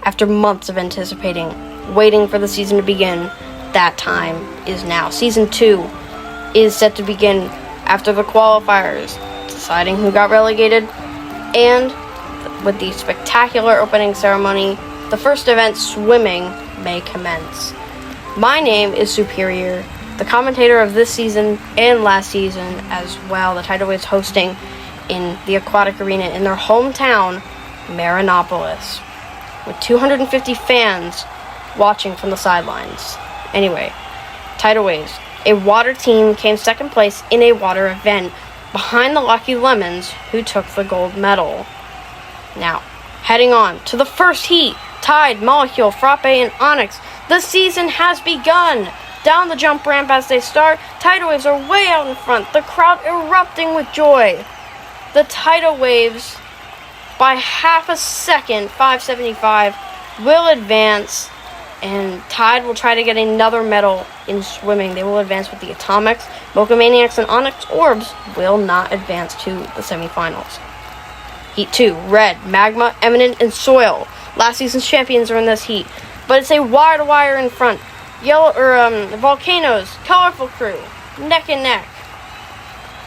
After months of anticipating, waiting for the season to begin, that time is now. Season 2 is set to begin after the qualifiers, deciding who got relegated, and with the spectacular opening ceremony, the first event, swimming, may commence. My name is Superior, the commentator of this season and last season as well. The Tightrope is hosting in the aquatic arena in their hometown, Marinopolis, with 250 fans watching from the sidelines. Anyway, tidal waves. A water team came second place in a water event behind the Lucky Lemons, who took the gold medal. Now, heading on to the first heat, Tide, Molecule, Frappe, and Onyx. The season has begun. Down the jump ramp as they start, tidal waves are way out in front, the crowd erupting with joy. The tidal waves, by half a second, 575, will advance, and Tide will try to get another medal in swimming. They will advance with the Atomics. Mocha-Maniacs and Onyx Orbs will not advance to the semifinals. Heat 2, Red, Magma, Eminent, and Soil. Last season's champions are in this heat, but it's a wire-to-wire in front. Volcanoes, Colorful Crew, neck and neck.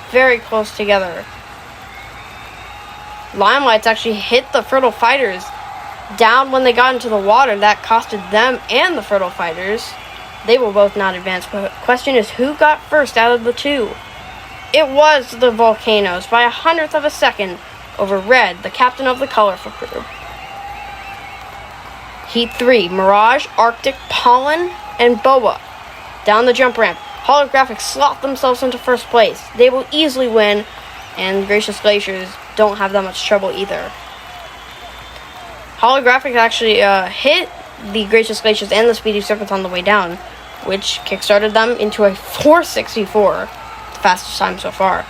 Very close together. Limelights actually hit the Fertile Fighters down when they got into the water. That costed them and the Fertile Fighters. They will both not advance, but the question is who got first out of the two? It was the Volcanoes by 100th of a second over Red, the captain of the Colorful Crew. Heat 3, Mirage, Arctic, Pollen, and Boa. Down the jump ramp, Holographic slot themselves into first place. They will easily win, and Gracious Glaciers don't have that much trouble either. Holographic actually hit the Gracious Glaciers and the Speedy Serpents on the way down, which kickstarted them into a 464, the fastest time so far.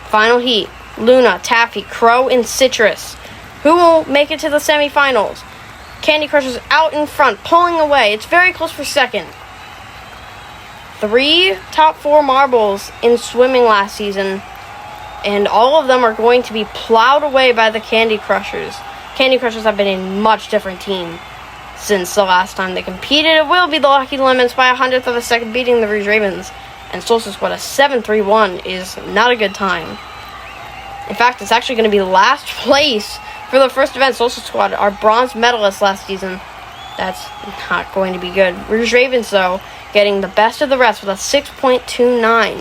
Final heat, Luna, Taffy, Crow, and Citrus. Who will make it to the semifinals? Candy Crushers out in front, pulling away. It's very close for second. 3 top 4 marbles in swimming last season, and all of them are going to be plowed away by the Candy Crushers. Candy Crushers have been a much different team since the last time they competed. It will be the Lucky Lemons by 100th of a second, beating the Rouge Ravens. And Solstice Squad, a 7-3-1 is not a good time. In fact, it's actually going to be last place for the first event. Solstice Squad, our bronze medalists last season. That's not going to be good. Rouge Ravens, though, getting the best of the rest with a 6.29.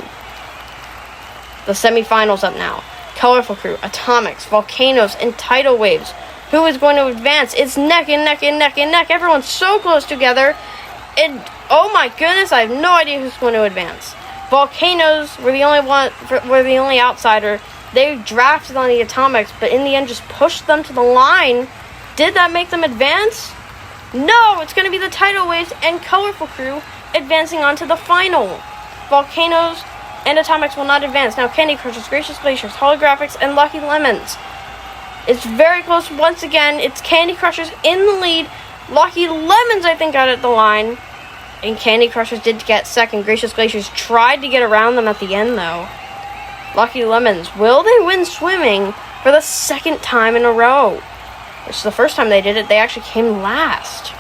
The semifinals up now. Colorful Crew, Atomics, Volcanoes, and Tidal Waves. Who is going to advance? It's neck and neck and neck and neck. Everyone's so close together. And oh my goodness, I have no idea who's going to advance. Volcanoes were the only outsider. They drafted on the Atomics, but in the end just pushed them to the line. Did that make them advance? No, it's going to be the Tidal Waves and Colorful Crew advancing on to the final. Volcanoes and Atomics will not advance. Now Candy Crushers, Gracious Glaciers, Holographics, and Lucky Lemons. It's very close once again. It's Candy Crushers in the lead. Lucky Lemons, I think, got at the line. And Candy Crushers did get second. Gracious Glaciers tried to get around them at the end, though. Lucky Lemons, will they win swimming for the second time in a row? Which, the first time they did it, they actually came last.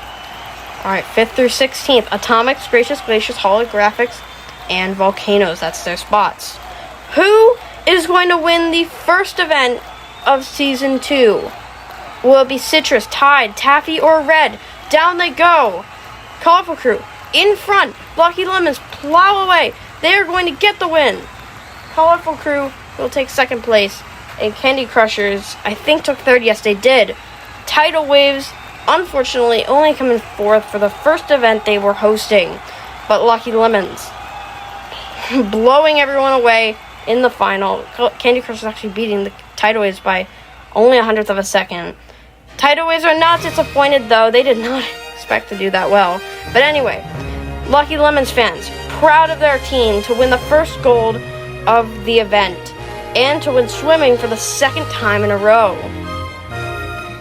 Alright, 5th through 16th. Atomics, Gracious Glaciers, Holographics, and Volcanoes. That's their spots. Who is going to win the first event of Season 2? Will it be Citrus, Tide, Taffy, or Red? Down they go. Colorful Crew in front. Lucky Lemons plow away. They are going to get the win. Colorful Crew will take second place. And Candy Crushers, I think, took third. Yes, they did. Tidal Waves, unfortunately, only come in fourth for the first event they were hosting. But Lucky Lemons blowing everyone away in the final. Candy Crushers actually beating the Tidal Waves by only 100th of a second. Tidal Waves are not disappointed, though. They did not expect to do that well. But anyway, Lucky Lemons fans, proud of their team to win the first gold of the event and to win swimming for the second time in a row.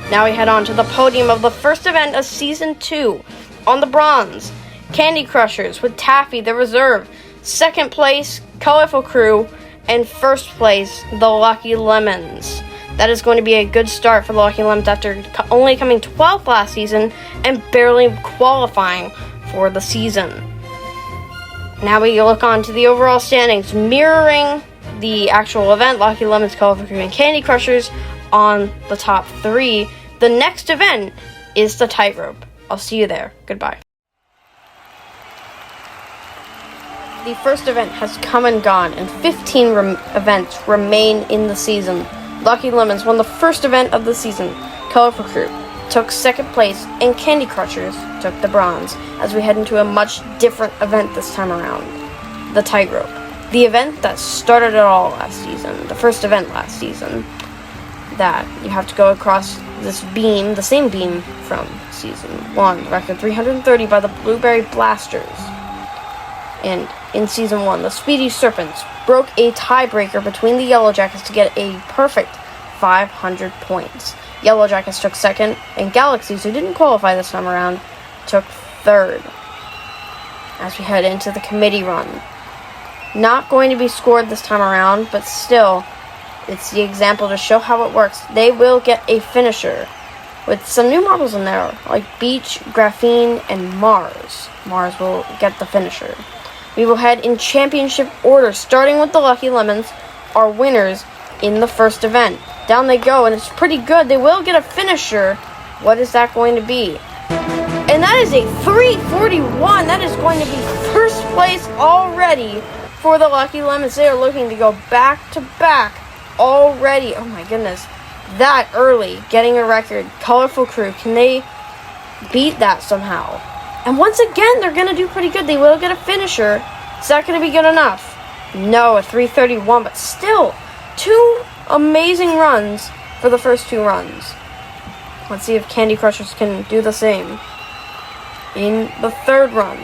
Now we head on to the podium of the first event of Season 2. On the bronze, Candy Crushers with Taffy, the reserve. Second place, Colorful Crew. And first place, the Lucky Lemons. That is going to be a good start for the Lucky Lemons after only coming 12th last season and barely qualifying for the season. Now we look on to the overall standings, mirroring the actual event. Lucky Lemons, Colorful Crew, and Candy Crushers on the top 3. The next event is the Tightrope. I'll see you there. Goodbye. The first event has come and gone, and 15 events remain in the season. Lucky Lemons won the first event of the season. Colorful Crew took second place, and Candy Crushers took the bronze, as we head into a much different event this time around. The Tightrope. The event that started it all last season. The first event last season. That you have to go across this beam, the same beam from Season 1. Record 330 by the Blueberry Blasters. And in Season 1, the Speedy Serpents broke a tiebreaker between the Yellow Jackets to get a perfect 500 points. Yellow Jackets took second, and Galaxies, who didn't qualify this time around, took third. As we head into the committee run. Not going to be scored this time around, but still, it's the example to show how it works. They will get a finisher with some new marbles in there, like Beach, Graphene, and Mars. Mars will get the finisher. We will head in championship order, starting with the Lucky Lemons, our winners in the first event. Down they go, and it's pretty good. They will get a finisher. What is that going to be? And that is a 341. That is going to be first place already for the Lucky Lemons. They are looking to go back to back already. Oh my goodness. That early, getting a record. Colorful Crew, can they beat that somehow? And once again, they're going to do pretty good. They will get a finisher. Is that going to be good enough? No, a 331, but still, 2 amazing runs for the first 2 runs. Let's see if Candy Crushers can do the same. In the third run,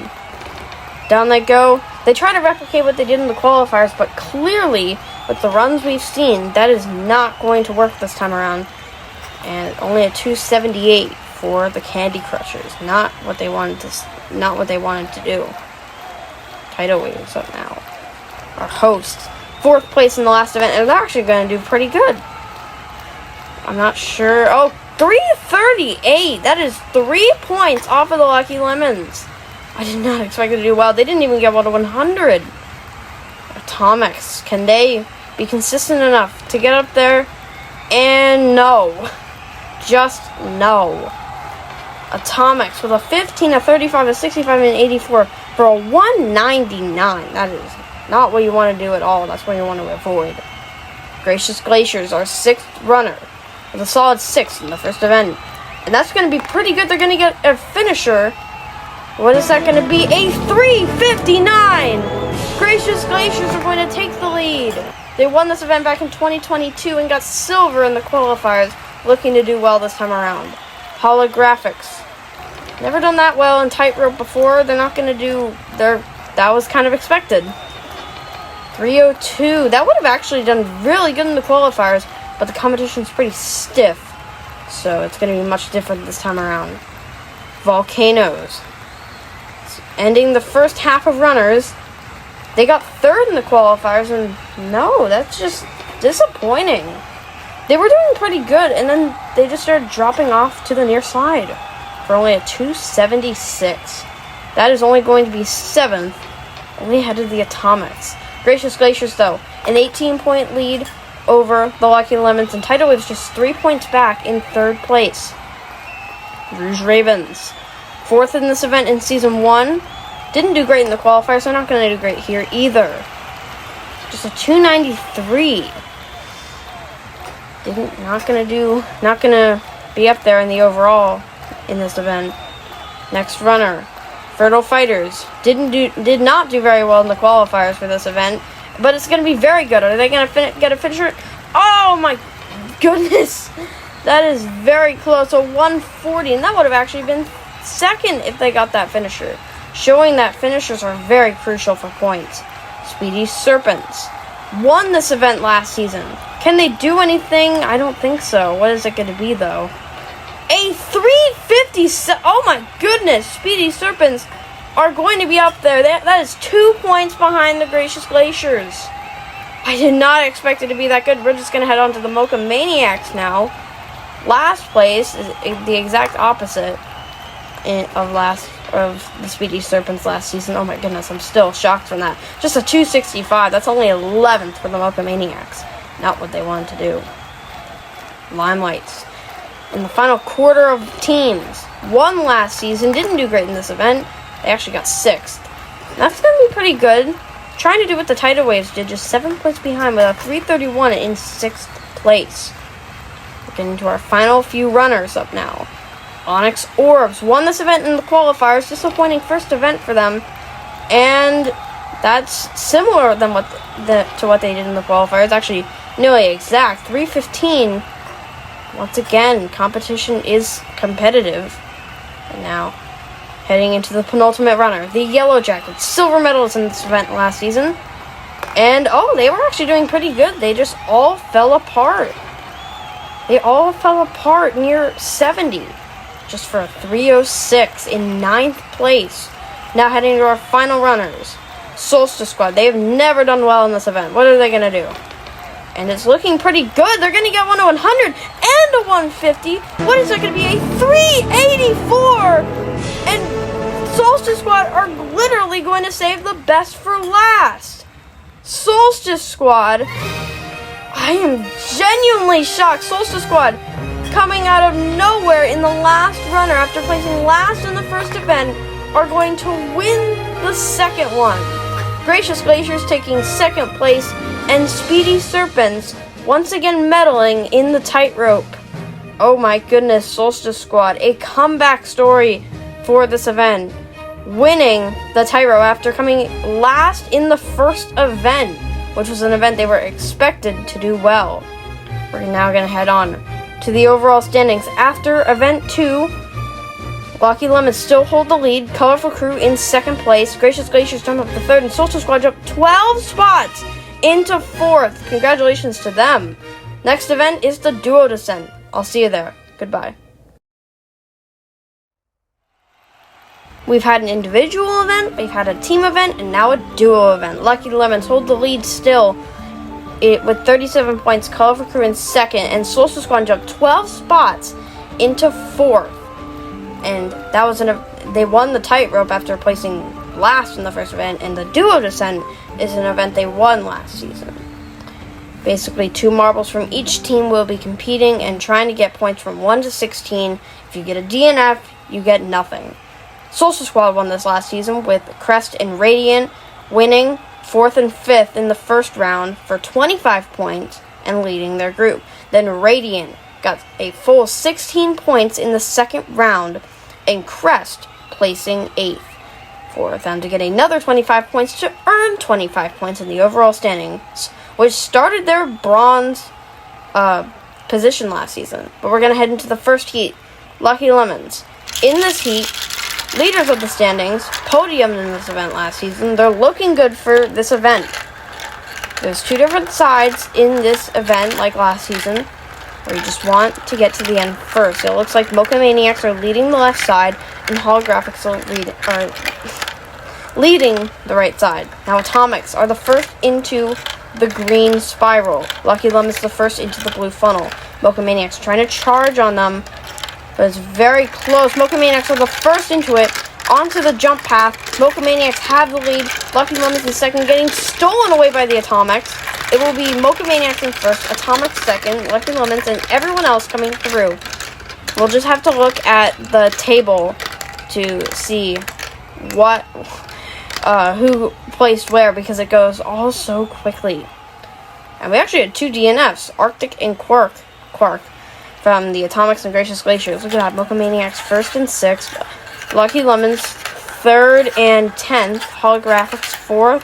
down they go. They try to replicate what they did in the qualifiers, but clearly, with the runs we've seen, that is not going to work this time around. And only a 278 for the Candy Crushers. Not what they wanted to do. Tidal Waves up now. Our hosts, 4th place in the last event, and they're actually going to do pretty good. I'm not sure. Oh, 338. That is 3 points off of the Lucky Lemons. I did not expect it to do well. They didn't even get well to 100. Atomics, can they be consistent enough to get up there? And no. Just no. Atomics with a 15, a 35, a 65, and an 84 for a 199. That is not what you want to do at all. That's what you want to avoid. Gracious Glaciers, our 6th runner, with a solid 6 in the first event. And that's going to be pretty good. They're going to get a finisher. What is that going to be? A 359! Gracious Glaciers are going to take the lead. They won this event back in 2022 and got silver in the qualifiers, looking to do well this time around. Holographics. Never done that well in Tightrope before. They're not going to do that was kind of expected. 302. That would have actually done really good in the qualifiers, but the competition's pretty stiff, so it's going to be much different this time around. Volcanoes. Ending the first half of runners. They got 3rd in the qualifiers, and no, that's just disappointing. They were doing pretty good, and then they just started dropping off to the near side for only a 276. That is only going to be 7th, only ahead of the Atomics. Gracious Glaciers, though, an 18-point lead over the Lucky Lemons, and Tightrope is just 3 points back in third place. Rouge Ravens, fourth in this event in Season 1. Didn't do great in the qualifiers, so they're not going to do great here either. Just a 293. Not going to be up there in the overall in this event. Next runner, Fertile Fighters. Did not do very well in the qualifiers for this event, but it's going to be very good. Are they going to get a finisher? Oh my goodness. That is very close. A 140, and that would have actually been second if they got that finisher. Showing that finishers are very crucial for points. Speedy Serpents won this event last season. Can they do anything? I don't think so. What is it going to be, though? A 350. Oh my goodness. Speedy Serpents are going to be up there. That is 2 points behind the Gracious Glaciers. I did not expect it to be that good. We're just going to head on to the Mocha Maniacs now. Last place is the exact opposite of the Speedy Serpents last season. Oh my goodness, I'm still shocked from that. Just a 265. That's only 11th for the Mocha Maniacs. Not what they wanted to do. Limelights. In the final quarter of teams, won last season, didn't do great in this event. They actually got 6th. That's going to be pretty good. Trying to do what the Tidal Waves did, just 7 points behind with a 331 in 6th place. We're getting to our final few runners up now. Onyx Orbs won this event in the qualifiers, disappointing first event for them, and that's similar to what they did in the qualifiers. Actually, nearly exact 315. Once again, competition is competitive. And now, heading into the penultimate runner, the Yellow Jackets, silver medals in this event last season, and they were actually doing pretty good. They just all fell apart. They all fell apart near 70. Just for a 306 in 9th place. Now heading to our final runners. Solstice Squad. They have never done well in this event. What are they going to do? And it's looking pretty good. They're going to get 1 to 100 and a 150. What is that going to be? A 384. And Solstice Squad are literally going to save the best for last. Solstice Squad. I am genuinely shocked. Solstice Squad coming out of nowhere in the last runner after placing last in the first event are going to win the second one. Gracious Glaciers taking second place, and Speedy Serpents once again medaling in the Tightrope. Oh my goodness, Solstice Squad, a comeback story for this event. Winning the Tightrope after coming last in the first event, which was an event they were expected to do well. We're now going to head on to the overall standings. After event 2, Lucky Lemons still hold the lead. Colorful Crew in second place. Gracious Glaciers jump up to third, and Solstice Squad jump 12 spots into fourth. Congratulations to them. Next event is the Duo Descent. I'll see you there. Goodbye. We've had an individual event, we've had a team event, and now a duo event. Lucky Lemons hold the lead still with 37 points. Colorful Crew in second, and Solstice Squad jumped 12 spots into fourth. And that was they won the Tightrope after placing last in the first event, and the Duo Descent is an event they won last season. Basically, 2 marbles from each team will be competing and trying to get points from 1 to 16. If you get a DNF, you get nothing. Solstice Squad won this last season with Crest and Radiant winning 4th and 5th in the first round for 25 points and leading their group. Then Radiant got a full 16 points in the second round, and Crest placing 8th for them to get another 25 points to earn 25 points in the overall standings, which started their bronze position last season. But we're going to head into the first heat. Lucky Lemons. In this heat, leaders of the standings, podiumed in this event last season. They're looking good for this event. There's 2 different sides in this event, like last season, where you just want to get to the end first. It looks like Mocha Maniacs are leading the left side, and Holographics are leading the right side. Now Atomics are the first into the green spiral. Lucky Lemons the first into the blue funnel. Mocha Maniacs trying to charge on them, but it's very close. Mocha Maniacs are the first into it, onto the jump path. Mocha Maniacs have the lead. Lucky Lemons in second, getting stolen away by the Atomics. it will be Mocha Maniacs in first, Atomic second, Lucky Lemons, and everyone else coming through. We'll just have to look at the table to see what, who placed where, because it goes all so quickly. And we actually had 2 DNFs, Arctic and Quark from the Atomics and Gracious Glaciers. Look at that, Mocha Maniacs first and 6th, Lucky Lemons 3rd and 10th, Holographics 4th,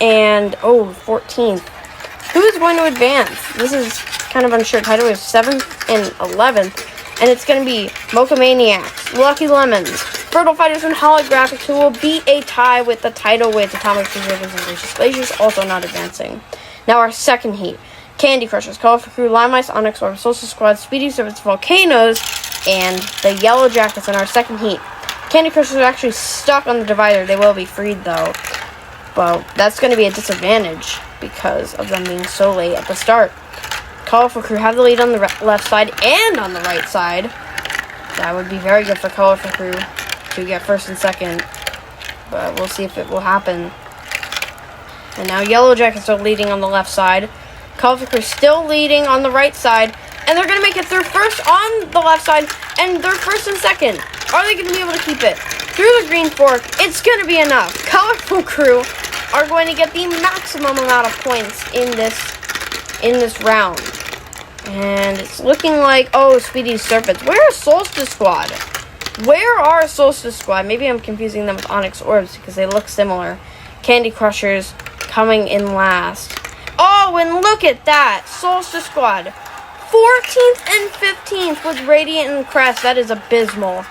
and 14th. Who is going to advance? This is kind of unsure. Title is 7th and 11th. And it's going to be Mocha Maniacs, Lucky Lemons, Fertile Fighters, and Holographics, who will beat a tie with the title with Atomic Preservers and Gracious Glaciers, also not advancing. Now our second heat. Candy Crushers, Colorful Crew, Limelights, Onyx Orb, Social Squad, Speedy Serpents, Volcanoes, and the Yellow Jackets in our second heat. Candy Crushers are actually stuck on the divider. They will be freed, though. Well, that's going to be a disadvantage because of them being so late at the start. Colorful Crew have the lead on the left side and on the right side. That would be very good for Colorful Crew to get first and second. But we'll see if it will happen. And now Yellow Jackets are leading on the left side. Colorful Crew still leading on the right side. And they're going to make it through first on the left side. And they're first and second. Are they going to be able to keep it? Through the green fork, it's going to be enough. Colorful Crew are going to get the maximum amount of points in this round. And it's looking like, Speedy Serpents. Where is Solstice Squad? Where are Solstice Squad? Maybe I'm confusing them with Onyx Orbs because they look similar. Candy Crushers coming in last. Oh, and look at that. Solstice Squad. 14th and 15th with Radiant and Crest. That is abysmal.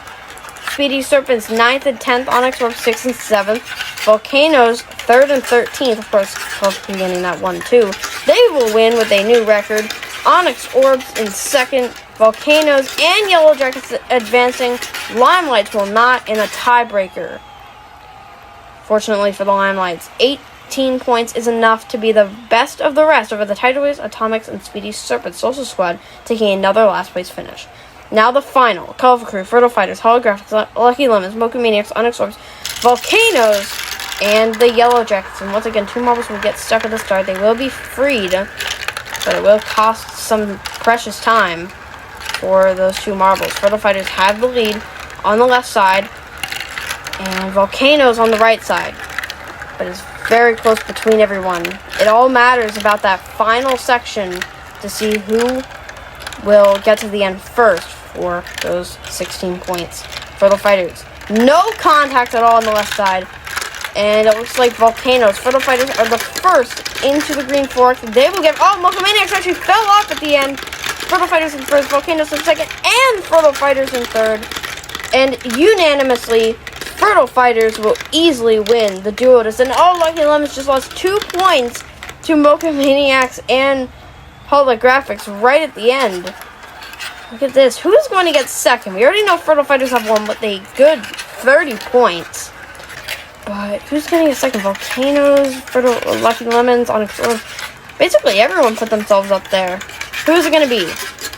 Speedy Serpents 9th and 10th. Onyx Orbs 6th and 7th. Volcanoes 3rd and 13th. Of course, Colorful Crew getting that one too. They will win with a new record. Onyx Orbs in second, Volcanoes and Yellow Jackets advancing. Limelights will not in a tiebreaker. Fortunately for the Limelights, 18 points is enough to be the best of the rest over the Tightrope, Atomics, and Speedy Serpent Social Squad, taking another last place finish. Now the final. Colorful Crew, Fertile Fighters, Holographics, Lucky Lemons, Mocha Maniacs, Onyx Orbs, Volcanoes, and the Yellow Jackets. And once again, 2 marbles will get stuck at the start. They will be freed, but it will cost some precious time for those 2 marbles. Fertile Fighters have the lead on the left side, and Volcanoes on the right side. But it's very close between everyone. It all matters about that final section to see who will get to the end first for those 16 points. Fertile Fighters, no contact at all on the left side. And it looks like Volcanoes. Fertile Fighters are the first into the green fork. They will get... Mocha Maniacs actually fell off at the end. Fertile Fighters in first, Volcanoes in second, and Fertile Fighters in third. And unanimously, Fertile Fighters will easily win the duo descent. Lucky Lemons just lost 2 points to Mocha Maniacs and Holographics right at the end. Look at this. Who is going to get second? We already know Fertile Fighters have won with a good 30 points. But who's going to get second? Volcanoes, Lucky Lemons, Onyx Orbs. Basically, everyone put themselves up there. Who's it going to be?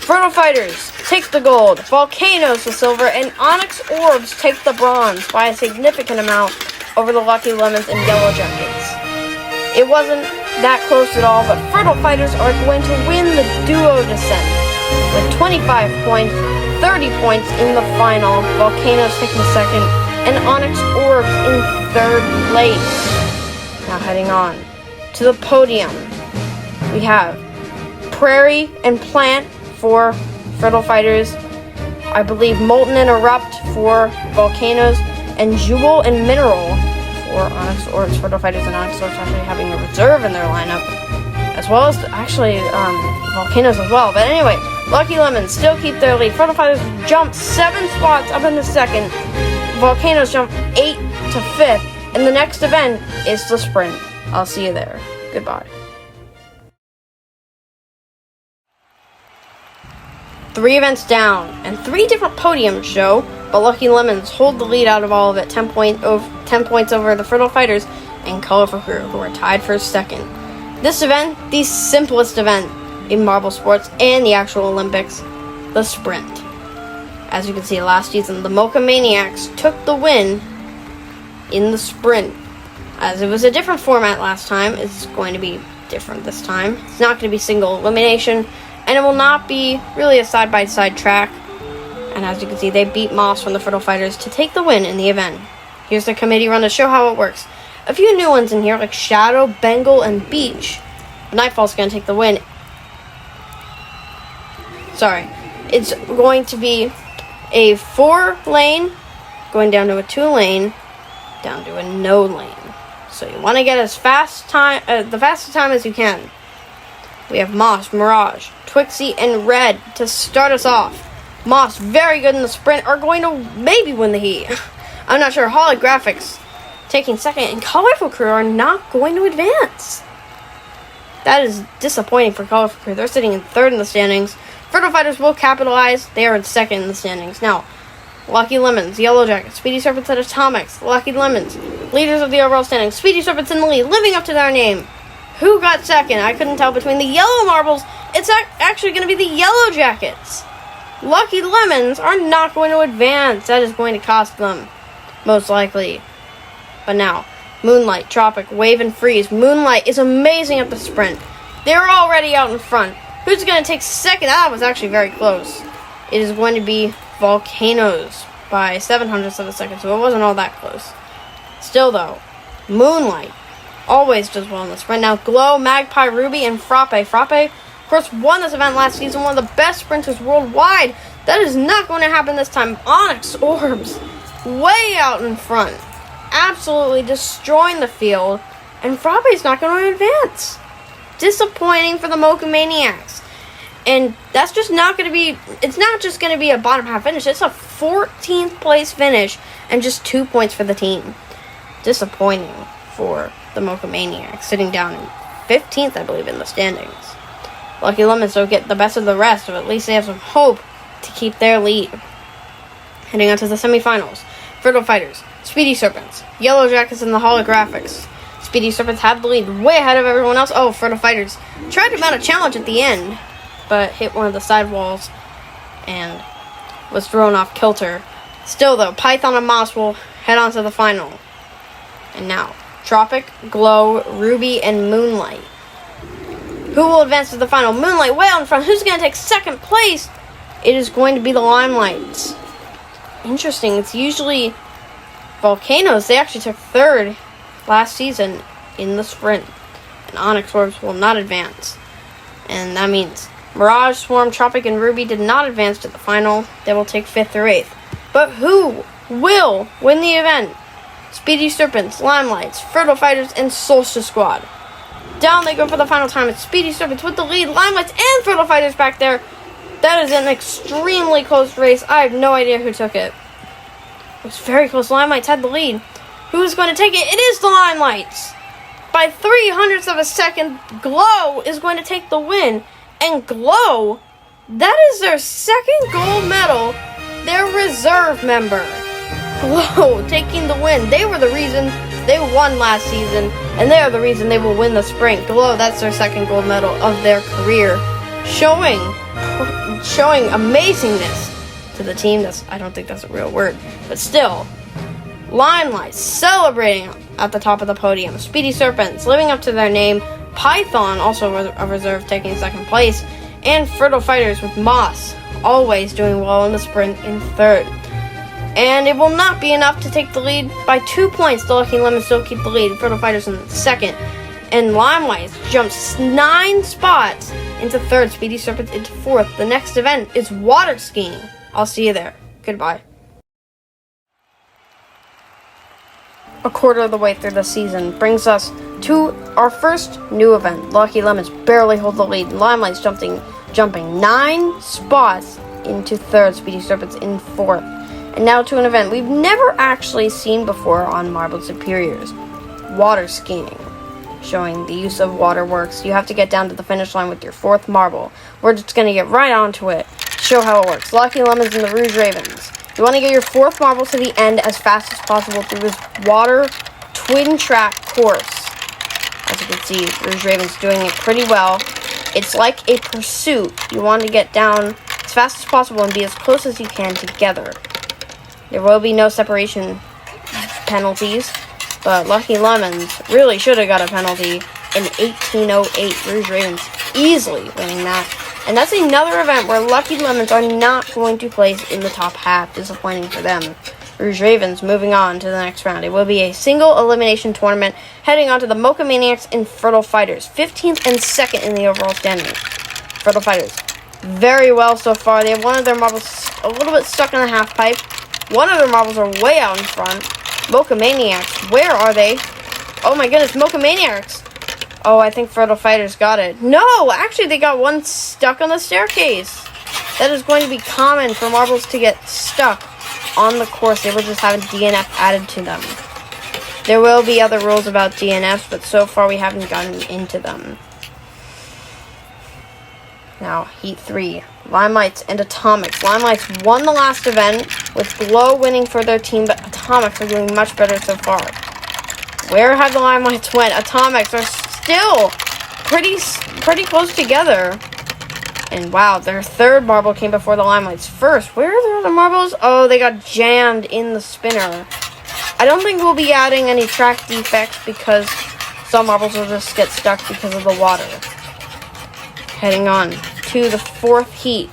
Fertile Fighters take the gold, Volcanoes the silver, and Onyx Orbs take the bronze by a significant amount over the Lucky Lemons and Yellow Jackets. It wasn't that close at all, but Fertile Fighters are going to win the duo descent with 25 points, 30 points in the final. Volcanoes taking second, and Onyx Orbs in third place. Now heading on to the podium, we have Prairie and Plant for Fertile Fighters, I believe Molten and Erupt for Volcanoes, and Jewel and Mineral for Onyx Orbs. Fertile Fighters and Onyx Orbs actually having a reserve in their lineup, as well as actually Volcanoes as well. But anyway, Lucky Lemons still keep their lead. Fertile Fighters jump 7 spots up in the second. Volcanoes jump 8 to 5th, and the next event is the sprint. I'll see you there. Goodbye. 3 events down, and 3 different podiums show, but Lucky Lemons hold the lead out of all of it, 10 points over the Fertile Fighters and Colorful Crew, who are tied for second. This event, the simplest event in marble sports and the actual Olympics, the sprint. As you can see, last season, the Mocha Maniacs took the win in the sprint. As it was a different format last time, it's going to be different this time. It's not going to be single elimination, and it will not be really a side-by-side track. And as you can see, they beat Moss from the Fertile Fighters to take the win in the event. Here's the committee run to show how it works. A few new ones in here, like Shadow, Bengal, and Beach. Nightfall's going to take the win. Sorry. It's going to be a 4-lane, going down to a 2-lane, down to a no lane. So you want to get the fastest time as you can. We have Moss, Mirage, Twixie, and Red to start us off. Moss, very good in the sprint, are going to maybe win the heat. I'm not sure. Holographics taking second, and Colorful Crew are not going to advance. That is disappointing for Colorful Crew. They're sitting in third in the standings. Fertile Fighters will capitalize. They are in second in the standings. Now, Lucky Lemons, Yellow Jackets, Speedy Serpents, and Atomics. Lucky Lemons, leaders of the overall standings. Speedy Serpents in the lead, living up to their name. Who got second? I couldn't tell between the Yellow Marbles. It's actually going to be the Yellow Jackets. Lucky Lemons are not going to advance. That is going to cost them, most likely. But now, Moonlight, Tropic, Wave, and Freeze. Moonlight is amazing at the sprint. They're already out in front. Who's going to take second? That was actually very close. It is going to be Volcanoes by 0.07 of a second, so it wasn't all that close. Still, though, Moonlight always does well in the sprint. Now, Glow, Magpie, Ruby, and Frappe. Frappe, of course, won this event last season, one of the best sprinters worldwide. That is not going to happen this time. Onyx Orbs, way out in front, absolutely destroying the field, and Frappe is not going to advance. Disappointing for the Mocha Maniacs. And that's just not going to be, it's not just going to be a bottom half finish, it's a 14th place finish and just 2 points for the team. Disappointing for the Mocha Maniacs, sitting down in 15th, I believe, in the standings. Lucky Lemons don't get the best of the rest, so at least they have some hope to keep their lead. Heading on to the semifinals. Fertile Fighters, Speedy Serpents, Yellow Jackets, and the Holographics. Speedy Serpents had the lead, way ahead of everyone else. Oh, Fertile Fighters tried to mount a challenge at the end, but hit one of the side walls and was thrown off kilter. Still, though, Python and Moss will head on to the final. And now, Tropic, Glow, Ruby, and Moonlight. Who will advance to the final? Moonlight way out in front. Who's going to take second place? It is going to be the Limelights. Interesting. It's usually Volcanoes. They actually took third last season in the sprint. And Onyx Orbs will not advance. And that means Mirage, Swarm, Tropic, and Ruby did not advance to the final. They will take 5th or 8th. But who will win the event? Speedy Serpents, Limelights, Fertile Fighters, and Solstice Squad. Down they go for the final time. It's Speedy Serpents with the lead. Limelights and Fertile Fighters back there. That is an extremely close race. I have no idea who took it. It was very close. Limelights had the lead. Who's going to take it? It is the Limelights. By 0.03 of a second, Glow is going to take the win. And Glow, that is their second gold medal. Their reserve member. Glow taking the win. They were the reason they won last season, and they are the reason they will win the sprint. Glow, that's their second gold medal of their career. Showing amazingness to the team. I don't think that's a real word, but still. Limelight celebrating at the top of the podium. Speedy Serpents living up to their name. Python, also a reserve, taking second place. And Fertile Fighters with Moss always doing well in the sprint in third. And it will not be enough to take the lead by 2 points. The Lucky Lemons still keep the lead. Fertile Fighters in second. And Limelight jumps 9 spots into third. Speedy Serpents into fourth. The next event is Waterskiing. I'll see you there. Goodbye. A quarter of the way through the season brings us to our first new event. Lucky Lemons barely hold the lead. Limelight's jumping 9 spots into third. Speedy Serpents in fourth. And now to an event we've never actually seen before on Marbled Superiors. Water skiing. Showing the use of waterworks. You have to get down to the finish line with your 4th marble. We're just going to get right onto it. Show how it works. Lucky Lemons and the Rouge Ravens. You want to get your 4th marble to the end as fast as possible through this water twin track course. As you can see, Rouge Ravens doing it pretty well. It's like a pursuit. You want to get down as fast as possible and be as close as you can together. There will be no separation penalties, but Lucky Lemons really should have got a penalty an 18:08. Rouge Ravens easily winning that. And that's another event where Lucky Lemons are not going to place in the top half. Disappointing for them. Rouge Ravens moving on to the next round. It will be a single elimination tournament heading on to the Mocha Maniacs and Fertile Fighters. 15th and 2nd in the overall standing. Fertile Fighters very well so far. They have one of their marbles a little bit stuck in the half pipe. One of their marbles are way out in front. Mocha Maniacs, where are they? Oh my goodness, Mocha Maniacs. Oh, I think Fertile Fighters got it. No, actually they got one stuck on the staircase. That is going to be common for marbles to get stuck on the course. They will just have a DNF added to them. There will be other rules about DNFs, but so far we haven't gotten into them. Now, Heat 3. Limelights and Atomics. Limelights won the last event, with Glow winning for their team, but Atomics are doing much better so far. Where have the Limelights went? Atomics are still pretty close together. And wow, their third marble came before the Limelights first. Where are their other marbles? Oh, they got jammed in the spinner. I don't think we'll be adding any track defects because some marbles will just get stuck because of the water. Heading on to the fourth heat.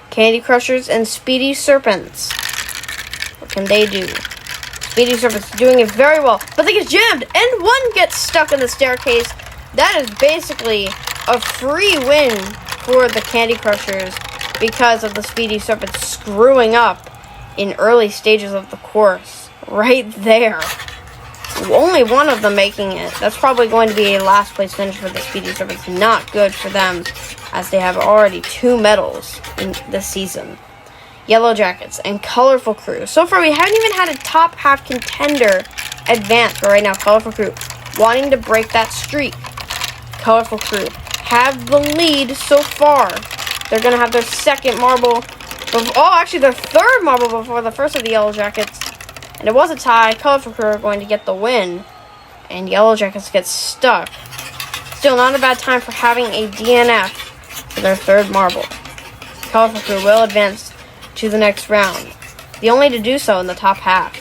Candy Crushers and Speedy Serpents. What can they do? Speedy Serpents doing it very well, but they get jammed, and one gets stuck in the staircase. That is basically a free win for the Candy Crushers because of the Speedy Serpents screwing up in early stages of the course. Right there. Only one of them making it. That's probably going to be a last place finish for the Speedy Serpents. Not good for them, as they have already 2 medals in this season. Yellow Jackets and Colorful Crew. So far, we haven't even had a top half contender advance, but right now, Colorful Crew wanting to break that streak. Colorful Crew have the lead so far. They're going to have their second marble. Actually, their third marble before the first of the Yellow Jackets. And it was a tie. Colorful Crew are going to get the win. And Yellow Jackets get stuck. Still not a bad time for having a DNF for their third marble. Colorful Crew will advance to the next round. The only to do so in the top half.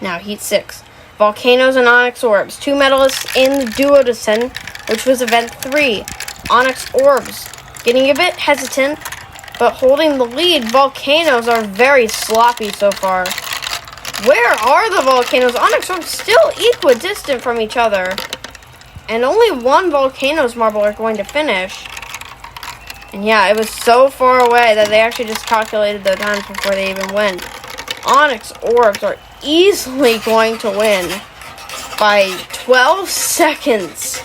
Now, Heat 6. Volcanoes and Onyx Orbs. 2 medalists in the duo descent, which was event 3. Onyx Orbs getting a bit hesitant, but holding the lead. Volcanoes are very sloppy so far. Where are the Volcanoes? Onyx Orbs still equidistant from each other. And only one Volcanoes marble are going to finish. And yeah, it was so far away that they actually just calculated their times before they even went. Onyx Orbs are easily going to win by 12 seconds.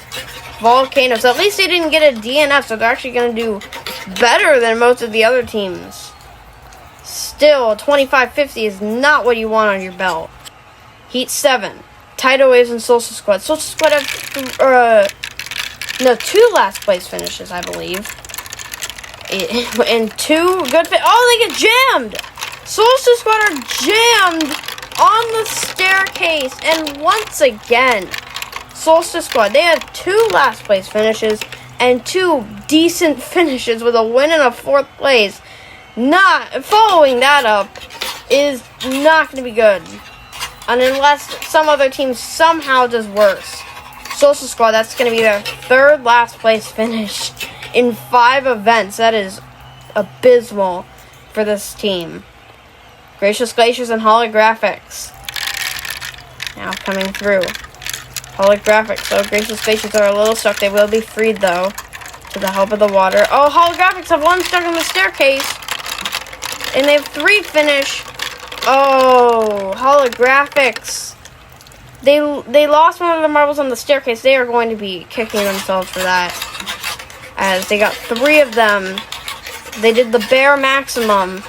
Volcanoes, at least they didn't get a DNF, so they're actually going to do better than most of the other teams. Still, 25-50 is not what you want on your belt. Heat 7. Tidal Waves and Solstice Squad. Solstice Squad have 2 last place finishes, I believe. And 2 good oh, they get jammed! Solstice Squad are jammed on the staircase. And once again, Solstice Squad, they have 2 last place finishes and 2 decent finishes with a win and a 4th place. Not following that up is not going to be good. And unless some other team somehow does worse. Solstice Squad, that's going to be their 3rd last place finish in 5 events. That is abysmal for this team. Gracious Glaciers and Holographics. Now coming through. Holographics. So Gracious Glaciers are a little stuck. They will be freed, though, to the help of the water. Oh, Holographics have 1 stuck in the staircase. And they have 3 finish. Oh, Holographics. They lost one of the marbles on the staircase. They are going to be kicking themselves for that. As they got 3 of them. They did the bare maximum.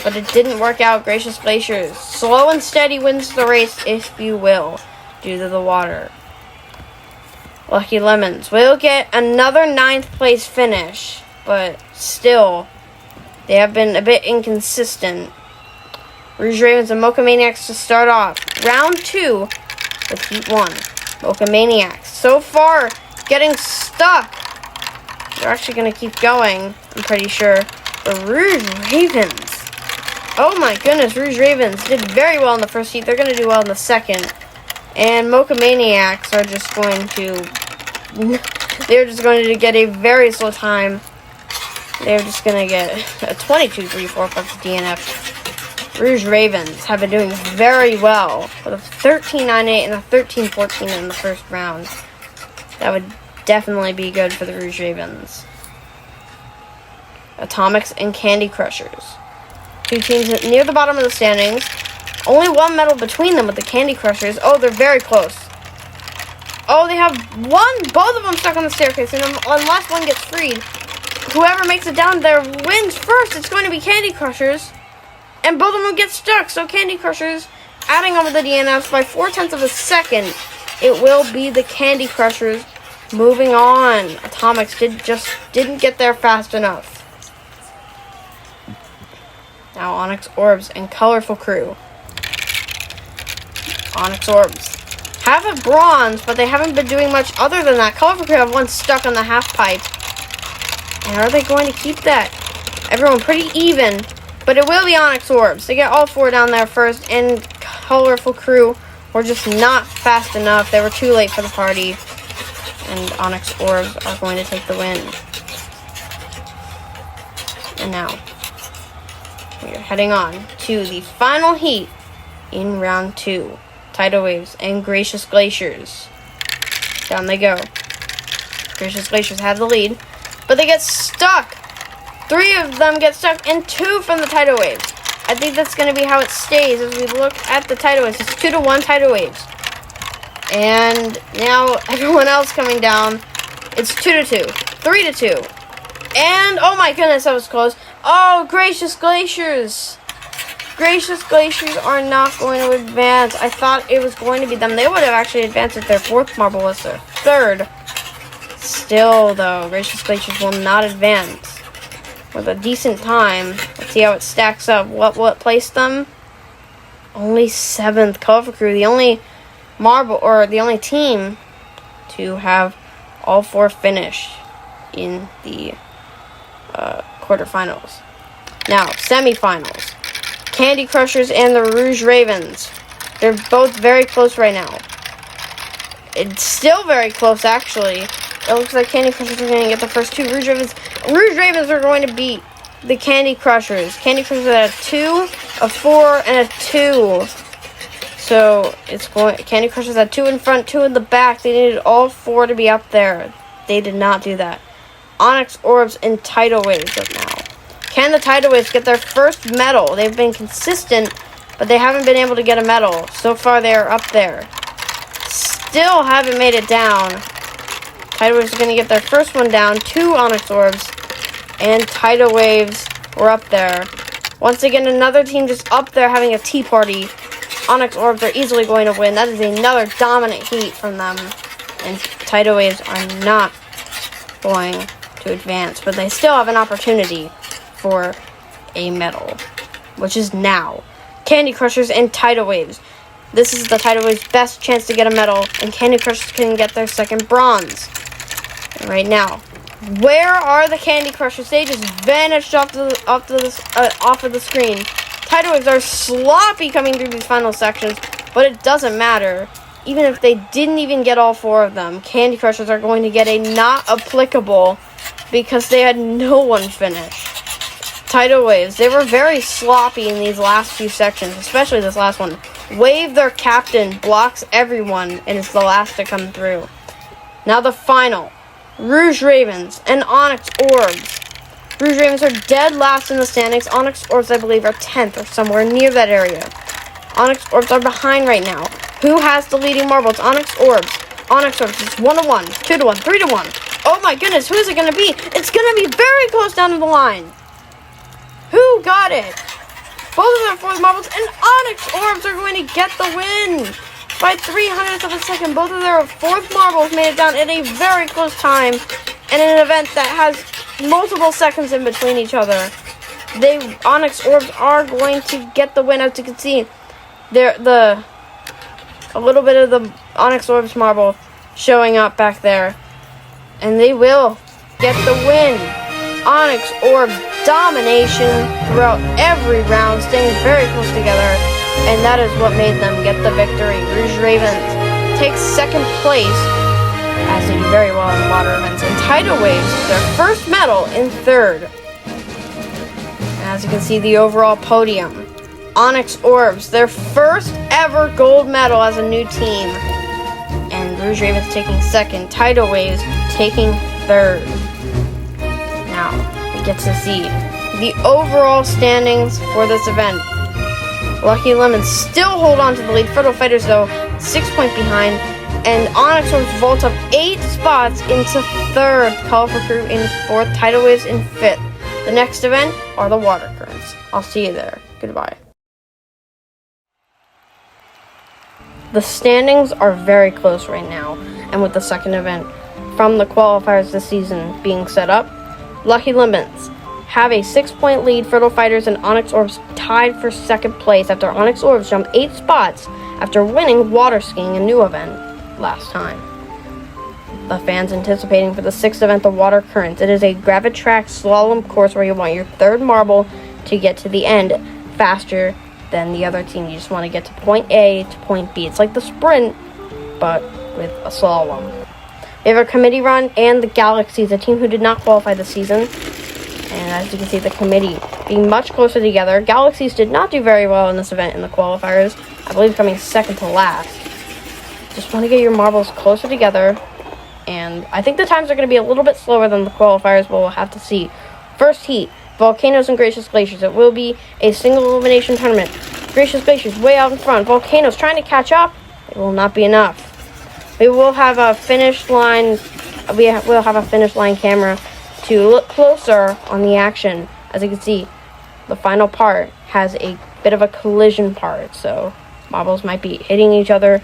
But it didn't work out. Gracious Glaciers. Slow and steady wins the race, if you will, due to the water. Lucky Lemons will get another 9th place finish. But still, they have been a bit inconsistent. Rouge Ravens and Mocha Maniacs to start off. Round 2 with Heat 1. Mocha Maniacs. So far, getting stuck. They're actually going to keep going, I'm pretty sure. The Rouge Ravens. Oh my goodness, Rouge Ravens did very well in the first heat. They're going to do well in the second. And Mocha Maniacs are just going to... they're just going to get a very slow time. They're just going to get a 22-3-4 plus DNF. Rouge Ravens have been doing very well with a 13-9-8 and a 13-14 in the first round. That would definitely be good for the Rouge Ravens. Atomics and Candy Crushers. Two teams near the bottom of the standings. Only one medal between them with the Candy Crushers. Oh, they're very close. Oh, they have both of them stuck on the staircase, and unless one gets freed, whoever makes it down there wins first. It's going to be Candy Crushers, and both of them get stuck. So Candy Crushers adding over the DNFs by 0.4 of a second. It will be the Candy Crushers moving on. Atomics didn't get there fast enough. Now Onyx Orbs and Colorful Crew. Onyx Orbs have a bronze, but they haven't been doing much other than that. Colorful Crew have one stuck on the half pipe. And are they going to keep that? Everyone pretty even, but it will be Onyx Orbs. They get all four down there first, and Colorful Crew were just not fast enough. They were too late for the party, and Onyx Orbs are going to take the win. And now, we are heading on to the final heat in round 2. Tidal Waves and Gracious Glaciers. Down they go. Gracious Glaciers have the lead, but they get stuck. 3 of them get stuck, and 2 from the Tidal Waves. I think that's going to be how it stays as we look at the Tidal Waves. It's 2-1 Tidal Waves. And now everyone else coming down. It's 2-2. 3-2. And, oh my goodness, that was close. Oh, Gracious Glaciers. Gracious Glaciers are not going to advance. I thought it was going to be them. They would have actually advanced if their 4th marble was their 3rd. Still, though, Gracious Glaciers will not advance. With a decent time. Let's see how it stacks up. What placed them? Only 7th. Colorful Crew, the only marble, or the only team to have all 4 finished in the quarterfinals. Now, semifinals. Candy Crushers and the Rouge Ravens. They're both very close right now. It's still very close, actually. It looks like Candy Crushers are going to get the first 2. Rouge Ravens are going to beat the Candy Crushers. Candy Crushers at a 2, a 4, and a 2. So it's Candy Crushers at 2 in front, 2 in the back. They needed all 4 to be up there. They did not do that. Onyx Orbs and Tidal Waves up now. Can the Tidal Waves get their first medal? They've been consistent, but they haven't been able to get a medal. So far, they are up there. Still haven't made it down. Tidal Waves are going to get their first one down. 2 Onyx Orbs and Tidal Waves were up there. Once again, another team just up there having a tea party. Onyx Orbs are easily going to win. That is another dominant heat from them. And Tidal Waves are not going to advance, but they still have an opportunity for a medal, which is now. Candy Crushers and Tidal Waves. This is the Tidal Waves' best chance to get a medal, and Candy Crushers can get their second bronze. And right now, where are the Candy Crushers? They just vanished off of the screen. Tidal Waves are sloppy coming through these final sections, but it doesn't matter. Even if they didn't even get all 4 of them, Candy Crushers are going to get a not applicable because they had no one finish. Tidal Waves, they were very sloppy in these last few sections, especially this last one. Wave, their captain, blocks everyone and is the last to come through. Now the final. Rouge Ravens and Onyx Orbs. Rouge Ravens are dead last in the standings. Onyx Orbs, I believe, are 10th or somewhere near that area. Onyx Orbs are behind right now. Who has the leading marble? It's Onyx Orbs. Onyx Orbs is 1-1, 2-1, 3-1. Oh my goodness, who is it going to be? It's going to be very close down to the line. Who got it? Both of their 4th marbles, and Onyx Orbs are going to get the win by 0.03 of a second. Both of their 4th marbles made it down in a very close time, and in an event that has multiple seconds in between each other. Onyx Orbs are going to get the win. As you can see, a little bit of the Onyx Orbs marble showing up back there, and they will get the win. Onyx Orb domination throughout every round, staying very close together, and that is what made them get the victory. Rouge Ravens takes second place, as they do very well in the water events. And Tidal Waves, their first medal in third. And as you can see, the overall podium. Onyx Orbs, their first ever gold medal as a new team. And Rouge Ravens taking second. Tidal Waves taking third. Now, we get to see the overall standings for this event. Lucky Lemons still hold on to the lead. Fertile Fighters, though, 6 points behind. And Onyx Orbs vault up 8 spots into third. Colorful Crew in fourth. Tidal Waves in fifth. The next event are the Water Currents. I'll see you there. Goodbye. The standings are very close right now, and with the second event from the qualifiers this season being set up, Lucky Lemons have a 6-point lead. Fertile Fighters and Onyx Orbs tied for second place after Onyx Orbs jumped 8 spots after winning Waterskiing, a new event, last time. The fans anticipating for the sixth event, the Water Currents. It is a gravitrack slalom course where you want your third marble to get to the end faster than the other team. You just want to get to point A to point B. It's like the sprint, but with a slalom. We have our committee run and the Galaxies, a team who did not qualify this season. And as you can see, the committee being much closer together. Galaxies did not do very well in this event in the qualifiers. I believe coming second to last. Just want to get your marbles closer together. And I think the times are going to be a little bit slower than the qualifiers, but we'll have to see. First heat, Volcanoes and Gracious Glaciers. It will be a single elimination tournament. Gracious Glaciers way out in front. Volcanoes trying to catch up. It will not be enough. We will have a finish line. We'll have a finish line camera to look closer on the action. As you can see, the final part has a bit of a collision part, so marbles might be hitting each other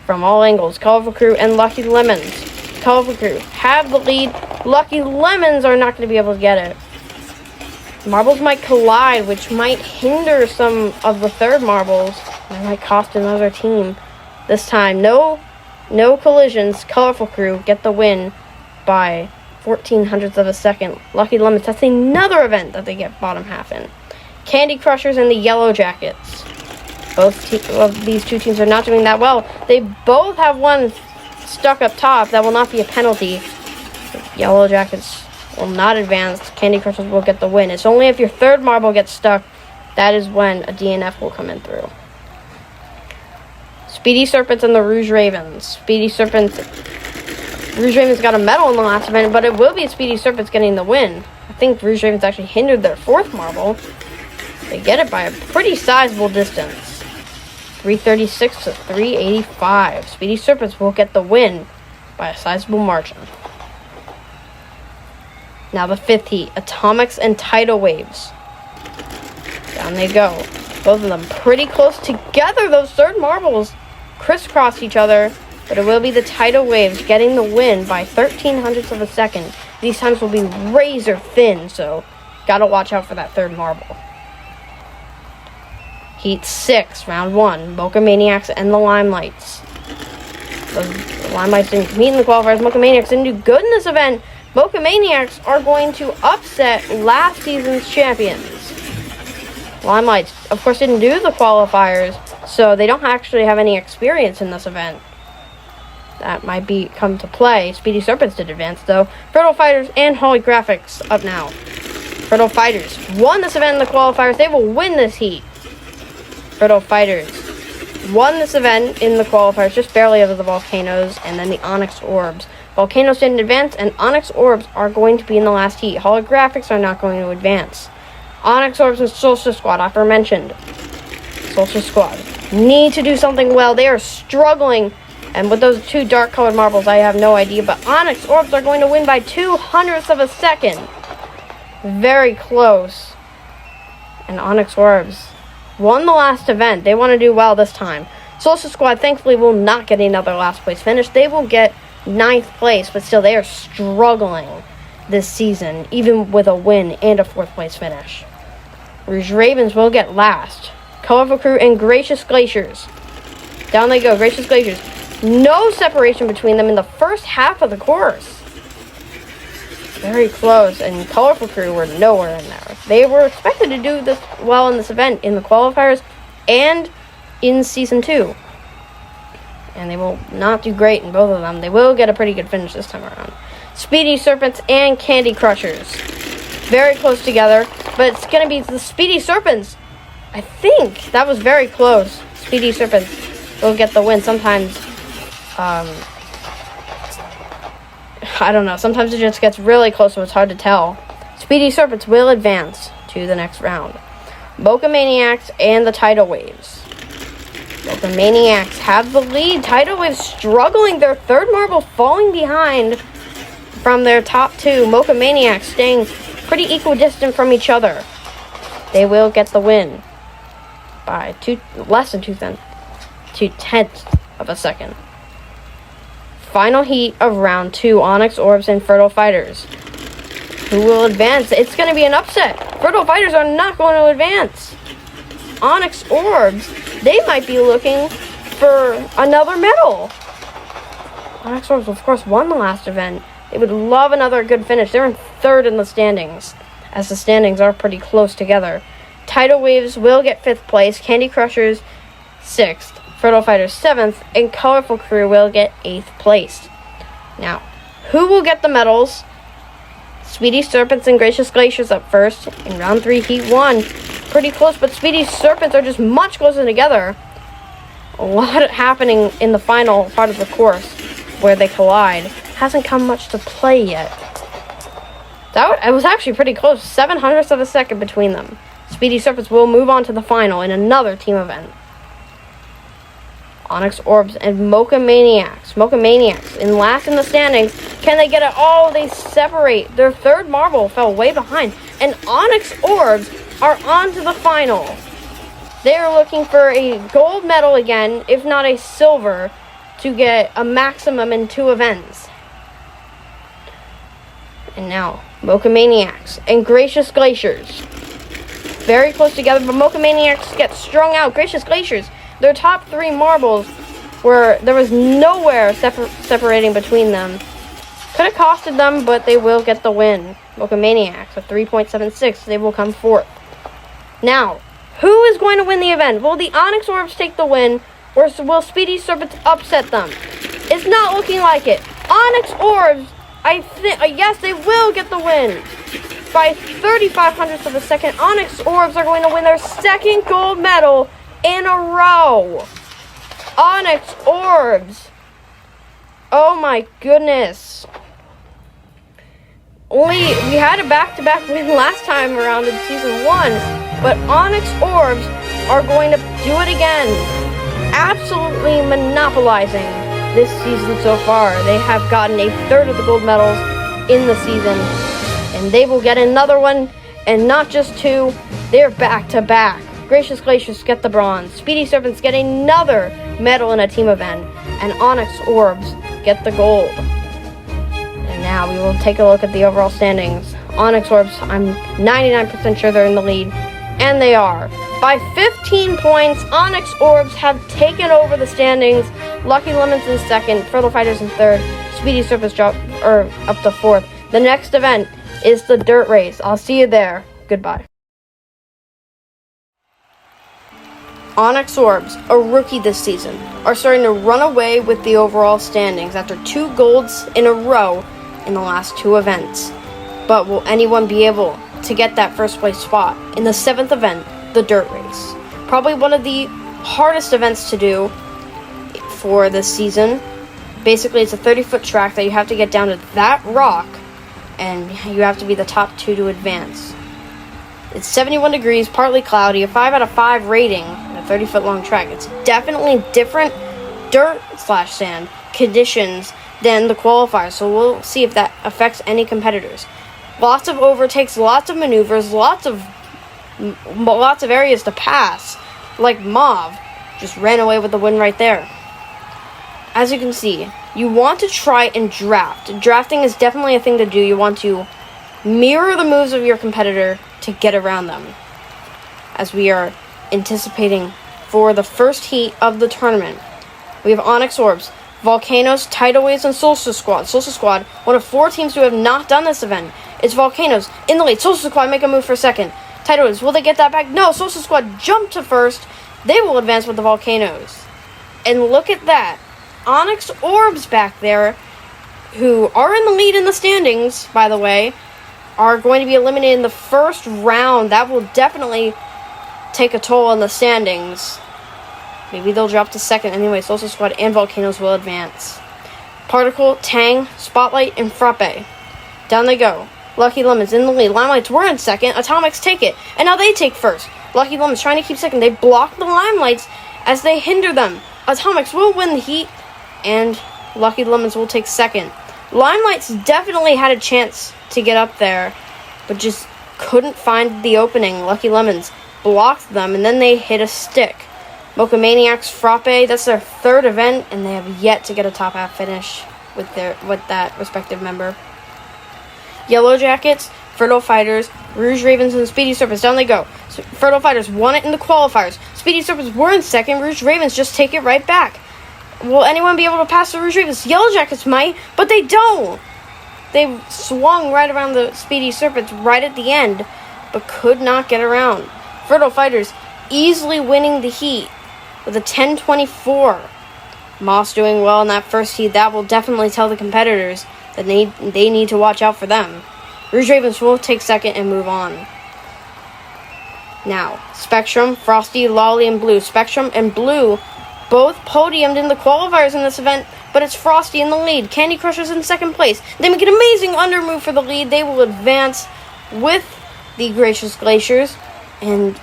from all angles. Colorful Crew and Lucky Lemons. Colorful Crew have the lead. Lucky Lemons are not going to be able to get it. Marbles might collide, which might hinder some of the third marbles. It might cost another team. This time, no collisions. Colorful Crew get the win by 14 hundredths of a second. Lucky Lemons, that's another event that they get bottom half in. Candy Crushers and the Yellow Jackets. Both of these two teams are not doing that well. They both have one stuck up top. That will not be a penalty. The Yellow Jackets will not advance. Candy Crushers will get the win. It's only if your third marble gets stuck, that is when a DNF will come in through. Speedy Serpents and the Rouge Ravens. Rouge Ravens got a medal in the last event, but it will be Speedy Serpents getting the win. I think Rouge Ravens actually hindered their fourth marble. They get it by a pretty sizable distance. 336 to 385. Speedy Serpents will get the win by a sizable margin. Now the fifth heat, Atomics and Tidal Waves. Down they go. Both of them pretty close together. Those third marbles crisscross each other, but it will be the Tidal Waves getting the win by 13 hundredths of a second. These times will be razor thin, so gotta watch out for that third marble. Heat 6, round 1, Mocha Maniacs and the Limelights. The Limelights didn't compete in the qualifiers. Mocha Maniacs didn't do good in this event. Mocha Maniacs are going to upset last season's champions. Limelights, of course, didn't do the qualifiers, so they don't actually have any experience in this event. That might come to play. Speedy Serpents did advance, though. Fertile Fighters and Holographics up now. Fertile Fighters won this event in the qualifiers. They will win this heat. Fertile Fighters won this event in the qualifiers, just barely over the Volcanoes, and then the Onyx Orbs. Volcanoes didn't advance, and Onyx Orbs are going to be in the last heat. Holographics are not going to advance. Onyx Orbs and Solstice Squad, aforementioned. Solstice Squad need to do something well. They are struggling, and with those two dark-colored marbles, I have no idea, but Onyx Orbs are going to win by 2 hundredths of a second. Very close. And Onyx Orbs won the last event. They want to do well this time. Solstice Squad, thankfully, will not get another last place finish. They will get 9th place, but still, they are struggling this season, even with a win and a 4th place finish. Rouge Ravens will get last. Colorful Crew and Gracious Glaciers. Down they go, Gracious Glaciers. No separation between them in the first half of the course. Very close, and Colorful Crew were nowhere in there. They were expected to do this well in this event in the qualifiers and in Season 2. and they will not do great in both of them. They will get a pretty good finish this time around. Speedy Serpents and Candy Crushers. Very close together, but it's going to be the Speedy Serpents. I think that was very close. Speedy Serpents will get the win. Sometimes, I don't know. Sometimes it just gets really close, so it's hard to tell. Speedy Serpents will advance to the next round. Mocha Maniacs and the Tidal Waves. Mocha Maniacs have the lead. Tidal Waves struggling. Their third marble falling behind from their top two. Mocha Maniacs staying pretty equidistant from each other. They will get the win by less than 2/10 of a second. Final heat of round 2, Onyx Orbs and Fertile Fighters. Who will advance? It's going to be an upset. Fertile Fighters are not going to advance. Onyx Orbs, they might be looking for another medal. Onyx Orbs, of course, won the last event. They would love another good finish. They're in third in the standings, as the standings are pretty close together. Tidal Waves will get 5th place. Candy Crushers, 6th. Fertile Fighters, 7th. And Colorful Crew will get 8th place. Now, who will get the medals? Speedy Serpents and Gracious Glaciers up first. In round 3, heat 1. Pretty close, but Speedy Serpents are just much closer together. A lot happening in the final part of the course where they collide. Hasn't come much to play yet. It was actually pretty close. 0.07 of a second between them. Speedy Serpents will move on to the final in another team event. Onyx Orbs and Mocha Maniacs. Mocha Maniacs in last in the standings. Can they get it? Oh, they separate. Their third marble fell way behind. And Onyx Orbs are on to the final. They are looking for a gold medal again, if not a silver, to get a maximum in 2 events. And now, Mocha Maniacs and Gracious Glaciers. Very close together, but Mocha Maniacs get strung out. Gracious Glaciers, their top 3 marbles, there was nowhere separating between them. Could have costed them, but they will get the win. Mocha Maniacs with 3.76. They will come 4th. Now, who is going to win the event? Will the Onyx Orbs take the win, or will Speedy Serpents upset them? It's not looking like it. Onyx Orbs, yes, they will get the win. By 0.35 of a second, Onyx Orbs are going to win their 2nd gold medal in a row. Onyx Orbs. Oh my goodness. We had a back-to-back win last time around in Season 1, but Onyx Orbs are going to do it again. Absolutely monopolizing this season so far. They have gotten 1/3 of the gold medals in the season, and they will get another one, and not just 2, they're back-to-back. Gracious Glaciers get the bronze, Speedy Serpents get another medal in a team event, and Onyx Orbs get the gold. And now we will take a look at the overall standings. Onyx Orbs, I'm 99% sure they're in the lead, and they are. By 15 points, Onyx Orbs have taken over the standings. Lucky Lemons in 2nd, Fertile Fighters in 3rd, Speedy Serpents up to 4th. The next event is the Dirt Race. I'll see you there. Goodbye. Onyx Orbs, a rookie this season, are starting to run away with the overall standings after 2 golds in a row in the last 2 events. But will anyone be able to get that first place spot in the 7th event, the Dirt Race? Probably one of the hardest events to do for this season. Basically, it's a 30-foot track that you have to get down to that rock, and you have to be the top 2 to advance. It's 71 degrees, partly cloudy, a 5 out of 5 rating, and a 30-foot long track. It's definitely different dirt/sand conditions than the qualifiers, so we'll see if that affects any competitors. Lots of overtakes, lots of maneuvers, lots of areas to pass. Like Mauve just ran away with the win right there. As you can see, you want to try and draft. Drafting is definitely a thing to do. You want to mirror the moves of your competitor to get around them. As we are anticipating for the first heat of the tournament, we have Onyx Orbs, Volcanoes, Tidal Waves, and Solstice Squad. Solstice Squad, one of 4 teams who have not done this event. It's Volcanoes in the lead. Solstice Squad make a move for 2nd. Tidal Waves, will they get that back? No, Solstice Squad jump to 1st. They will advance with the Volcanoes. And look at that. Onyx Orbs back there, who are in the lead in the standings, by the way, are going to be eliminated in the first round. That will definitely take a toll on the standings. Maybe they'll drop to second. Anyway, Social Squad and Volcanoes will advance. Particle, Tang, Spotlight, and Frappe. Down they go. Lucky Lemons in the lead. Limelights were in second. Atomics take it. And now they take first. Lucky Lemons trying to keep second. They block the Limelights as they hinder them. Atomics will win the heat. And Lucky Lemons will take second. Limelights definitely had a chance to get up there, but just couldn't find the opening. Lucky Lemons blocked them, and then they hit a stick. Mocha Maniacs, Frappe, that's their third event, and they have yet to get a top half finish with that respective member. Yellow Jackets, Fertile Fighters, Rouge Ravens, and Speedy Serpents. Down they go. So Fertile Fighters won it in the qualifiers. Speedy Serpents were in second. Rouge Ravens just take it right back. Will anyone be able to pass the Rouge Ravens? Yellow Jackets might, but they don't. They swung right around the Speedy Serpents right at the end, but could not get around. Fertile Fighters easily winning the heat with a 10-24. Moss doing well in that first heat. That will definitely tell the competitors that they need to watch out for them. Rouge Ravens will take second and move on. Now, Spectrum, Frosty, Lolly, and Blue. Spectrum and Blue both podiumed in the qualifiers in this event, but it's Frosty in the lead. Candy Crushers in second place. They make an amazing under move for the lead. They will advance with the Gracious Glaciers. And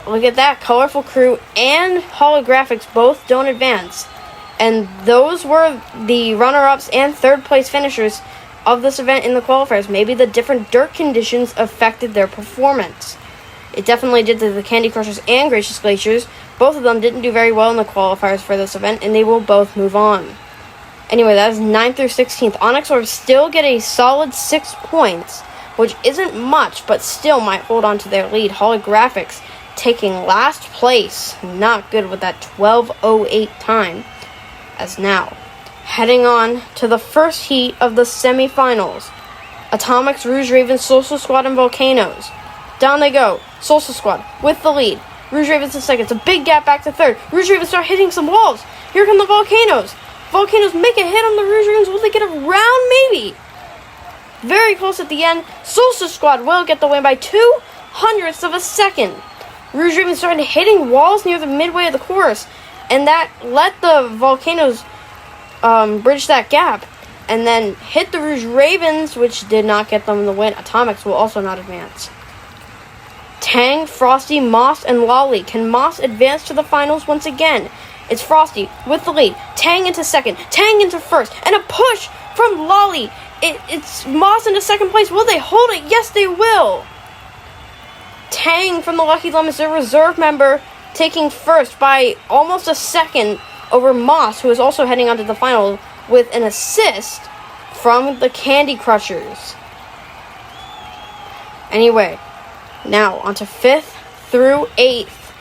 look at that. Colorful Crew and Holographics both don't advance. And those were the runner-ups and third-place finishers of this event in the qualifiers. Maybe the different dirt conditions affected their performance. It definitely did to the Candy Crushers and Gracious Glaciers. Both of them didn't do very well in the qualifiers for this event, and they will both move on. Anyway, that is 9th through 16th. Onyx Orbs still get a solid 6 points, which isn't much, but still might hold on to their lead. Holographics taking last place. Not good with that 12:08 time. As now, heading on to the first heat of the semifinals. Atomics, Rouge Ravens, Social Squad, and Volcanoes. Down they go. Social Squad with the lead. Rouge Ravens in second. It's a big gap back to third. Rouge Ravens start hitting some walls. Here come the Volcanoes. Volcanoes make a hit on the Rouge Ravens. Will they get around? Maybe. Very close at the end. Social Squad will get the win by 0.02 of a second. Rouge Ravens started hitting walls near the midway of the course, and that let the Volcanoes bridge that gap, and then hit the Rouge Ravens, which did not get them the win. Atomics will also not advance. Tang, Frosty, Moss, and Lolly. Can Moss advance to the finals once again? It's Frosty with the lead. Tang into second. Tang into first. And a push from Lolly. It's Moss into second place. Will they hold it? Yes, they will. Tang from the Lucky Lemons, their reserve member, taking first by almost a second over Moss, who is also heading on to the final with an assist from the Candy Crushers. Anyway, now on to 5th through 8th.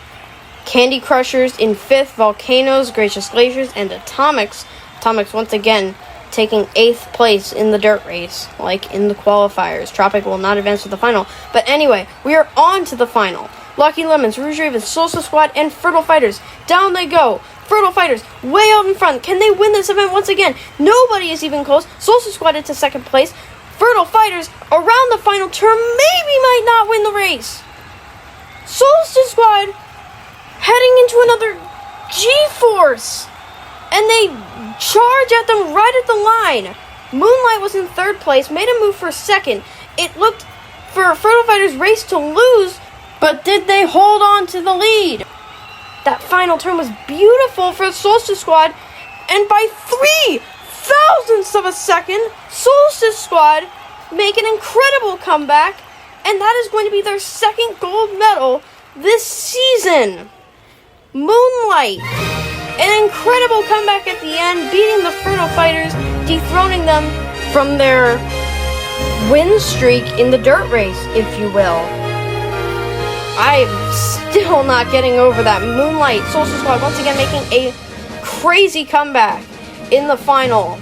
Candy Crushers in 5th, Volcanoes, Gracious Glaciers, and Atomics. Atomics once again taking 8th place in the dirt race, like in the qualifiers. Tropic will not advance to the final. But anyway, we are on to the final. Lucky Lemons, Rouge Ravens, Social Squad, and Fertile Fighters. Down they go. Fertile Fighters way out in front. Can they win this event once again? Nobody is even close. Social Squad into second place. Fertile Fighters around the final turn maybe might not win the race. Solstice Squad heading into another G-Force. And they charge at them right at the line. Moonlight was in third place, made a move for second. It looked for Fertile Fighters' race to lose, but did they hold on to the lead? That final turn was beautiful for Solstice Squad, and by 0.03 of a second, Solstice Squad make an incredible comeback, and that is going to be their second gold medal this season. Moonlight, an incredible comeback at the end, beating the Fertile Fighters, dethroning them from their win streak in the dirt race, if you will. I'm still not getting over that. Moonlight, Solstice Squad once again making a crazy comeback in the final.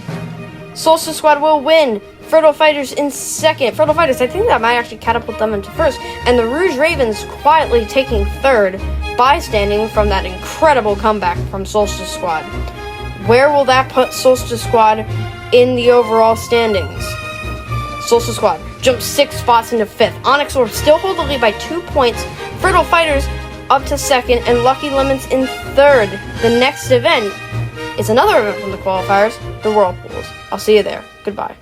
Solstice Squad will win. Fertile Fighters in second. Fertile Fighters, I think that might actually catapult them into first. And the Rouge Ravens quietly taking third, bystanding from that incredible comeback from Solstice Squad. Where will that put Solstice Squad in the overall standings? Solstice Squad jumps 6 spots into 5th. Onyx Orb still hold the lead by 2 points. Fertile Fighters up to 2nd, and Lucky Lemons in 3rd. The next event is another event from the qualifiers, the Whirlpools. I'll see you there. Goodbye.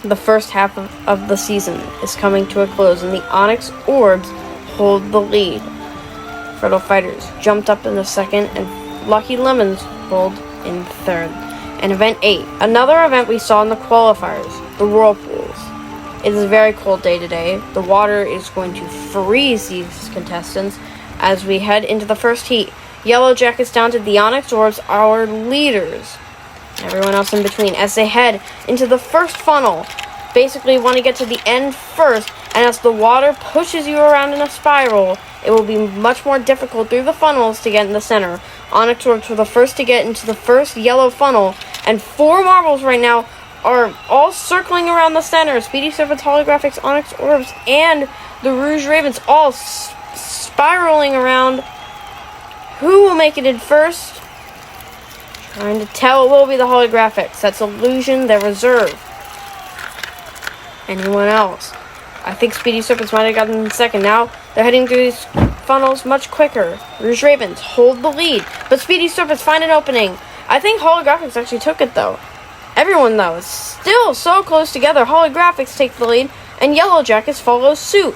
The first half of the season is coming to a close, and the Onyx Orbs hold the lead. Fertile Fighters jumped up in the 2nd, and Lucky Lemons hold in 3rd. And Event 8, another event we saw in the qualifiers, the Whirlpools. It is a very cold day today. The water is going to freeze these contestants as we head into the first heat. Yellow Jackets down to the Onyx Orbs, our leaders. Everyone else in between as they head into the first funnel. Basically want to get to the end first, and as the water pushes you around in a spiral, it will be much more difficult through the funnels to get in the center. Onyx Orbs were the first to get into the first yellow funnel, and 4 marbles right now are all circling around the center. Speedy Serpents, Holographics, Onyx Orbs, and the Rouge Ravens all spiraling around. Who will make it in first? Trying to tell, it will be the Holographics. That's Illusion, their reserve. Anyone else? I think Speedy Serpents might have gotten in second. Now they're heading through these funnels much quicker. Rouge Ravens hold the lead, but Speedy Serpents find an opening. I think Holographics actually took it though. Everyone though is still so close together. Holographics take the lead, and Yellow Jackets follow suit.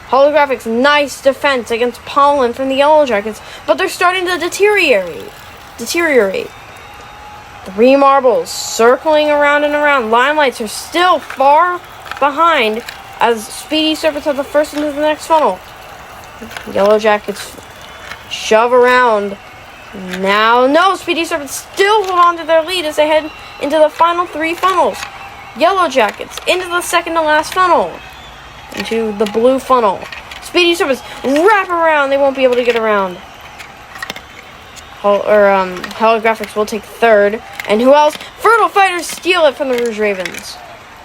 Holographics, nice defense against pollen from the Yellow Jackets, but they're starting to deteriorate. 3 marbles circling around and around. Limelights are still far behind as Speedy Serpents are the first into the next funnel. Yellow Jackets shove around. Now, no, Speedy Serpents still hold on to their lead as they head into the final 3 funnels. Yellow Jackets into the second to last funnel. Into the blue funnel. Speedy Serpents wrap around. They won't be able to get around. Holographics will take 3rd. And who else? Fertile Fighters steal it from the Rouge Ravens.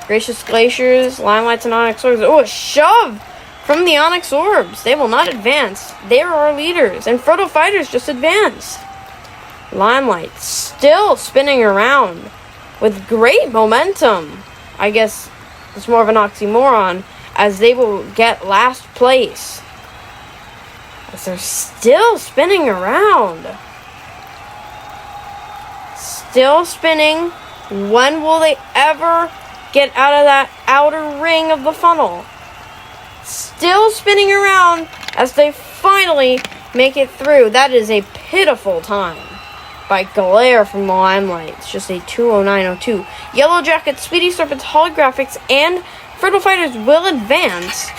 Gracious Glaciers, Limelights, and Onyx Orbs. Oh, a shove from the Onyx Orbs. They will not advance. They are our leaders. And Fertile Fighters just advanced. Limelight still spinning around with great momentum. I guess it's more of an oxymoron, as they will get last place. As they're still spinning around. Still spinning. When will they ever get out of that outer ring of the funnel? Still spinning around as they finally make it through. That is a pitiful time by Glare from the Limelight. It's just a 2:09:02. Yellow Jackets, Speedy Serpents, Holographics, and Fertile Fighters will advance.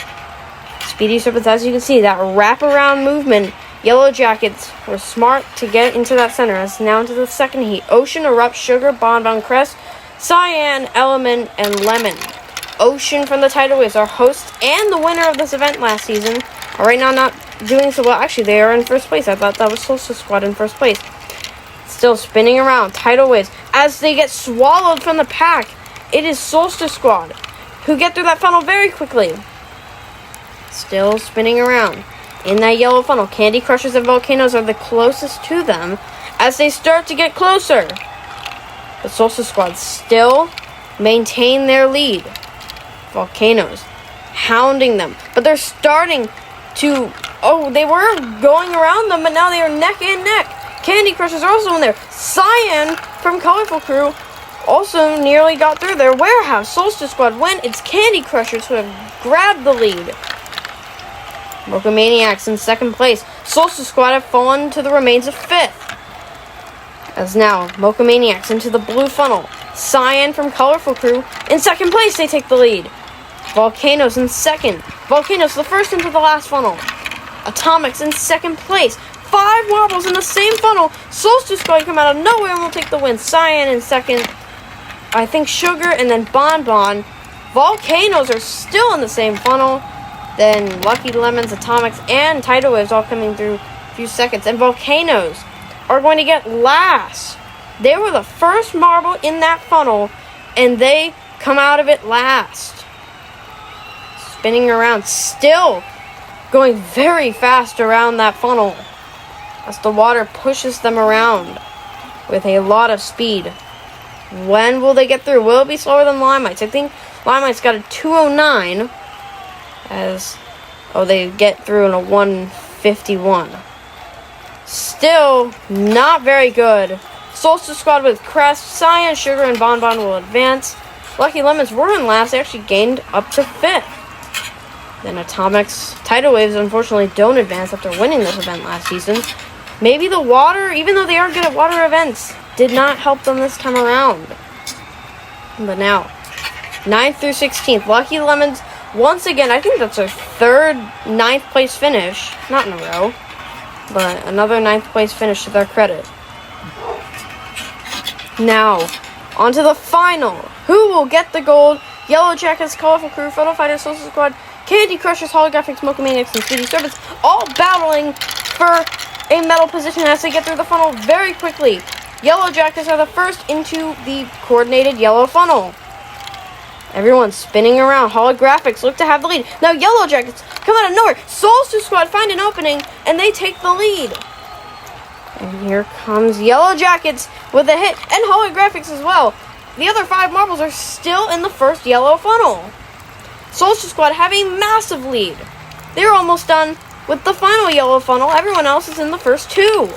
Speedy Serpents, as you can see, that wraparound movement. Yellow Jackets were smart to get into that center. As now into the second heat. Ocean, Erupt, Sugar, Bonbon, Crest, Cyan, Element, and Lemon. Ocean from the Tidal Waves, our host and the winner of this event last season, are right now not doing so well. Actually, they are in first place. I thought that was Solstice Squad in first place. Still spinning around. Tidal Waves, as they get swallowed from the pack, it is Solstice Squad who get through that funnel very quickly. Still spinning around. In that yellow funnel, Candy Crushers and Volcanoes are the closest to them as they start to get closer. The Solstice Squad still maintain their lead. Volcanoes hounding them, but they're starting to... Oh, they were going around them, but now they are neck and neck. Candy Crushers are also in there. Cyan from Colorful Crew also nearly got through their warehouse. Solstice Squad win. It's Candy Crushers who have grabbed the lead. Mocha Maniacs in second place. Solstice Squad have fallen to the remains of 5th. As now, Mocha Maniacs into the blue funnel. Cyan from Colorful Crew in second place. They take the lead. Volcanoes in second. Volcanoes the first into the last funnel. Atomics in second place. 5 marbles in the same funnel. Solstice Squad come out of nowhere and will take the win. Cyan in second. I think Sugar and then Bonbon. Volcanoes are still in the same funnel. Then Lucky Lemons, Atomics, and Tidal Waves all coming through a few seconds. And Volcanoes are going to get last. They were the first marble in that funnel, and they come out of it last. Spinning around, still going very fast around that funnel. as the water pushes them around with a lot of speed. When will they get through? Will it be slower than Limelights? I think Limelights got a 2:09 as they get through in a 1:51. Still not very good. Solstice Squad with Crest, Cyan, Sugar, and Bonbon will advance. Lucky Lemons were in last. They actually gained up to 5th. Then Atomics, Tidal Waves, unfortunately, don't advance after winning this event last season. Maybe the water, even though they are good at water events, did not help them this time around. But now, 9th through 16th, Lucky Lemons, once again, I think that's their third 9th place finish. Not in a row, but another 9th place finish to their credit. Now, on to the final. Who will get the gold? Yellow Jackets, Colorful Crew, Photo Fighters, Social Squad, Candy Crushers, Holographics, Mocha-Maniacs, and Speedy Servants, all battling for a medal position as they get through the funnel very quickly. Yellow Jackets are the first into the coordinated yellow funnel. Everyone's spinning around. Holographics look to have the lead. Now Yellow Jackets come out of nowhere. Solstice Squad find an opening, and they take the lead. And here comes Yellow Jackets with a hit, and Holographics as well. The other 5 marbles are still in the first yellow funnel. Solstice Squad have a massive lead. They're almost done with the final yellow funnel. Everyone else is in the first 2.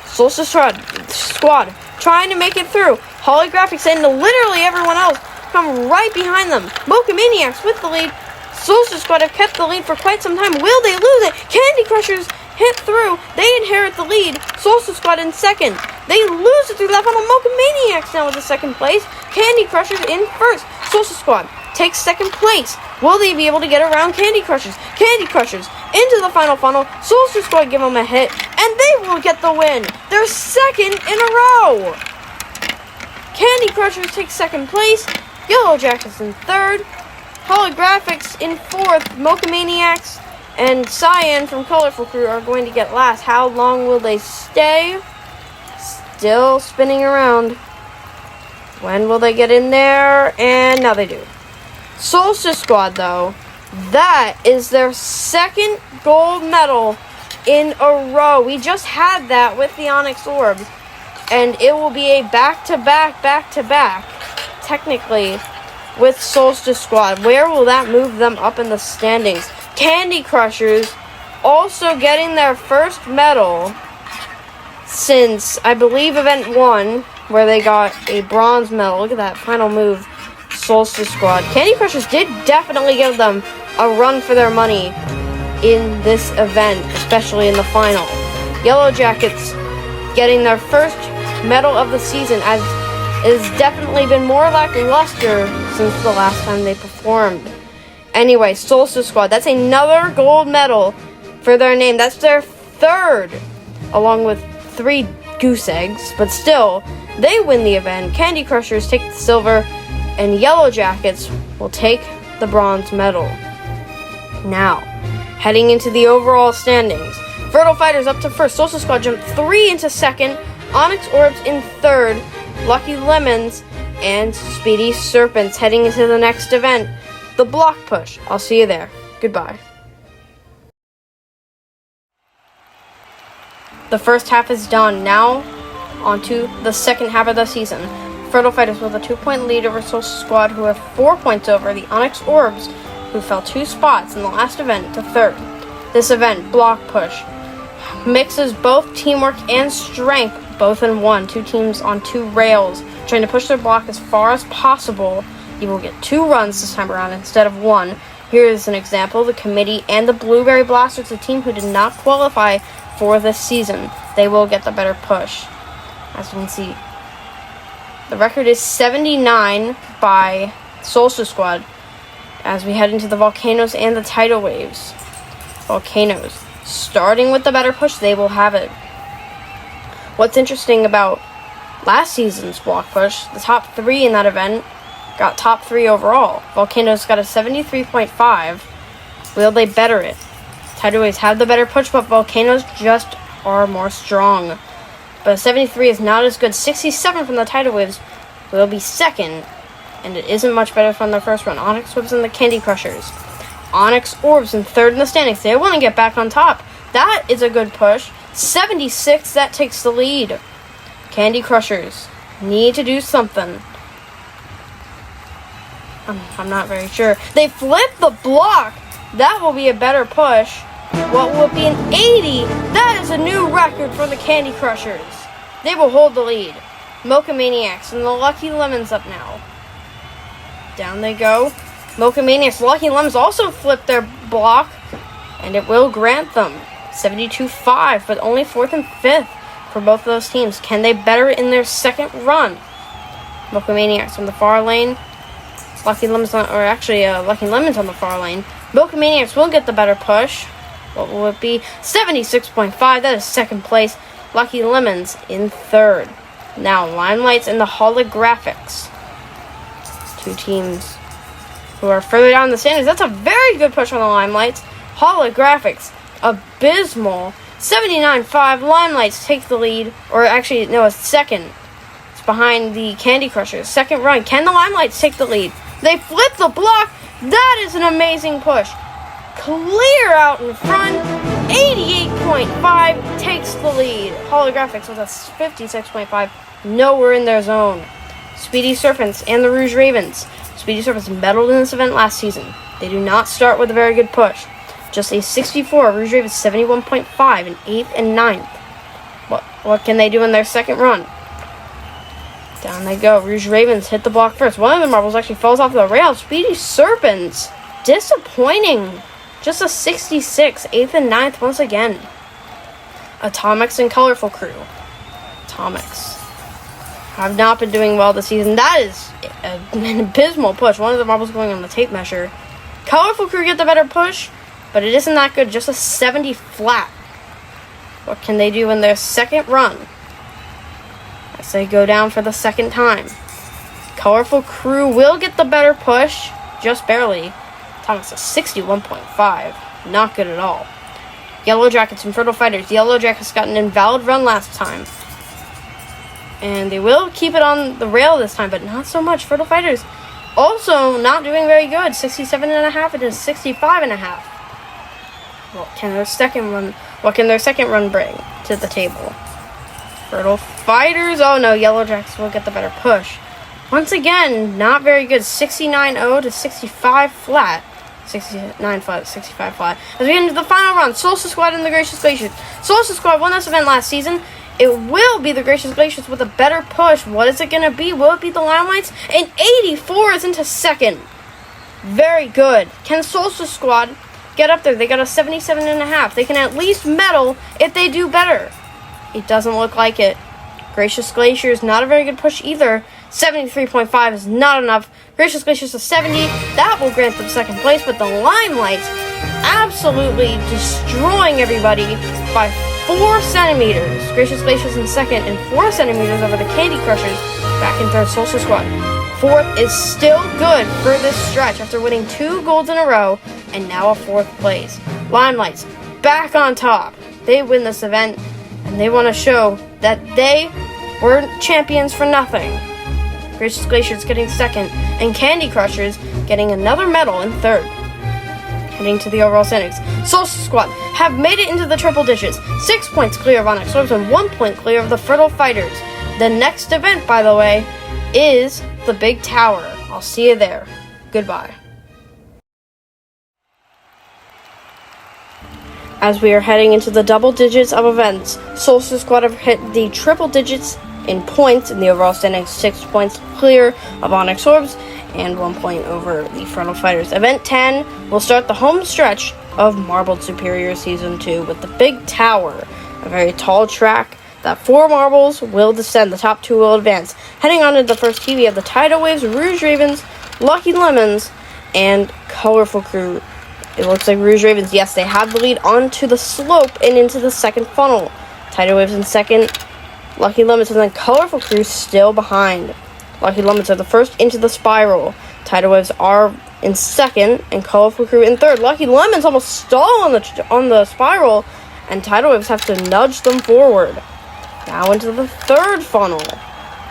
Solstice Squad trying to make it through. Holographics and literally everyone else come right behind them. Mocha-Maniacs with the lead. Solstice Squad have kept the lead for quite some time. Will they lose it? Candy Crushers hit through. They inherit the lead. Solstice Squad in second. They lose it through that funnel. Mocha-Maniacs now with the second place. Candy Crushers in first. Solstice Squad takes second place. Will they be able to get around Candy Crushers? Candy Crushers into the final funnel. Solstice Squad give them a hit, and they will get the win. They're second in a row. Candy Crushers take second place. Yellow Jackets in third. Holographics in fourth. Mocha-Maniacs and Cyan from Colorful Crew are going to get last. How long will they stay? Still spinning around. When will they get in there? And now they do. Solstice Squad, though, that is their second gold medal in a row. We just had that with the Onyx Orbs, and it will be a back-to-back, technically, with Solstice Squad. Where will that move them up in the standings? Candy Crushers also getting their first medal since, I believe, Event 1, where they got a bronze medal. Look at that final move, Solstice Squad. Candy Crushers did definitely give them a run for their money in this event, especially in the final. Yellow Jackets getting their first medal of the season, as it has definitely been more lackluster since the last time they performed. Anyway, Solstice Squad, that's another gold medal for their name. That's their third, along with 3 goose eggs, but still, they win the event. Candy Crushers take the silver, and Yellow Jackets will take the bronze medal. Now, heading into the overall standings. Fertile Fighters up to first. Solstice Squad jumped 3 into second. Onyx Orbs in third. Lucky Lemons and Speedy Serpents heading into the next event, the Block Push. I'll see you there. Goodbye. The first half is done. Now, on to the second half of the season. Fertile Fighters with a 2-point lead over Solstice Squad, who have 4 points over the Onyx Orbs, who fell 2 spots in the last event to third. This event, Block Push, mixes both teamwork and strength, both in one. 2 teams on 2 rails, trying to push their block as far as possible. You will get 2 runs this time around instead of 1. Here is an example. The Committee and the Blueberry Blasters, the team who did not qualify for this season. They will get the better push. As you can see, the record is 79 by Solstice Squad as we head into the Volcanoes and the Tidal Waves. Volcanoes, starting with the better push, they will have it. What's interesting about last season's Block Push, the top 3 in that event got top 3 overall. Volcanoes got a 73.5. Will they better it? Tidal Waves have the better push, but Volcanoes just are more strong. But 73 is not as good. 67 from the Tidal Waves will be second, and it isn't much better from their first run. Onyx Orbs and the Candy Crushers. Onyx Orbs in third in the standings. They want to get back on top. That is a good push. 76, that takes the lead. Candy Crushers need to do something. I'm not very sure. They flip the block. That will be a better push. What will it be, an 80? That is a new record for the Candy Crushers. They will hold the lead. Mocha Maniacs and the Lucky Lemons up now. Down they go. Mocha Maniacs, Lucky Lemons also flip their block, and it will grant them 72-5, but only 4th and 5th for both of those teams. Can they better it in their second run? Mocha Maniacs on the far lane. Lucky Lemons Lucky Lemons on the far lane. Mocha Maniacs will get the better push. What will it be? 76.5. That is second place. Lucky Lemons in third. Now, Limelights and the Holographics. Two teams who are further down the standings. That's a very good push on the Limelights. Holographics, abysmal. 79.5. Limelights take the lead. Or actually, no, it's second. It's behind the Candy Crushers. Second run. Can the Limelights take the lead? They flip the block. That is an amazing push. Clear out in front. 88.5 takes the lead. Holographics with a 56.5. Nowhere in their zone. Speedy Serpents and the Rouge Ravens. Speedy Serpents medaled in this event last season. They do not start with a very good push. Just a 64. Rouge Ravens 71.5 in 8th and 9th. What can they do in their second run? Down they go. Rouge Ravens hit the block first. One of the marbles actually falls off the rail. Speedy Serpents. Disappointing. Just a 66. 8th and 9th once again. Atomics and Colorful Crew. Atomics have not been doing well this season. That is an abysmal push. One of the marbles going on the tape measure. Colorful Crew get the better push, but it isn't that good. Just a 70 flat. What can they do in their second run? As they go down for the second time. Colorful Crew will get the better push, just barely. Thomas a 61.5. Not good at all. Yellow Jackets and Fertile Fighters. Yellow Jackets got an invalid run last time. And they will keep it on the rail this time, but not so much. Fertile Fighters also not doing very good. 67.5 and 65.5. What can their second run bring to the table? Fertile Fighters. Oh no, Yellow Jackets will get the better push. Once again, not very good. 69.0 to 65 flat. 69 flat, 65 flat. As we get into the final round, Solstice Squad and the Gracious Glaciers. Solstice Squad won this event last season. It will be the Gracious Glaciers with a better push. What is it going to be? Will it be the Limelights? And 84 is into second. Very good. Can Solstice Squad get up there? They got a 77.5. They can at least medal if they do better. It doesn't look like it. Gracious Glaciers, not a very good push either. 73.5 is not enough. Gracious Glaciers to 70. That will grant them second place, but the Limelights absolutely destroying everybody by 4 centimeters. Gracious Glaciers in second and 4 centimeters over the Candy Crushers. Back in third, Solstice Squad. Fourth is still good for this stretch after winning 2 golds in a row and now a 4th place. Limelights back on top. They win this event and they want to show that they weren't champions for nothing. Gracious Glaciers getting second, and Candy Crushers getting another medal in third. Heading to the overall standings, Solstice Squad have made it into the triple digits. 6 points clear of Onyx Orbs and 1 point clear of the Fertile Fighters. The next event, by the way, is the Big Tower. I'll see you there. Goodbye. As we are heading into the double digits of events, Solstice Squad have hit the triple digits in points in the overall standings. 6 points clear of Onyx Orbs and 1 point over the Fertile Fighters. Event 10 will start the home stretch of Marbled Superior Season 2 with the Big Tower, a very tall track that 4 marbles will descend. The top 2 will advance. Heading on to the first tee, we have the Tidal Waves, Rouge Ravens, Lucky Lemons, and Colorful Crew. It looks like Rouge Ravens, yes, they have the lead onto the slope and into the second funnel. Tidal Waves in second, Lucky Lemons, and then Colorful Crew still behind. Lucky Lemons are the first into the spiral. Tidal Waves are in second, and Colorful Crew in third. Lucky Lemons almost stall on the spiral, and Tidal Waves have to nudge them forward. Now into the third funnel.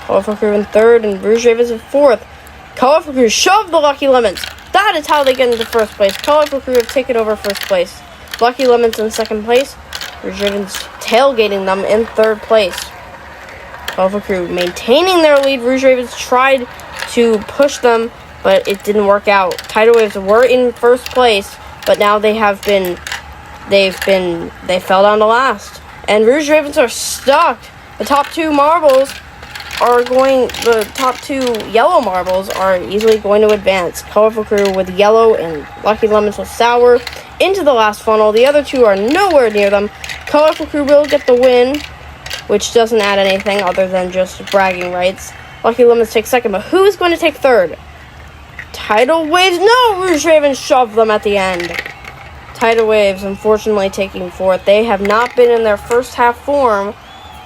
Colorful Crew in third, and Rouge Ravens in fourth. Colorful Crew shove the Lucky Lemons. That is how they get into first place. Colorful Crew have taken over first place. Lucky Lemons in second place. Rouge Ravens tailgating them in third place. Colorful Crew maintaining their lead. Rouge Ravens tried to push them, but it didn't work out. Tidal Waves were in first place, but now they fell down to last. And Rouge Ravens are stuck. The top two yellow marbles are easily going to advance. Colorful Crew with yellow and Lucky Lemons with sour into the last funnel. The other two are nowhere near them. Colorful Crew will get the win, which doesn't add anything other than just bragging rights. Lucky Lemons take second, but who is going to take third? Tidal Waves? No! Rouge Ravens shoved them at the end. Tidal Waves, unfortunately, taking fourth. They have not been in their first half form.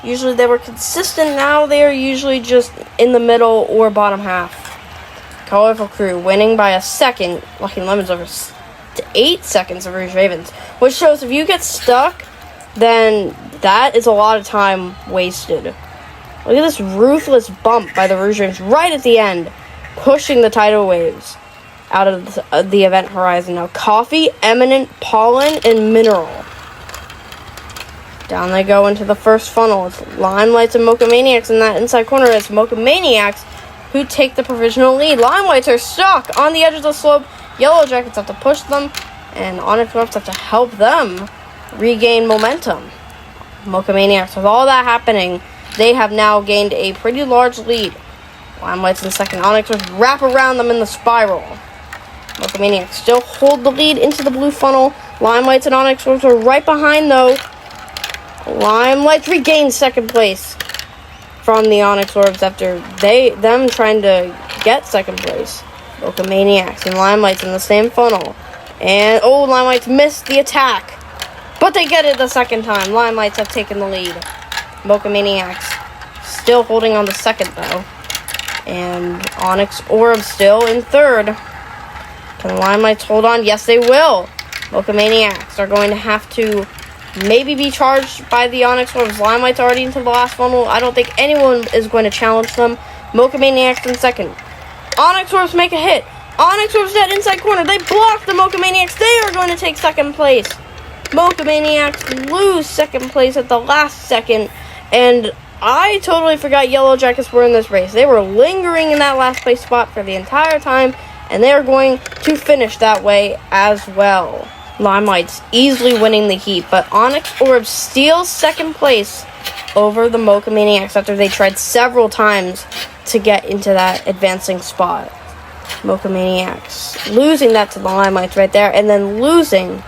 Usually they were consistent. Now they are usually just in the middle or bottom half. Colorful Crew winning by a second. Lucky Lemons over 8 seconds of Rouge Ravens. Which shows if you get stuck, then that is a lot of time wasted. Look at this ruthless bump by the Rouge Ravens right at the end, pushing the Tidal Waves out of the event horizon. Now Coffee, Eminent, Pollen, and Mineral. Down they go into the first funnel. It's Limelights and Mocha Maniacs in that inside corner. It's Mocha Maniacs who take the provisional lead. Limelights are stuck on the edge of the slope. Yellow Jackets have to push them, and Onyx Orbs have to help them regain momentum. Mocha Maniacs, with all that happening, they have now gained a pretty large lead. Limelights in second. Onyx Orbs wrap around them in the spiral. Mocha Maniacs still hold the lead into the blue funnel. Limelights and Onyx Orbs are right behind, though. Limelights regain second place from the Onyx Orbs after them trying to get second place. Mocha Maniacs and Limelights in the same funnel. And, Limelights missed the attack. But they get it the second time. Limelights have taken the lead. Mocha Maniacs still holding on to second, though. And Onyx Orbs still in third. Can Limelights hold on? Yes, they will. Mocha Maniacs are going to have to maybe be charged by the Onyx Orbs. Limelights already into the last funnel. I don't think anyone is going to challenge them. Mocha Maniacs in second. Onyx Orbs make a hit. Onyx Orbs that inside corner. They block the Mocha Maniacs. They are going to take second place. Mocha Maniacs lose second place at the last second. And I totally forgot Yellow Jackets were in this race. They were lingering in that last place spot for the entire time. And they are going to finish that way as well. Limelights easily winning the heat, but Onyx Orbs steals second place over the Mocha Maniacs after they tried several times to get into that advancing spot. Mocha Maniacs losing that to the Limelights right there, and then losing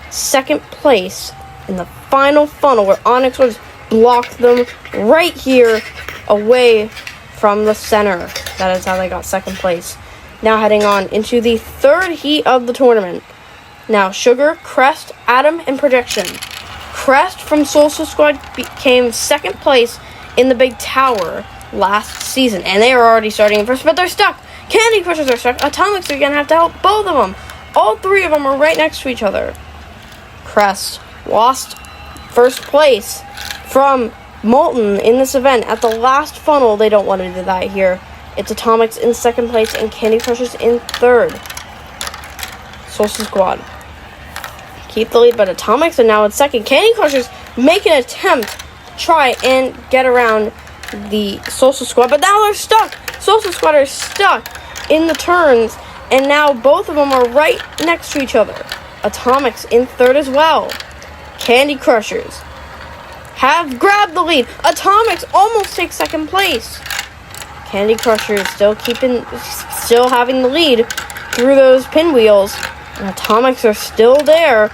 second place in the final funnel where Onyx Orbs blocked them right here away from the center. That is how they got second place. Now heading on into the third heat of the tournament. Now, Sugar, Crest, Atom, and Projection. Crest from Solstice Squad became second place in the Big Tower last season. And they are already starting in first, but they're stuck. Candy Crushers are stuck. Atomics are going to have to help both of them. All three of them are right next to each other. Crest lost first place from Molten in this event. At the last funnel, they don't want to do that here. It's Atomics in second place and Candy Crushers in third. Solstice Squad keep the lead, but Atomics are now in second. Candy Crushers make an attempt to try and get around the Solstice Squad, but now they're stuck. Solstice Squad are stuck in the turns, and now both of them are right next to each other. Atomics in third as well. Candy Crushers have grabbed the lead. Atomics almost take second place. Candy Crushers still having the lead through those pinwheels. And Atomics are still there.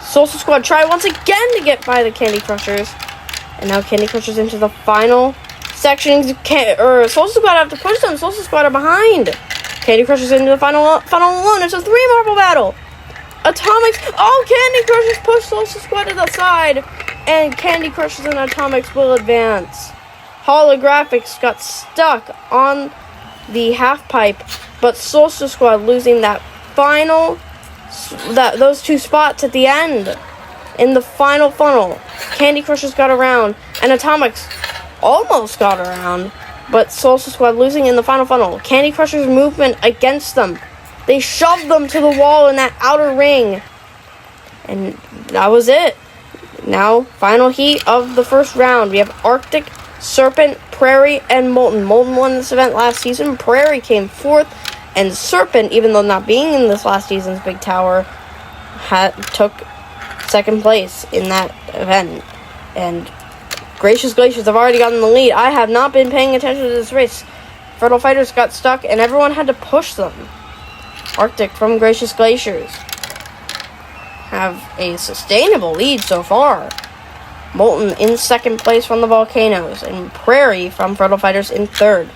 Solstice Squad try once again to get by the Candy Crushers. And now Candy Crushers into the final section. Solstice Squad have to push them. Solstice Squad are behind. Candy Crushers into the final alone. It's a 3-marble battle. Atomics. Candy Crushers push Solstice Squad to the side. And Candy Crushers and Atomics will advance. Holographics got stuck on the half pipe, but Solstice Squad losing those two spots at the end in the final funnel. Candy Crushers got around, and Atomics almost got around, but Solstice Squad losing in the final funnel. Candy Crushers movement against them. They shoved them to the wall in that outer ring, and that was it. Now, final heat of the first round. We have Arctic, Serpent, Prairie, and Molten. Molten won this event last season. Prairie came fourth. And Serpent, even though not being in this last season's Big Tower, took second place in that event. And Gracious Glaciers have already gotten the lead. I have not been paying attention to this race. Fertile Fighters got stuck, and everyone had to push them. Arctic from Gracious Glaciers have a sustainable lead so far. Molten in second place from the Volcanoes, and Prairie from Fertile Fighters in third.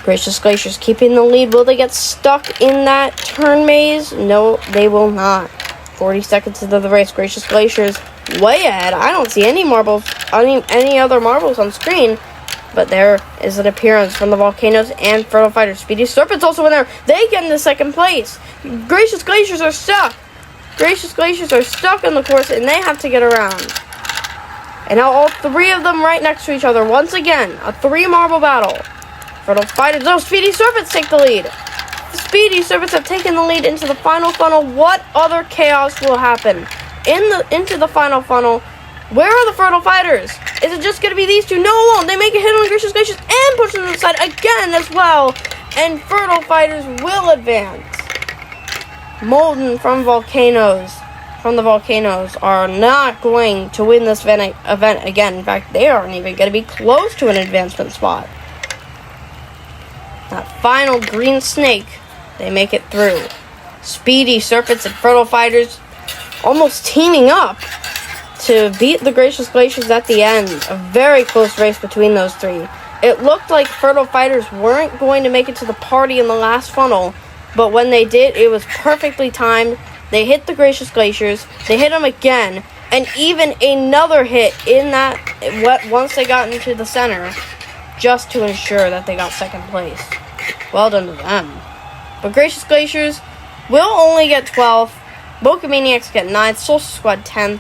Gracious Glaciers keeping the lead. Will they get stuck in that turn maze? No, they will not. 40 seconds into the race. Gracious Glaciers way ahead. I don't see any other marbles on screen. But there is an appearance from the Volcanoes and Fertile Fighters. Speedy Serpent's also in there. They get into second place. Gracious Glaciers are stuck. Gracious Glaciers are stuck on the course, and they have to get around. And now all three of them right next to each other. Once again, a 3-marble battle. Fertile Fighters. No, Speedy Serpents take the lead. The Speedy Serpents have taken the lead into the final funnel. What other chaos will happen into the final funnel? Where are the Fertile Fighters? Is it just going to be these two? No, it won't. They make a hit on Gracious Glaciers and push them to the side again as well. And Fertile Fighters will advance. Molten from the Volcanoes are not going to win this event again. In fact, they aren't even going to be close to an advancement spot. That final green snake, they make it through. Speedy Serpents and Fertile Fighters almost teaming up to beat the Gracious Glaciers at the end. A very close race between those three. It looked like Fertile Fighters weren't going to make it to the party in the last funnel, but when they did, it was perfectly timed. They hit the Gracious Glaciers, they hit them again, and even another hit in that once they got into the center, just to ensure that they got second place. Well done to them. But Gracious Glaciers will only get 12th. Boca Maniacs get 9th. Solstice Squad 10th.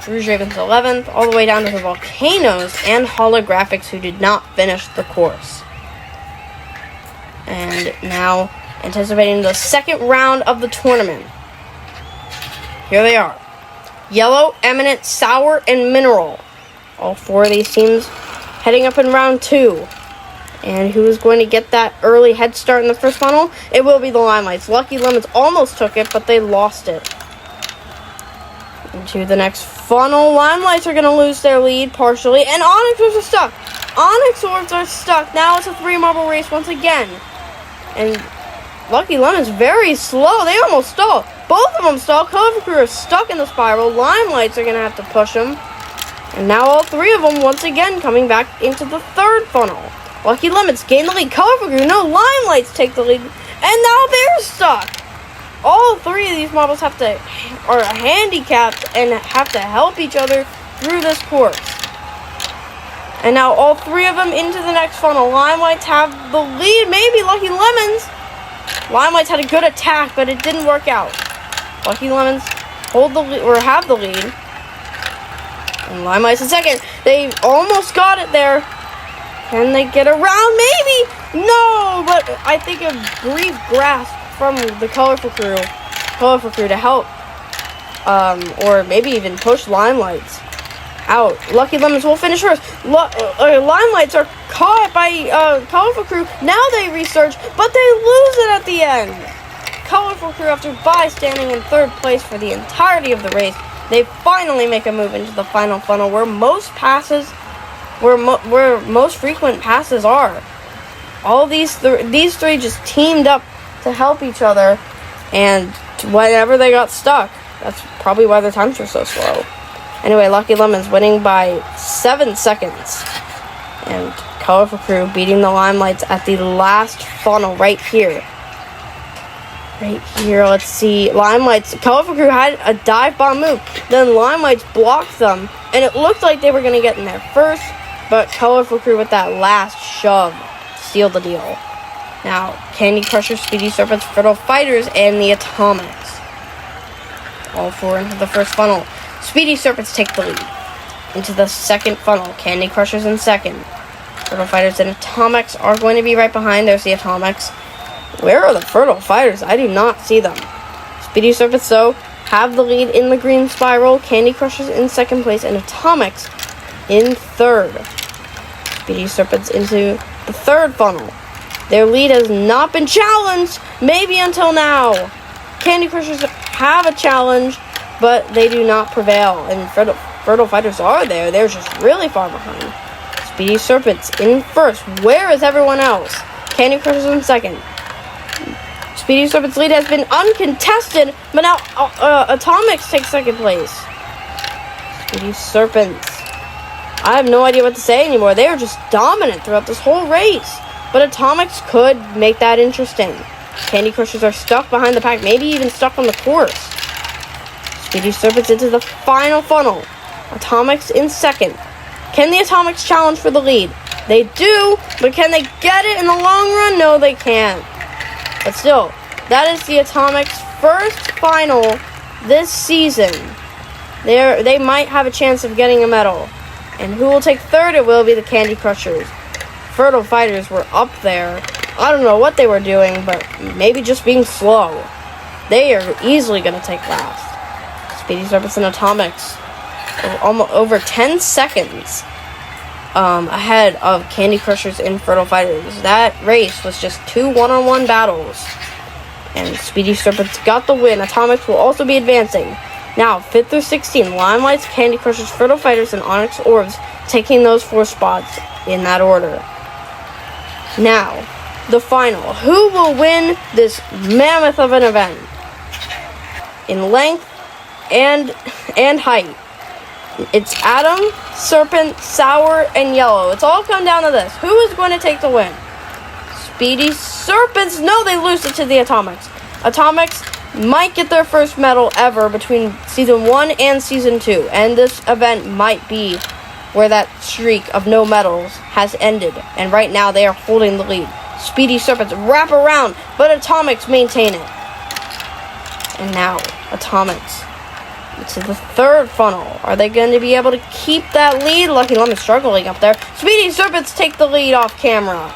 Rouge Ravens 11th. All the way down to the Volcanoes and Holographics, who did not finish the course. And now, anticipating the second round of the tournament. Here they are. Yellow, Eminent, Sour, and Mineral. All four of these teams heading up in round 2. And who is going to get that early head start in the first funnel? It will be the Limelights. Lucky Lemons almost took it, but they lost it. Into the next funnel. Limelights are going to lose their lead partially. And Onyx Orbs are stuck. Onyx Orbs are stuck. Now it's a 3-marble race once again. And Lucky Lemons very slow. They almost stalled. Both of them stalled. Colorful Crew are stuck in the spiral. Limelights are going to have to push them. And now all three of them once again coming back into the third funnel. Lucky Lemons gain the lead. Colorful Crew, no, Limelights take the lead. And now they're stuck. All three of these marbles are handicapped and have to help each other through this course. And now all three of them into the next funnel. Limelights have the lead. Maybe Lucky Lemons. Limelights had a good attack, but it didn't work out. Lucky Lemons hold the lead, or have the lead. And Limelights in second. They almost got it there. Can they get around? Maybe! No! But I think a brief grasp from the Colorful Crew to help. Or maybe even push Limelights out. Lucky Lemons will finish first. Limelights are caught by Colorful Crew. Now they resurge, but they lose it at the end. Colorful Crew, after standing in third place for the entirety of the race, they finally make a move into the final funnel where most frequent passes are. All these three just teamed up to help each other, and whenever they got stuck, that's probably why their times were so slow. Anyway, Lucky Lemons winning by 7 seconds, and Colorful Crew beating the Limelights at the last funnel right here. Right here, let's see. Colorful Crew had a dive bomb move. Then Limelights blocked them, and it looked like they were going to get in there first, but Colorful Crew with that last shove sealed the deal. Now, Candy Crushers, Speedy Serpents, Fertile Fighters, and the Atomics. All four into the first funnel. Speedy Serpents take the lead. Into the second funnel. Candy Crushers in second. Fertile Fighters and Atomics are going to be right behind. There's the Atomics. Where are the Fertile Fighters? I do not see them. Speedy Serpents, though, have the lead in the green spiral. Candy Crushers in second place, and Atomics in third. Speedy Serpents into the third funnel. Their lead has not been challenged, maybe until now. Candy Crushers have a challenge, but they do not prevail. And Fertile Fighters are there. They're just really far behind. Speedy Serpents in first. Where is everyone else? Candy Crushers in second. Speedy Serpents' lead has been uncontested, but now Atomics takes second place. Speedy Serpents. I have no idea what to say anymore. They are just dominant throughout this whole race. But Atomics could make that interesting. Candy Crushers are stuck behind the pack, maybe even stuck on the course. Speedy Serpents into the final funnel. Atomics in second. Can the Atomics challenge for the lead? They do, but can they get it in the long run? No, they can't. But still, that is the Atomics' first final this season. They might have a chance of getting a medal. And who will take third? It will be the Candy Crushers. Fertile Fighters were up there. I don't know what they were doing, but maybe just being slow. They are easily going to take last. Speedy Serpents and Atomics almost over 10 seconds ahead of Candy Crushers and Fertile Fighters. That race was just 2 one-on-one battles. And Speedy Serpents got the win. Atomics will also be advancing. Now, 5th through 16, Limelights, Candy Crushers, Fertile Fighters, and Onyx Orbs taking those 4 spots in that order. Now, the final. Who will win this mammoth of an event? In length and height. It's Atom, Serpent, Sour, and Yellow. It's all come down to this. Who is going to take the win? Speedy Serpents. No, they lose it to the Atomics. Atomics might get their first medal ever between Season 1 and Season 2. And this event might be where that streak of no medals has ended. And right now they are holding the lead. Speedy Serpents wrap around, but Atomics maintain it. And now, Atomics to the third funnel. Are they going to be able to keep that lead? Lucky Lemon struggling up there. Speedy Serpents take the lead off camera.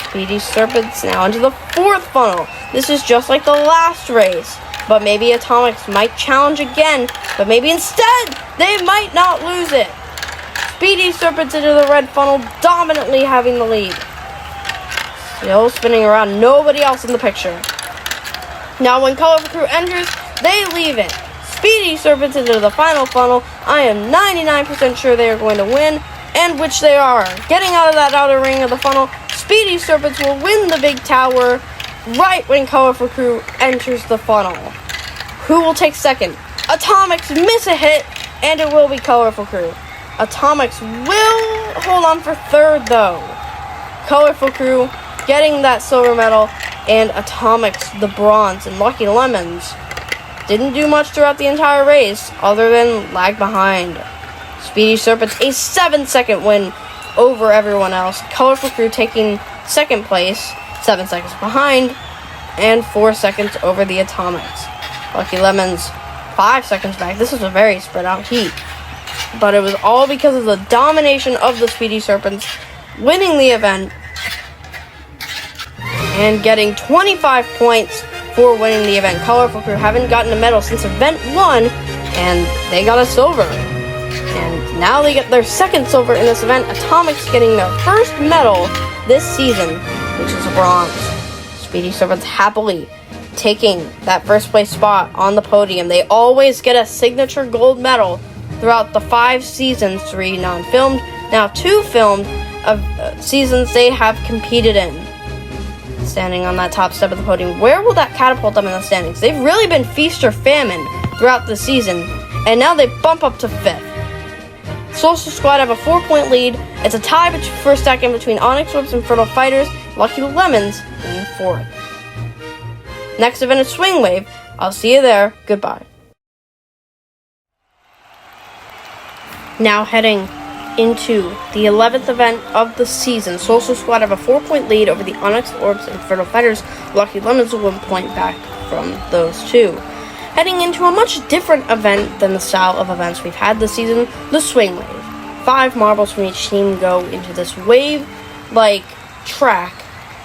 Speedy Serpents now into the fourth funnel. This is just like the last race. But maybe Atomics might challenge again. But maybe instead, they might not lose it. Speedy Serpents into the red funnel, dominantly having the lead. Still spinning around, nobody else in the picture. Now when Colorful Crew enters, they leave it. Speedy Serpents into the final funnel. I am 99% sure they are going to win, and which they are. Getting out of that outer ring of the funnel, Speedy Serpents will win the big tower right when Colorful Crew enters the funnel. Who will take second? Atomics miss a hit, and it will be Colorful Crew. Atomics will hold on for third, though. Colorful Crew getting that silver medal, and Atomics the bronze. And Lucky Lemons didn't do much throughout the entire race other than lag behind. Speedy Serpents a 7-second win over everyone else. Colorful Crew taking second place, 7 seconds behind, and 4 seconds over the Atomics. Lucky Lemons 5 seconds back. This was a very spread out heat, but it was all because of the domination of the Speedy Serpents winning the event and getting 25 points for winning the event. Colorful Crew haven't gotten a medal since event 1, and they got a silver. And now they get their second silver in this event. Atomics getting their first medal this season, which is a bronze. Speedy Serpents happily taking that first place spot on the podium. They always get a signature gold medal throughout the 5 seasons, 3 non-filmed, now 2 filmed of seasons they have competed in. Standing on that top step of the podium, where will that catapult them in the standings? They've really been feast or famine throughout the season, and now they bump up to 5th. Social Squad have a 4-point lead. It's a tie for second between Onyx Whips and Fertile Fighters. Lucky Lemons in 4th. Next event is Swing Wave. I'll see you there. Goodbye. Now heading into the 11th event of the season. Social Squad have a 4-point lead over the Onyx Orbs and Fertile Fighters. Lucky Lemons will 1 point back from those two. Heading into a much different event than the style of events we've had this season, the Swing Wave. 5 marbles from each team go into this wave-like track,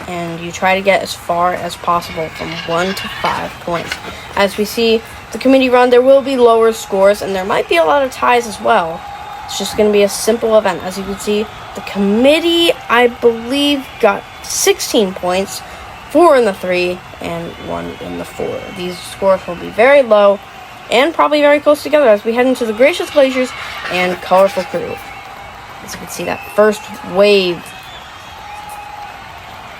and you try to get as far as possible from 1 to 5 points. As we see, the committee run, there will be lower scores, and there might be a lot of ties as well. It's just going to be a simple event. As you can see, the committee, I believe, got 16 points, 4 in the 3, and 1 in the 4. These scores will be very low and probably very close together as we head into the Gracious Glaciers and Colorful Crew. As you can see, that first wave,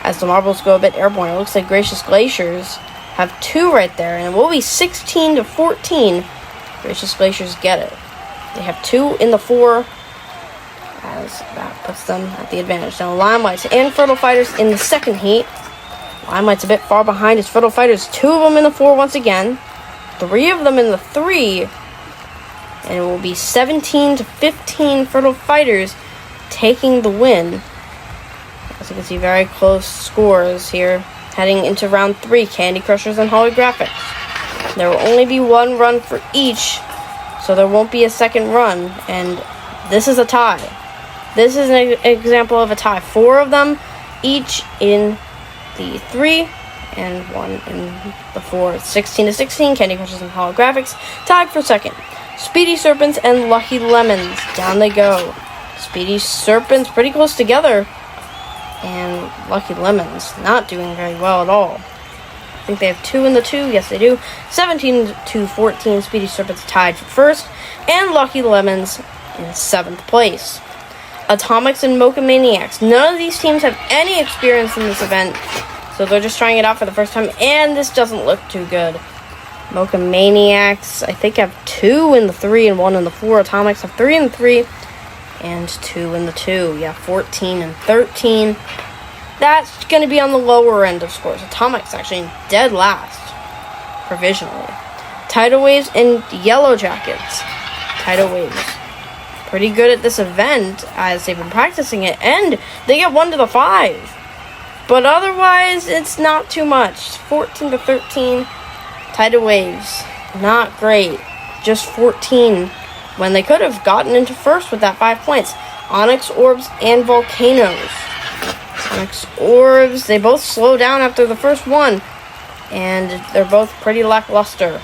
as the marbles go a bit airborne, it looks like Gracious Glaciers have 2 right there, and it will be 16 to 14. Gracious Glaciers get it. They have 2 in the 4, as that puts them at the advantage. Now, Limelights and Fertile Fighters in the second heat. Limelight's a bit far behind his Fertile Fighters. 2 of them in the 4 once again. 3 of them in the 3. And it will be 17 to 15 Fertile Fighters taking the win. As you can see, very close scores here. Heading into round 3, Candy Crushers and Holographics. There will only be 1 run for each, so there won't be a second run. And this is a tie. This is an example of a tie. 4 of them each in the 3 and 1 in the 4. 16 to 16, Candy Crushers and Holographics tied for second. Speedy Serpents and Lucky Lemons, down they go. Speedy Serpents pretty close together, and Lucky Lemons not doing very well at all. I think they have 2 in the 2. Yes, they do. 17 to 14, Speedy Serpents tied for first, and Lucky Lemons in 7th place. Atomics and Mocha Maniacs. None of these teams have any experience in this event, so they're just trying it out for the first time, and this doesn't look too good. Mocha Maniacs, I think, have 2 in the 3 and 1 in the 4. Atomics have 3 in the 3 and 2 in the 2. Yeah, 14 and 13. That's going to be on the lower end of scores. Atomics actually dead last, provisionally. Tidal Waves and Yellow Jackets. Tidal Waves, pretty good at this event as they've been practicing it, and they get 1 to the 5. But otherwise, it's not too much. 14 to 13. Tidal Waves, not great. Just 14 when they could have gotten into first with that 5 points. Onyx Orbs and Volcanoes. Onyx Orbs, they both slow down after the first one, and they're both pretty lackluster.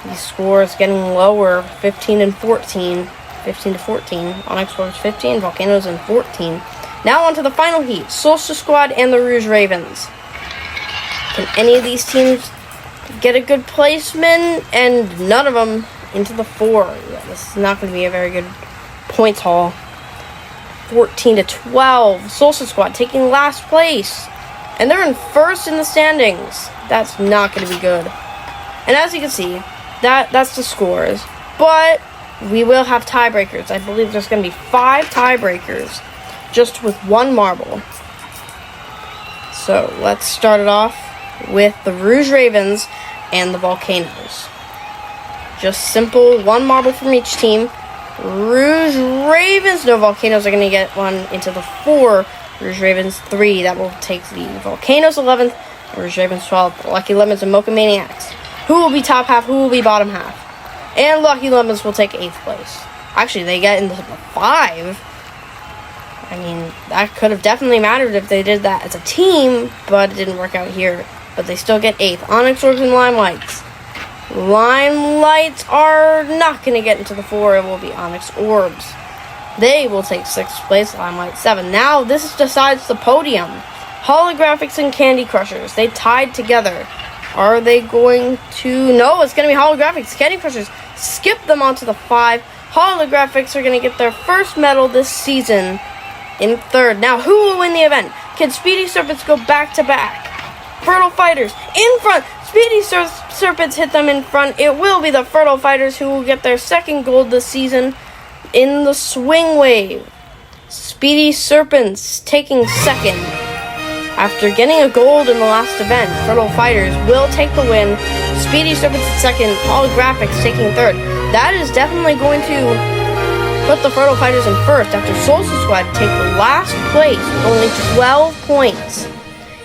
These scores getting lower, 15 and 14. 15 to 14. Onyx Orbs 15, Volcanoes in 14. Now on to the final heat. Solstice Squad and the Rouge Ravens. Can any of these teams get a good placement? And none of them into the 4. Yeah, this is not going to be a very good points haul. 14 to 12. Solstice Squad taking last place, and they're in first in the standings. That's not going to be good. And as you can see, that's the scores. But we will have tiebreakers. I believe there's going to be 5 tiebreakers just with 1 marble. So let's start it off with the Rouge Ravens and the Volcanoes. Just simple, 1 marble from each team. Rouge Ravens, no, Volcanoes are going to get 1 into the 4. Rouge Ravens 3, that will take the Volcanoes 11th. Rouge Ravens 12th. Lucky Lemons and Mocha Maniacs. Who will be top half, who will be bottom half? And Lucky Lemons will take 8th place. Actually, they get into the 5. I mean, that could have definitely mattered if they did that as a team, but it didn't work out here. But they still get 8th. Onyx Orbs and Limelights. Limelights are not going to get into the 4. It will be Onyx Orbs. They will take 6th place. Limelight 7. Now, this decides the podium. Holographics and Candy Crushers. They tied together. Are they going to... No, it's going to be Holographics. Candy Crushers skip them onto the 5. Holographics are going to get their first medal this season in 3rd. Now, who will win the event? Can Speedy Serpents go back-to-back? Fertile Fighters in front. Speedy Serpents hit them in front. It will be the Fertile Fighters who will get their 2nd gold this season in the Swing Wave. Speedy Serpents taking 2nd. After getting a gold in the last event, Fertile Fighters will take the win. Speedy Serpents 2nd, Holographics taking 3rd. That is definitely going to put the Fertile Fighters in 1st after Solstice Squad take the last place with only 12 points.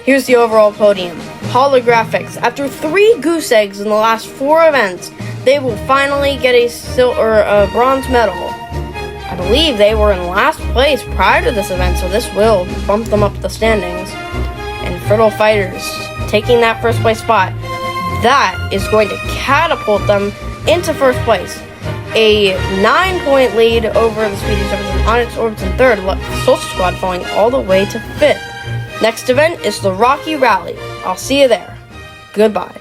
Here's the overall podium. Holographics, after 3 goose eggs in the last 4 events, they will finally get a bronze medal. I believe they were in last place prior to this event, so this will bump them up the standings. And Fertile Fighters taking that 1st place spot. that is going to catapult them into first place. A 9-point lead over the Speedy Serpents and Onyx Orbs in third, Social Squad falling all the way to fifth. Next event is the Rocky Rally. I'll see you there. Goodbye.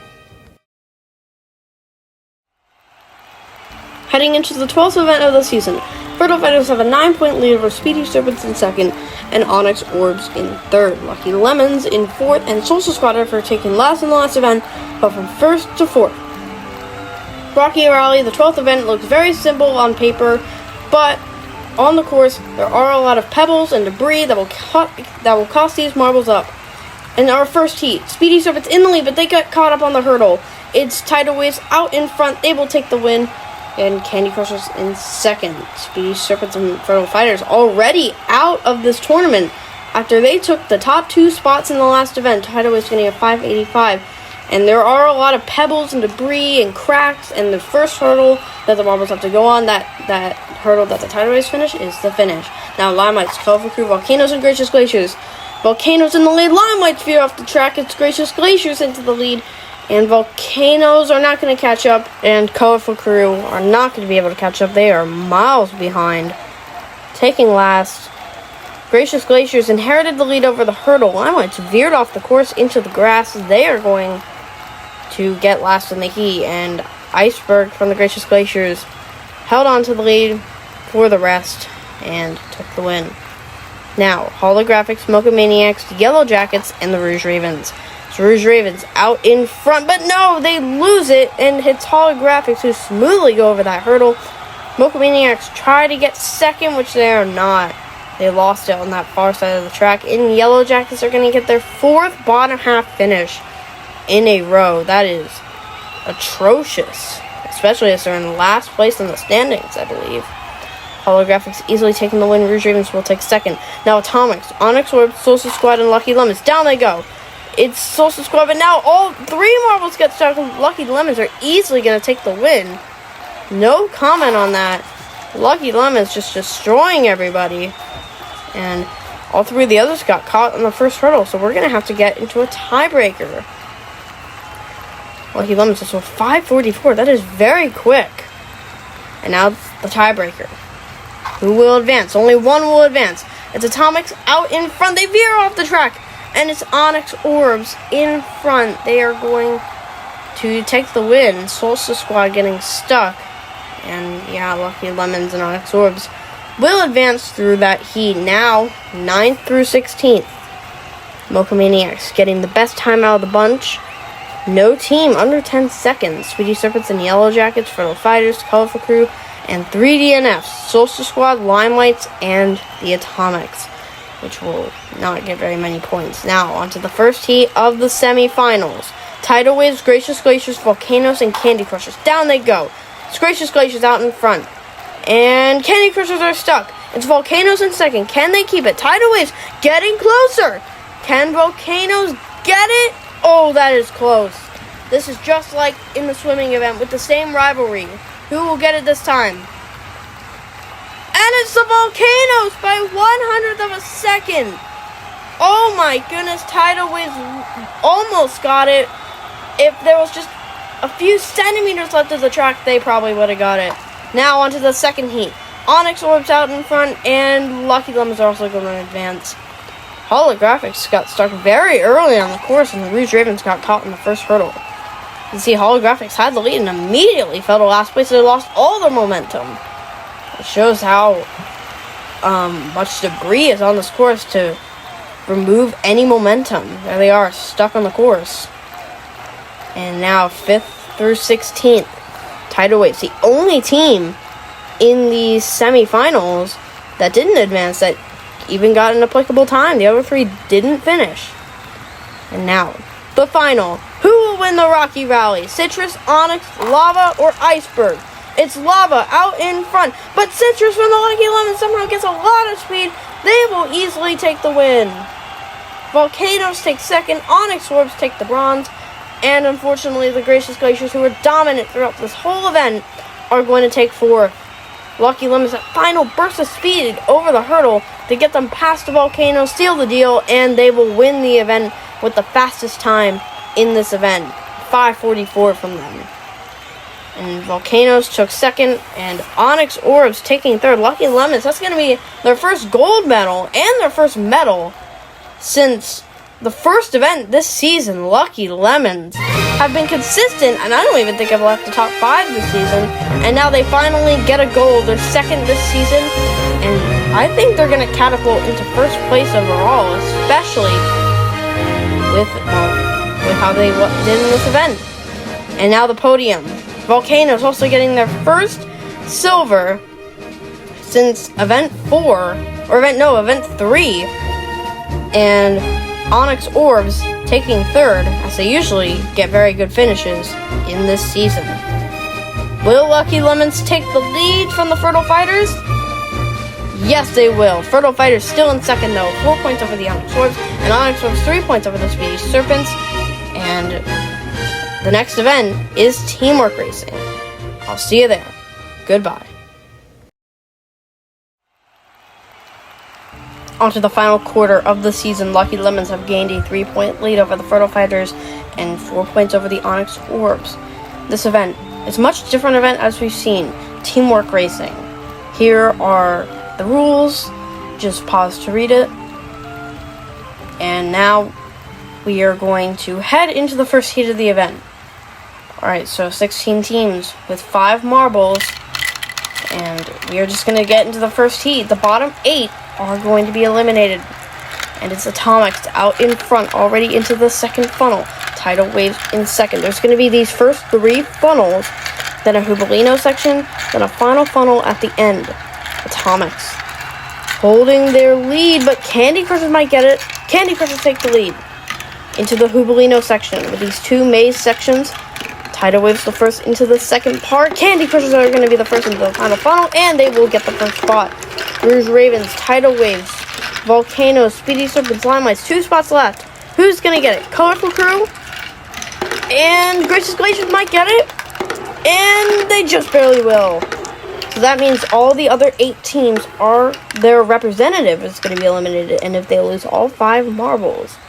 Heading into the 12th event of the season, Fertile Fighters have a 9-point lead over Speedy Serpents in second and Onyx Orbs in third. Lucky Lemons in fourth, and Social Squad for taking last in the last event, but from first to fourth. Rocky Rally, the 12th event, looks very simple on paper, but on the course there are a lot of pebbles and debris that will cost these marbles up. In our first heat, Speedy Serpents in the lead, but they got caught up on the hurdle. It's Tightrope out in front, they will take the win, and Candy Crushers in second. Speedy Serpents and Fertile Fighters already out of this tournament after they took the top 2 spots in the last event. Tightrope getting a 585. And there are a lot of pebbles and debris and cracks, and the first hurdle that the marbles have to go on, that hurdle that the Tightrope finish, is the finish. Now, Limelights, Colorful Crew, Volcanoes, and Gracious Glaciers. Volcanoes in the lead, Limelights veer off the track, it's Gracious Glaciers into the lead, and Volcanoes are not going to catch up, and Colorful Crew are not going to be able to catch up. They are miles behind. Taking last, Gracious Glaciers inherited the lead over the hurdle. Limelights veered off the course into the grass. They are going to get last in the heat, and Iceberg from the Gracious Glaciers held on to the lead for the rest and took the win. Now, Holographics, Mocha Maniacs, Yellow Jackets, and the Rouge Ravens. So Rouge Ravens out in front, but no, they lose it, and it's Holographics who smoothly go over that hurdle. Mocha Maniacs try to get second, which they are not. They lost it on that far side of the track, and Yellow Jackets are going to get their 4th bottom half finish in a row. That is atrocious, especially as they're in last place in the standings, I believe. Holographics easily taking the win. Rouge Ravens will take second. Now Atomics, Onyx Orb, Social Squad, and Lucky Lemons. Down they go. It's Social Squad, but now all 3 marbles get stuck, and Lucky Lemons are easily going to take the win. No comment on that. Lucky Lemons just destroying everybody. And all 3 of the others got caught on the first hurdle, so we're going to have to get into a tiebreaker. Lucky Lemons is 5:44. That is very quick. And now the tiebreaker. Who will advance? Only one will advance. It's Atomics out in front. They veer off the track. And it's Onyx Orbs in front. They are going to take the win. Social Squad getting stuck. And yeah, Lucky Lemons and Onyx Orbs will advance through that heat. Now, 9th through 16th. Mocha Maniacs getting the best time out of the bunch. No team under 10 seconds. Speedy Serpents and Yellow Jackets, Fertile Fighters, Colorful Crew, and 3 DNFs. Social Squad, Limelights, and the Atomics, which will not get very many points. Now, onto the first heat of the semifinals. Tidal Waves, Gracious Glaciers, Volcanoes, and Candy Crushers. Down they go. It's Gracious Glaciers out in front. And Candy Crushers are stuck. It's Volcanoes in second. Can they keep it? Tidal Waves getting closer. Can Volcanoes get it? Oh, that is close. This is just like in the swimming event with the same rivalry. Who will get it this time? And it's the Volcanoes by 1/100th of a second. Oh my goodness, Tidal Waves almost got it. If there was just a few centimeters left of the track, they probably would have got it. Now onto the second heat. Onyx Orbs out in front, and Lucky Lemons are also going to advance. Holographics got stuck very early on the course, and the Rouge Ravens got caught in the first hurdle. You can see Holographics had the lead and immediately fell to last place. They lost all their momentum. It shows how much debris is on this course to remove any momentum. There they are, stuck on the course. And now 5th through 16th. Tidal Waves, the only team in the semifinals that didn't advance, that even got an applicable time. The other 3 didn't finish. And now, the final. Who will win the Rocky Rally? Citrus, Onyx, Lava, or Iceberg? It's Lava out in front, but Citrus from the Lucky Lemon somehow gets a lot of speed. They will easily take the win. Volcanoes take second, Onyx Orbs take the bronze, and unfortunately the Gracious Glaciers, who were dominant throughout this whole event, are going to take fourth. Lucky Lemons, that final burst of speed over the hurdle to get them past the Volcano, seal the deal, and they will win the event with the fastest time in this event. 544 from them. And Volcanoes took second, and Onyx Orbs taking third. Lucky Lemons, that's going to be their first gold medal and their first medal since the first event this season. Lucky Lemons have been consistent, and I don't even think I've left the top 5 this season. And now they finally get a gold, their second this season, and I think they're going to catapult into first place overall, especially with how they did in this event. And now the podium. Volcanoes also getting their first silver since event 3, and Onyx Orbs taking third, as they usually get very good finishes in this season. Will Lucky Lemons take the lead from the Fertile Fighters? Yes, they will. Fertile Fighters still in second though, 4 points over the Onyx Orbs, and Onyx Orbs 3 points over the Speedy Serpents, and the next event is Teamwork Racing. I'll see you there. Goodbye. On to the final quarter of the season. Lucky Lemons have gained a 3-point lead over the Fertile Fighters and 4 points over the Onyx Orbs. This event is a much different event as we've seen. Teamwork Racing. Here are the rules. Just pause to read it. And now we are going to head into the first heat of the event. Alright, so 16 teams with 5 marbles, and we are just going to get into the first heat. The bottom 8 are going to be eliminated, and it's Atomics out in front, already into the second funnel. Tidal Waves in second. There's going to be these first 3 funnels, then a Hubalino section, then a final funnel at the end. Atomics holding their lead, but Candy Crushers might get it. Candy Crushers take the lead into the Hubalino section with these 2 maze sections. Tidal Waves the first into the second part. Candy Crushers are going to be the first into the final funnel, and they will get the first spot. Rouge Ravens, Tidal Waves, Volcanoes, Speedy Serpents, Limelights, 2 spots left. Who's going to get it? Colorful Crew and Gracious Glaciers might get it, and they just barely will. So that means all the other 8 teams are their representative is going to be eliminated, and if they lose all 5 marbles,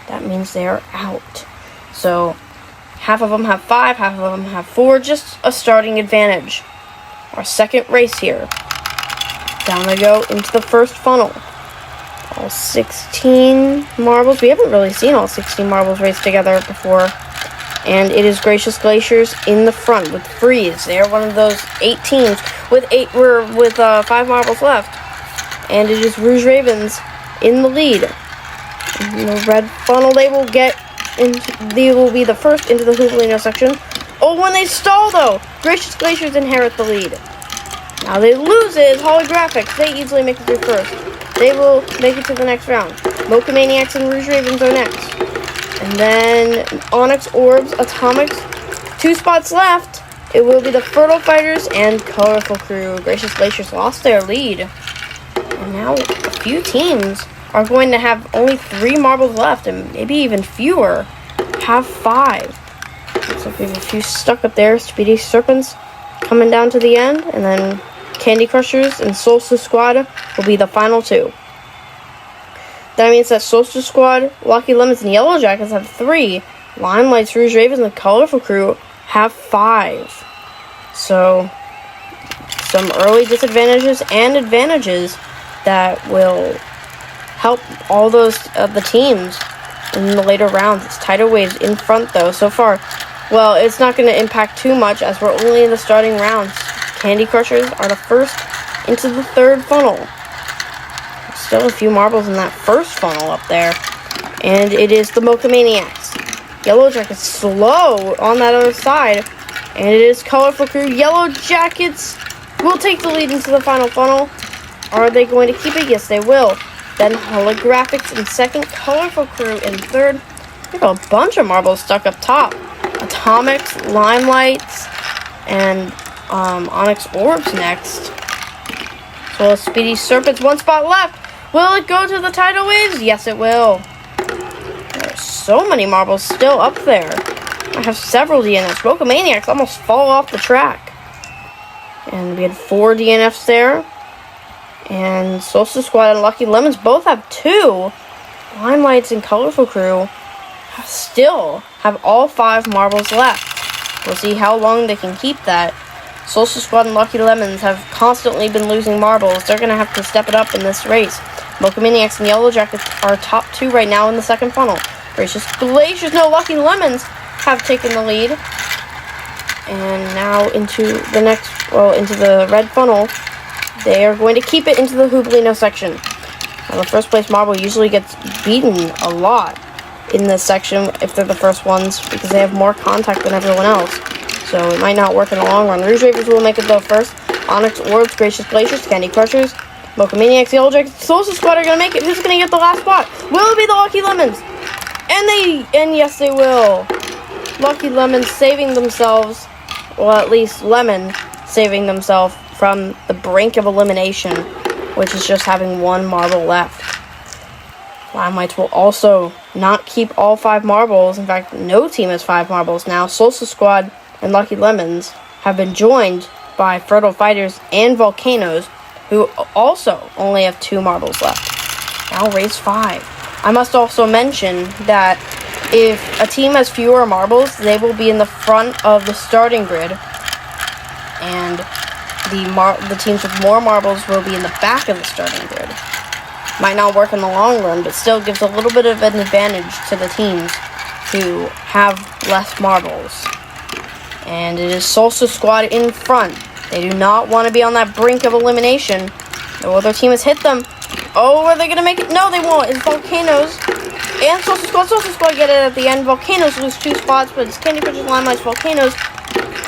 that means they are out. So half of them have 5, half of them have 4, just a starting advantage. Our second race here. Down they go into the first funnel. All 16 marbles. We haven't really seen all 16 marbles race together before. And it is Gracious Glaciers in the front with Freeze. They're one of those 8 teams with 5 marbles left. And it is Rouge Ravens in the lead. In the red funnel, they will be the first into the Hubalino section. Oh, when they stall though, Gracious Glaciers inherit the lead. Now they lose it as Holographics. They easily make it through first. They will make it to the next round. Mocha Maniacs and Rouge Ravens are next. And then Onyx Orbs, Atomics, 2 spots left. It will be the Fertile Fighters and Colorful Crew. Gracious Glaciers lost their lead. And now a few teams are going to have only 3 marbles left, and maybe even fewer have 5. Looks like we have a few stuck up there. Speedy Serpents coming down to the end, and then Candy Crushers and Solstice Squad will be the final 2. That means that Solstice Squad, Lucky Lemons, and Yellow Jackets have 3. Limelights, Rouge Ravens, and the Colorful Crew have 5. So, some early disadvantages and advantages that will help all those the teams in the later rounds. It's Tidal Waves in front though so far. Well, it's not going to impact too much as we're only in the starting rounds. Candy Crushers are the first into the third funnel. Still a few marbles in that first funnel up there. And it is the Mocha Maniacs. Yellow Jackets slow on that other side. And it is Colorful Crew. Yellow Jackets will take the lead into the final funnel. Are they going to keep it? Yes, they will. Then Holographics in second. Colorful Crew in third. We have a bunch of marbles stuck up top. Atomics, Limelights, and Onyx Orbs next. As well as Speedy Serpents. 1 spot left. Will it go to the Tidal Waves? Yes, it will. There's so many marbles still up there. I have several DNFs. Mocha Maniacs almost fall off the track. And we had 4 DNFs there. And Solstice Squad and Lucky Lemons both have 2. Limelights and Colorful Crew still have all 5 marbles left. We'll see how long they can keep that. Social Squad and Lucky Lemons have constantly been losing marbles. They're going to have to step it up in this race. Mocha Maniacs and Yellow Jackets are top 2 right now in the second funnel. Gracious Glaciers, no, Lucky Lemons have taken the lead. And now into the red funnel. They are going to keep it into the Hooplino section. Now, the first place marble usually gets beaten a lot in this section if they're the first ones because they have more contact than everyone else. So it might not work in the long run. Rouge Ravers will make it though first. Onyx Orbs, Gracious Glaciers, Candy Crushers, Mocha Maniacs, Yellow Jackets, Social Squad are going to make it. Who's going to get the last spot? Will it be the Lucky Lemons? And yes, they will. Lucky Lemons saving themselves, well, at least Lemon saving themselves from the brink of elimination, which is just having 1 marble left. Limelights will also not keep all 5 marbles. In fact, no team has 5 marbles now. Social Squad and Lucky Lemons have been joined by Fertile Fighters and Volcanoes, who also only have 2 marbles left. Now race 5. I must also mention that if a team has fewer marbles, they will be in the front of the starting grid, and the teams with more marbles will be in the back of the starting grid. Might not work in the long run, but still gives a little bit of an advantage to the teams who have less marbles. And it is Social Squad in front. They do not want to be on that brink of elimination. No other team has hit them. Oh, are they going to make it? No, they won't. It's Volcanoes and Social Squad. Social Squad get it at the end. Volcanoes lose 2 spots, but it's Candy Crushers, Limelights, Volcanoes.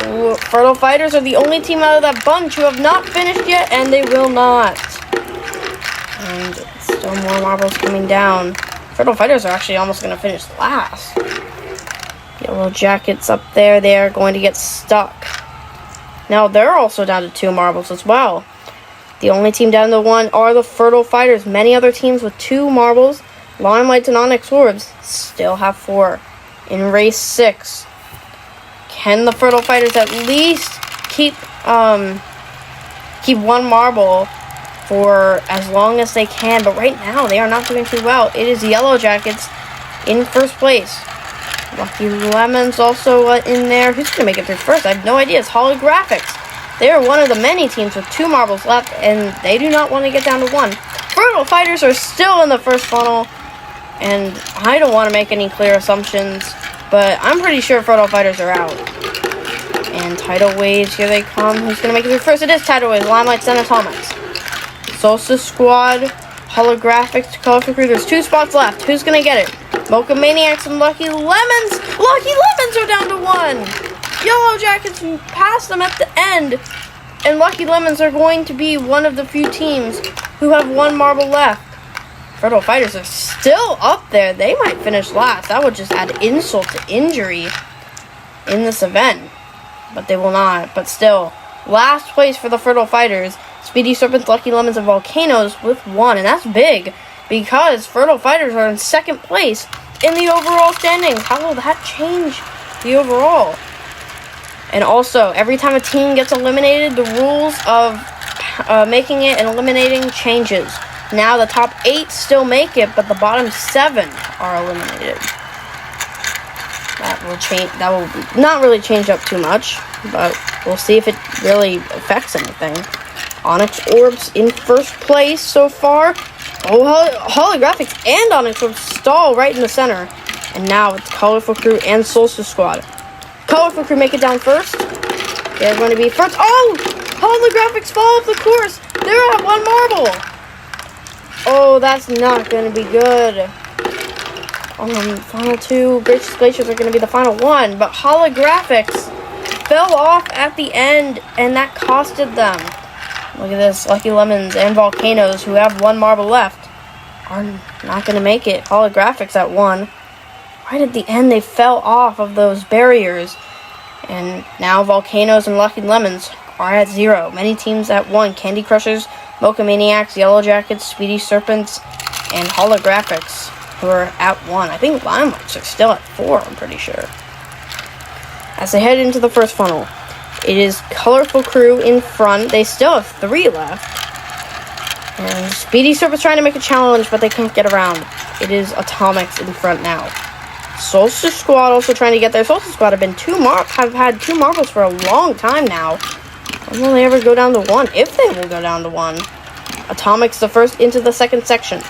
Ooh, Fertile Fighters are the only team out of that bunch who have not finished yet, and they will not. And still more marbles coming down. Fertile Fighters are actually almost going to finish last. Yellow Jackets up there, they are going to get stuck. Now they're also down to 2 marbles as well. The only team down to 1 are the Fertile Fighters. Many other teams with 2 marbles, Limelights and Onyx Orbs, still have 4. In race 6, can the Fertile Fighters at least keep 1 marble for as long as they can? But right now, they are not doing too well. It is Yellow Jackets in first place. Lucky Lemons also in there. Who's going to make it through first? I have no idea. It's Holographics. They are one of the many teams with 2 marbles left, and they do not want to get down to 1. Fertile Fighters are still in the first funnel, and I don't want to make any clear assumptions, but I'm pretty sure Fertile Fighters are out. And Tidal Waves, here they come. Who's going to make it through first? It is Tidal Waves, Limelights, and Atomics. Social Squad, Holographics, Colorful Crew. There's 2 spots left. Who's going to get it? Mocha Maniacs and Lucky Lemons. Lucky Lemons are down to 1. Yellow Jackets pass them at the end, and Lucky Lemons are going to be one of the few teams who have 1 marble left. Fertile Fighters are still up there. They might finish last. That would just add insult to injury in this event, but they will not. But still, last place for the Fertile Fighters, Speedy Serpents, Lucky Lemons, and Volcanoes with 1, and that's big because Fertile Fighters are in second place in the overall standings. How will that change the overall? And also, every time a team gets eliminated, the rules of making it and eliminating changes. Now the top 8 still make it, but the bottom 7 are eliminated. That will change. That will not really change up too much, but we'll see if it really affects anything. Onyx Orbs in first place so far. Oh, Holographics and Onyx Orbs stall right in the center. And now it's Colorful Crew and Solstice Squad. Colorful Crew make it down first. They're going to be first. Oh! Holographics fall off the course. They're at 1 marble. Oh, that's not going to be good. Final 2 Gracious Glaciers are going to be the final 1. But Holographics fell off at the end, and that costed them. Look at this. Lucky Lemons and Volcanoes, who have 1 marble left, are not going to make it. Holographics at 1. Right at the end, they fell off of those barriers. And now Volcanoes and Lucky Lemons are at 0. Many teams at 1. Candy Crushers, Mocha Maniacs, Yellow Jackets, Speedy Serpents, and Holographics, who are at 1. I think Limelights are still at 4, I'm pretty sure. As they head into the first funnel, it is Colorful Crew in front. They still have 3 left. And Speedy Serpents trying to make a challenge, but they can't get around. It is Atomics in front now. Solstice Squad also trying to get there. Solstice Squad have had 2 marbles for a long time now. When will they ever go down to 1? If they will go down to 1. Atomics the first into the second section.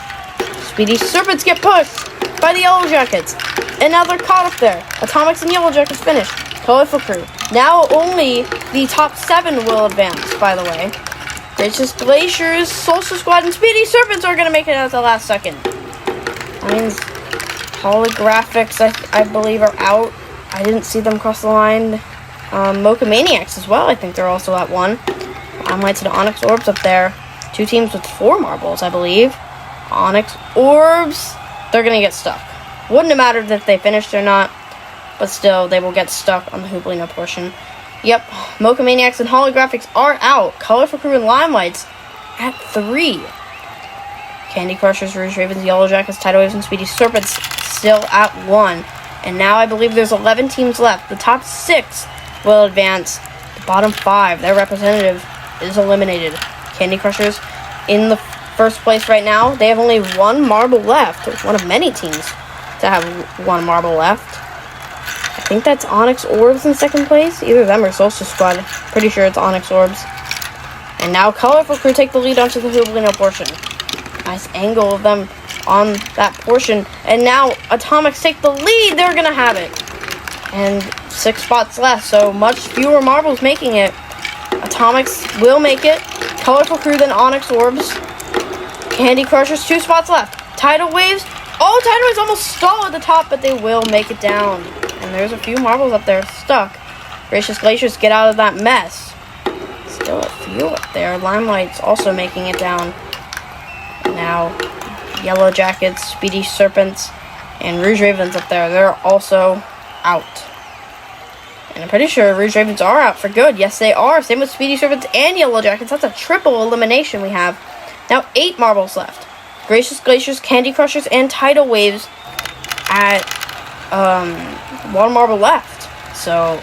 Speedy Serpents get pushed by the Yellow Jackets. And now they're caught up there. Atomics and Yellow Jackets finished. Colorful Crew. Now only the top 7 will advance, by the way. Gracious Glaciers, Solstice Squad, and Speedy Serpents are going to make it at the last second. That means Holographics, I believe, are out. I didn't see them cross the line. Mocha Maniacs as well, I think they're also at 1. Lights and Onyx Orbs up there. 2 teams with 4 marbles, I believe. Onyx Orbs, they're going to get stuck. Wouldn't have mattered if they finished or not, but still, they will get stuck on the Hooplino portion. Yep, Mocha Maniacs and Holographics are out. Colorful Crew and Limelights at 3. Candy Crushers, Rouge Ravens, Yellow Jackets, Tidal Waves, and Speedy Serpents still at 1. And now I believe there's 11 teams left. The top 6 will advance. The bottom 5, their representative is eliminated. Candy Crushers in the first place right now. They have only 1 marble left. One of many teams to have 1 marble left. I think that's Onyx Orbs in second place. Either them or Solstice Squad. Pretty sure it's Onyx Orbs. And now Colorful Crew take the lead onto the Hooplino portion. Nice angle of them on that portion. And now Atomics take the lead. They're going to have it. And 6 spots left, so much fewer marbles making it. Atomics will make it. Colorful Crew, then Onyx Orbs. Candy Crushers, 2 spots left. Tidal Waves. Oh, Tidal Waves almost stall at the top, but they will make it down. And there's a few marbles up there stuck. Gracious Glaciers get out of that mess. Still a few up there. Limelight's also making it down. Now, Yellow Jackets, Speedy Serpents, and Rouge Ravens up there. They're also out. And I'm pretty sure Rouge Ravens are out for good. Yes, they are. Same with Speedy Serpents and Yellow Jackets. That's a triple elimination we have. Now 8 marbles left. Gracious Glaciers, Candy Crushers, and Tidal Waves at 1 marble left. So,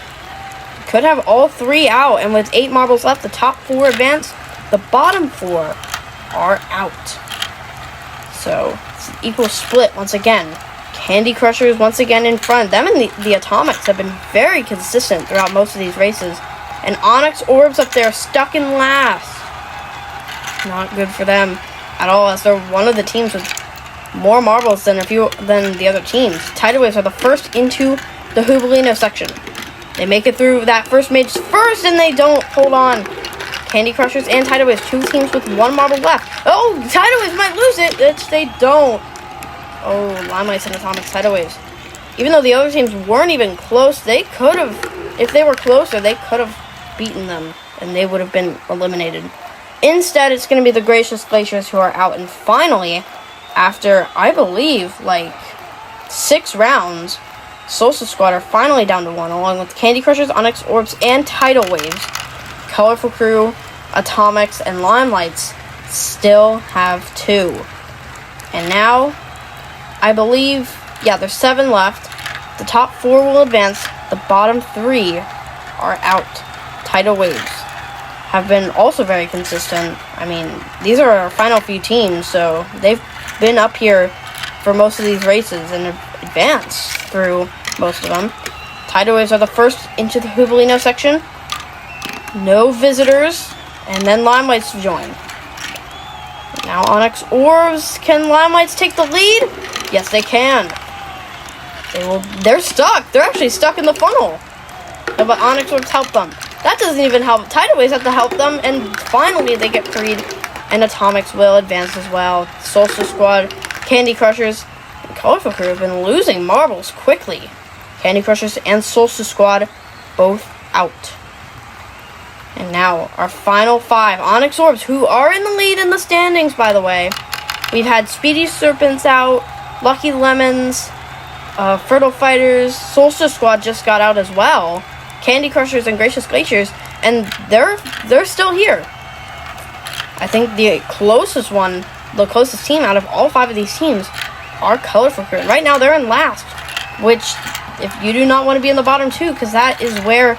could have all 3 out. And with 8 marbles left, the top 4 advance. The bottom 4 are out. So, it's an equal split once again. Candy Crushers once again in front. Them and the Atomics have been very consistent throughout most of these races. And Onyx Orbs up there stuck in last. Not good for them at all, as they're one of the teams with more marbles than the other teams. Tidal Waves are the first into the Hooplino section. They make it through that first maze first, and they don't hold on. Candy Crushers and Tidal Waves, 2 teams with 1 marble left. Oh, Tidal Waves might lose it, which they don't. Oh, Limelights and Atomics, Tidal Waves. Even though the other teams weren't even close, they could have, if they were closer, they could have beaten them, and they would have been eliminated. Instead, it's going to be the Gracious Glaciers who are out. And finally, after, I believe, like 6 rounds, Solstice Squad are finally down to 1, along with Candy Crushers, Onyx Orbs, and Tidal Waves. Colorful Crew, Atomics, and Limelights still have 2. And now, I believe, yeah, there's 7 left. The top 4 will advance. The bottom 3 are out. Tidal Waves have been also very consistent. I mean, these are our final few teams, so they've been up here for most of these races and have advanced through most of them. Tidal Waves are the first into the Hooplino section. No visitors, and then Limelights join. Now Onyx Orbs, can Limelights take the lead? Yes, they can. They're stuck. They're actually stuck in the funnel. But Onyx Orbs help them. That doesn't even help. Tidal Waves have to help them, and finally they get freed. And Atomics will advance as well. Solstice Squad, Candy Crushers, and Colorful Crew have been losing marbles quickly. Candy Crushers and Solstice Squad both out. And now our final 5, Onyx Orbs, who are in the lead in the standings, by the way. We've had Speedy Serpents out, Lucky Lemons, Fertile Fighters, Solstice Squad just got out as well. Candy Crushers and Gracious Glaciers, and they're still here. I think the closest team out of all 5 of these teams are Colorful Crew. Right now they're in last, which if you do not want to be in the bottom 2, because that is where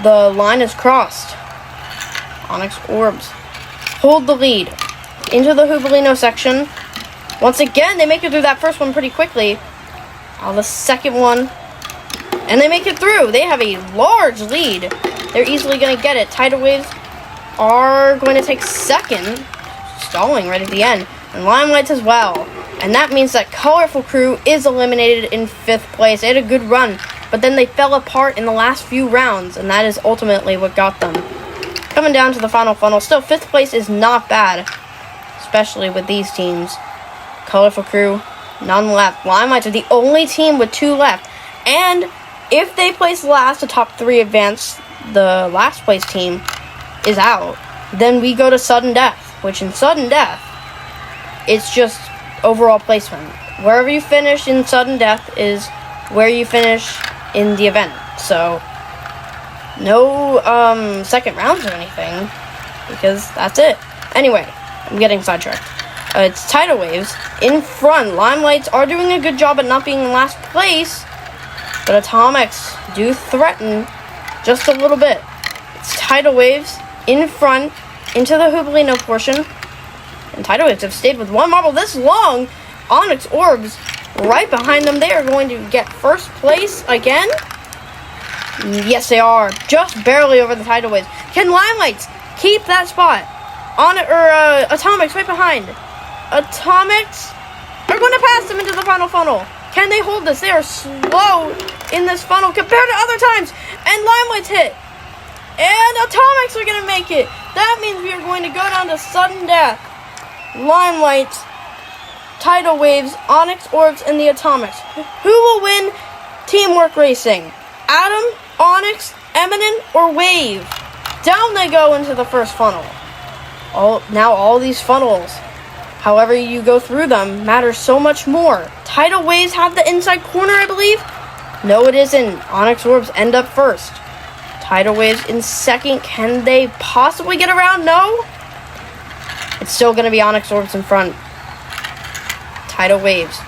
the line is crossed. Onyx Orbs hold the lead into the Hooplino section. Once again, they make it through that first one pretty quickly. Now the second one. And they make it through. They have a large lead. They're easily going to get it. Tidal Waves are going to take second. Stalling right at the end. And Limelights as well. And that means that Colorful Crew is eliminated in 5th place. They had a good run, but then they fell apart in the last few rounds, and that is ultimately what got them. Coming down to the final funnel, still 5th place is not bad, especially with these teams. Colorful Crew, none left. Limelights are the only team with 2 left. And if they place last, the top 3 advance, the last place team is out. Then we go to sudden death, which in sudden death, it's just overall placement. Wherever you finish in sudden death is where you finish in the event. So no second rounds or anything, because that's it. Anyway, I'm getting sidetracked. It's Tidal Waves in front. Limelights are doing a good job at not being in last place, but Atomics do threaten just a little bit. It's Tidal Waves in front into the Hublino portion. And Tidal Waves have stayed with 1 marble this long. Onyx Orbs right behind them. They are going to get first place again. Yes, they are. Just barely over the Tidal Waves. Can Limelights keep that spot? Atomics right behind. Atomics are going to pass them into the final funnel. Can they hold this? They are slow in this funnel compared to other times. And Limelights hit. And Atomics are going to make it. That means we are going to go down to sudden death. Limelights, Tidal Waves, Onyx Orbs, and the Atomics. Who will win teamwork racing? Atom, Onyx, Eminent, or Wave? Down they go into the first funnel. Now all these funnels, however you go through them, matter so much more. Tidal Waves have the inside corner, I believe? No, it isn't. Onyx Orbs end up first. Tidal Waves in second. Can they possibly get around? No. It's still going to be Onyx Orbs in front. Tidal Waves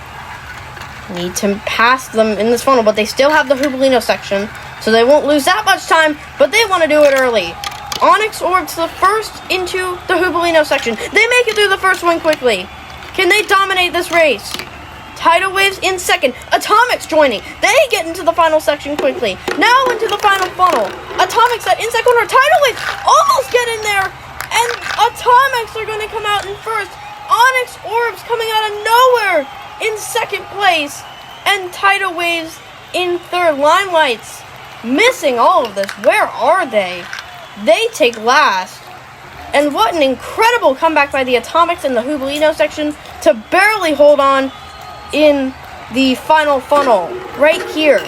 need to pass them in this funnel, but they still have the Hublino section, so they won't lose that much time, but they want to do it early. Onyx Orbs the first into the Hublino section. They make it through the first one quickly. Can they dominate this race? Tidal Waves in second. Atomics joining. They get into the final section quickly. Now into the final funnel. Atomics at inside corner. Tidal Waves almost get in there. And Atomics are going to come out in first. Onyx Orbs coming out of nowhere in second place. And Tidal Waves in third. Limelights missing all of this. Where are they? They take last. And what an incredible comeback by the Atomics in the Hublino section to barely hold on in the final funnel. Right here.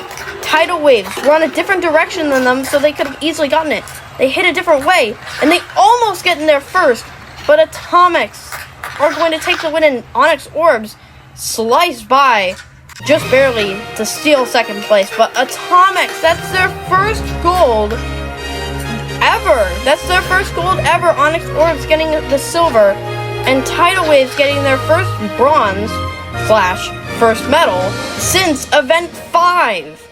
Tidal Waves run a different direction than them, so they could have easily gotten it. They hit a different way, and they almost get in there first, but Atomics are going to take the win, and Onyx Orbs sliced by just barely to steal second place. But Atomics, that's their first gold ever. That's their first gold ever. Onyx Orbs getting the silver, and Tidal Waves getting their first bronze / first medal since Event 5.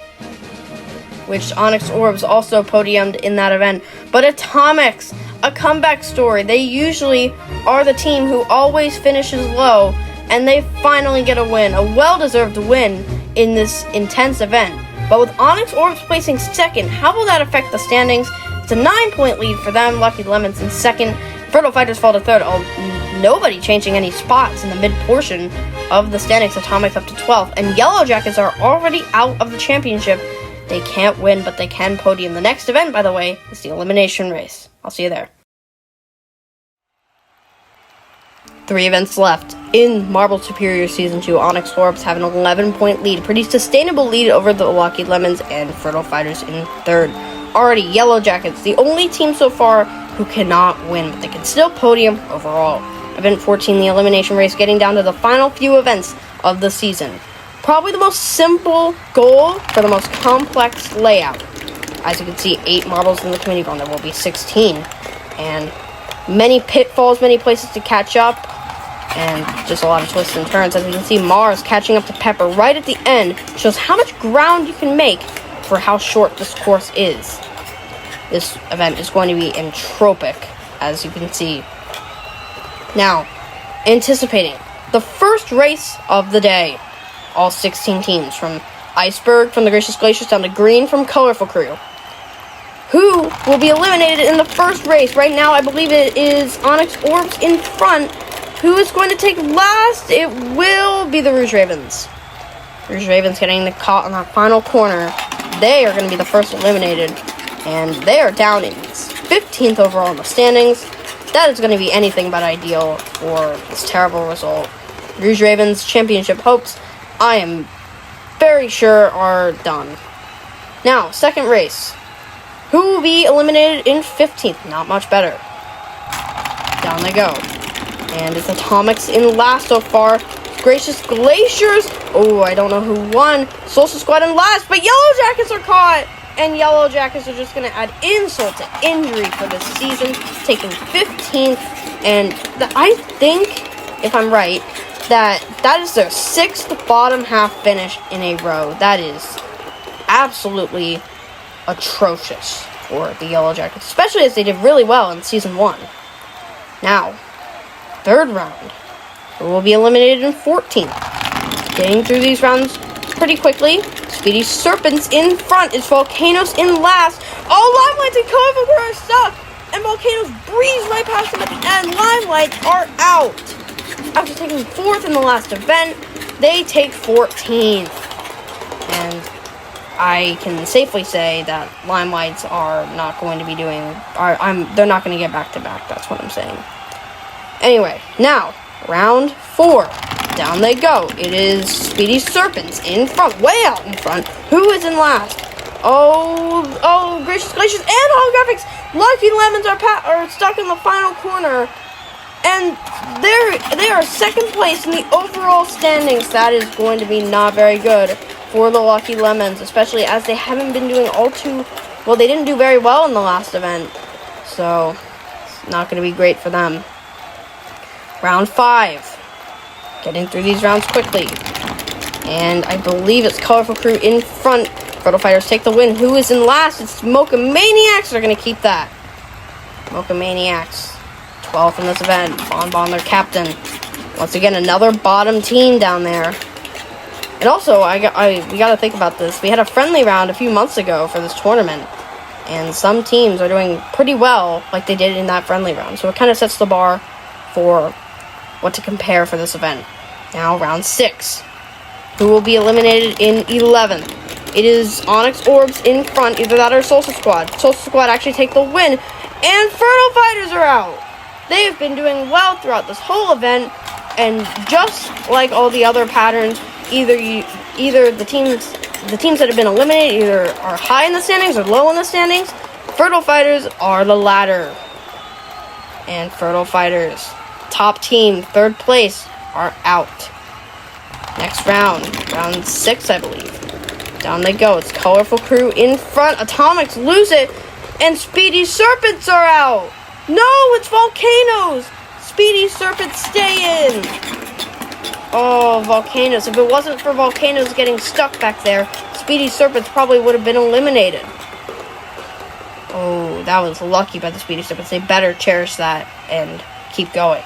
Which Onyx Orbs also podiumed in that event. But Atomics, a comeback story. They usually are the team who always finishes low, and they finally get a win. A well-deserved win in this intense event. But with Onyx Orbs placing second, how will that affect the standings? It's a 9-point lead for them. Lucky Lemons in second. Fertile Fighters fall to third. Nobody changing any spots in the mid-portion of the standings. Atomics up to 12th. And Yellow Jackets are already out of the championship. They can't win, but they can podium. The next event, by the way, is the Elimination Race. I'll see you there. 3 events left. In Marble Superior Season 2, Onyx Orbs have an 11-point lead. Pretty sustainable lead over the Lucky Lemons and Fertile Fighters in third. Already, Yellow Jackets, the only team so far who cannot win, but they can still podium overall. Event 14, the Elimination Race, getting down to the final few events of the season. Probably the most simple goal for the most complex layout. As you can see, 8 marbles in the community ground. There will be 16. And many pitfalls, many places to catch up. And just a lot of twists and turns. As you can see, Mars catching up to Pepper right at the end. Shows how much ground you can make for how short this course is. This event is going to be entropic, as you can see. Now, anticipating the first race of the day. all 16 teams, from Iceberg from the Gracious Glaciers down to Green from Colorful Crew. Who will be eliminated in the first race? Right now, I believe it is Onyx Orbs in front. Who is going to take last? It will be the Rouge Ravens. Rouge Ravens getting caught on that final corner. They are going to be the first eliminated, and they are down in 15th overall in the standings. That is going to be anything but ideal for this terrible result. Rouge Ravens championship hopes, I am very sure, are done. Now, second race. Who will be eliminated in 15th? Not much better. Down they go. And it's Atomics in last so far. Gracious Glaciers. Oh, I don't know who won. Solstice Squad in last, but Yellow Jackets are caught. And Yellow Jackets are just going to add insult to injury for this season, taking 15th. And I think, if I'm right, that is their 6th bottom half finish in a row. That is absolutely atrocious for the Yellow Jackets, especially as they did really well in Season 1. Now, third round. Who will be eliminated in 14th? Getting through these rounds pretty quickly. Speedy Serpents in front. It's Volcanoes in last. Oh, Limelights and Colorful are stuck. And Volcanoes breeze right past them at the end. Limelights are out. After taking 4th in the last event, they take 14th. And I can safely say that Limelights are not going to be doing... they're not going to get back-to-back. That's what I'm saying. Anyway, now, round 4. Down they go. It is Speedy Serpents in front, way out in front. Who is in last? Oh, Gracious Glaciers and Holographics. Lucky Lemons are stuck in the final corner. And they are second place in the overall standings. That is going to be not very good for the Lucky Lemons, especially as they haven't been doing all too well. They didn't do very well in the last event, so it's not going to be great for them. Round 5. Getting through these rounds quickly. And I believe it's Colorful Crew in front. Fertile Fighters take the win. Who is in last? It's Mocha Maniacs. They're going to keep that. Mocha Maniacs, 12th in this event. Bon, their captain. Once again, another bottom team down there. And also, we got to think about this. We had a friendly round a few months ago for this tournament. And some teams are doing pretty well like they did in that friendly round. So it kind of sets the bar for what to compare for this event. Now, round 6. Who will be eliminated in 11th? It is Onyx Orbs in front. Either that or Solstice Squad. Solstice Squad actually take the win. And Fertile Fighters are out. They have been doing well throughout this whole event. And just like all the other patterns, either the teams that have been eliminated either are high in the standings or low in the standings. Fertile Fighters are the latter. And Fertile Fighters, top team, 3rd place, are out. Next round, round 6, I believe. Down they go. It's Colorful Crew in front. Atomics lose it, and Speedy Serpents are out. No, it's Volcanoes. Speedy Serpents stay in. Oh, Volcanoes. If it wasn't for Volcanoes getting stuck back there, Speedy Serpents probably would have been eliminated. Oh, that was lucky by the Speedy Serpents. They better cherish that and keep going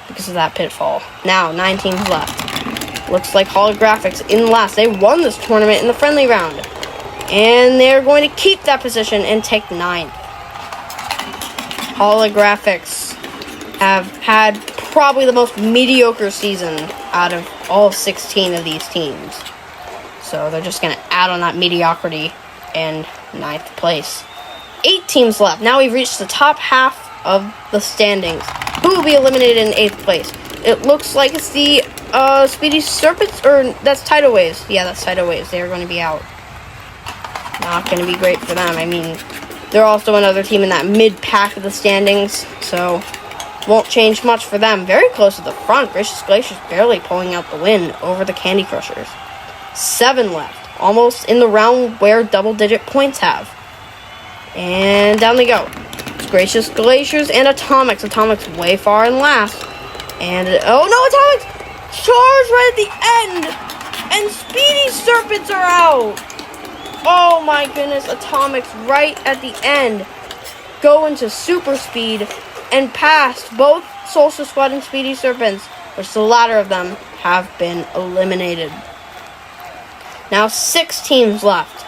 because of that pitfall. Now, 9 teams left. Looks like Holographics in last. They won this tournament in the friendly round. And they're going to keep that position and take 9th. Holographics have had probably the most mediocre season out of all 16 of these teams. So they're just going to add on that mediocrity and 9th place. 8 teams left. Now we've reached the top half of the standings. Who will be eliminated in 8th place? It looks like it's the Speedy Serpents, or that's Tidal Waves. Yeah, that's Tidal Waves. They are going to be out. Not going to be great for them. I mean, they're also another team in that mid-pack of the standings, so won't change much for them. Very close to the front. Gracious Glaciers barely pulling out the win over the Candy Crushers. 7 left. Almost in the round where double-digit points have. And down they go. It's Gracious Glaciers and Atomics. Atomics way far in last. And, oh no, Atomics! Charge right at the end! And Speedy Serpents are out! Oh my goodness, Atomics right at the end go into super speed and past both Solstice Squad and Speedy Serpents, which the latter of them have been eliminated. Now 6 teams left.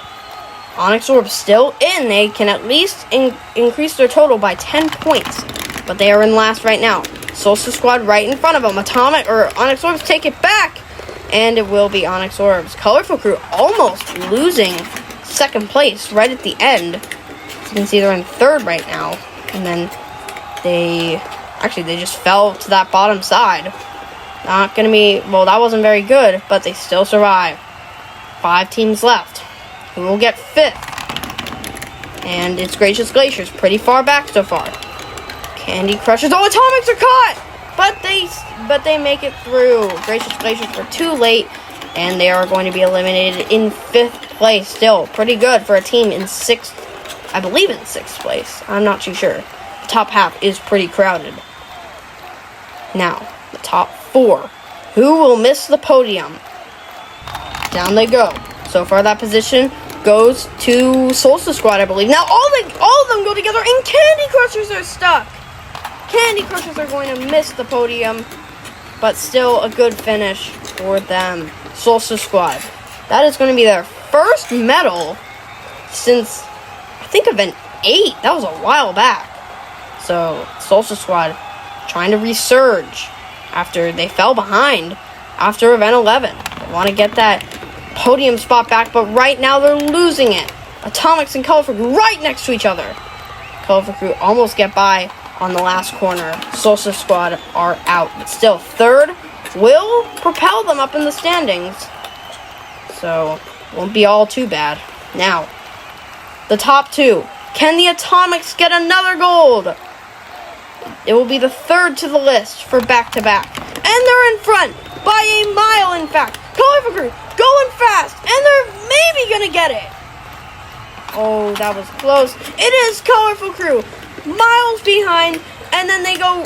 Onyx Orbs still in. They can at least increase their total by 10 points. But they are in last right now. Solstice Squad right in front of them. Onyx Orbs take it back. And it will be Onyx Orbs. Colorful Crew almost losing second place right at the end. As you can see, they're in third right now. And then they just fell to that bottom side. Not going to be, well, that wasn't very good, but they still survive. 5 teams left. Who will get 5th? And it's Gracious Glaciers, pretty far back so far. Candy Crushers, Atomics are caught! But they make it through. Gracious Glaciers were too late, and they are going to be eliminated in 5th place. Still, pretty good for a team in 6th, I believe in 6th place. I'm not too sure. The top half is pretty crowded. Now, the top 4. Who will miss the podium? Down they go. So far, that position goes to Solstice Squad, I believe. Now, all of them go together, and Candy Crushers are stuck. Candy Crushers are going to miss the podium, but still a good finish for them. Solstice Squad. That is going to be their first medal since, I think, event 8. That was a while back. So, Solstice Squad trying to resurge after they fell behind after event 11. They want to get that podium spot back, but right now they're losing it. Atomics and Colorful Crew right next to each other. Colorful Crew almost get by on the last corner. Solstice Squad are out, but still third will propel them up in the standings, so won't be all too bad. Now, the top 2. Can the Atomics get another gold? It will be the 3rd to the list for back-to-back. And they're in front by a mile, in fact. Colorful Crew going fast, and they're maybe going to get it. Oh, that was close. It is Colorful Crew. Miles behind, and then they go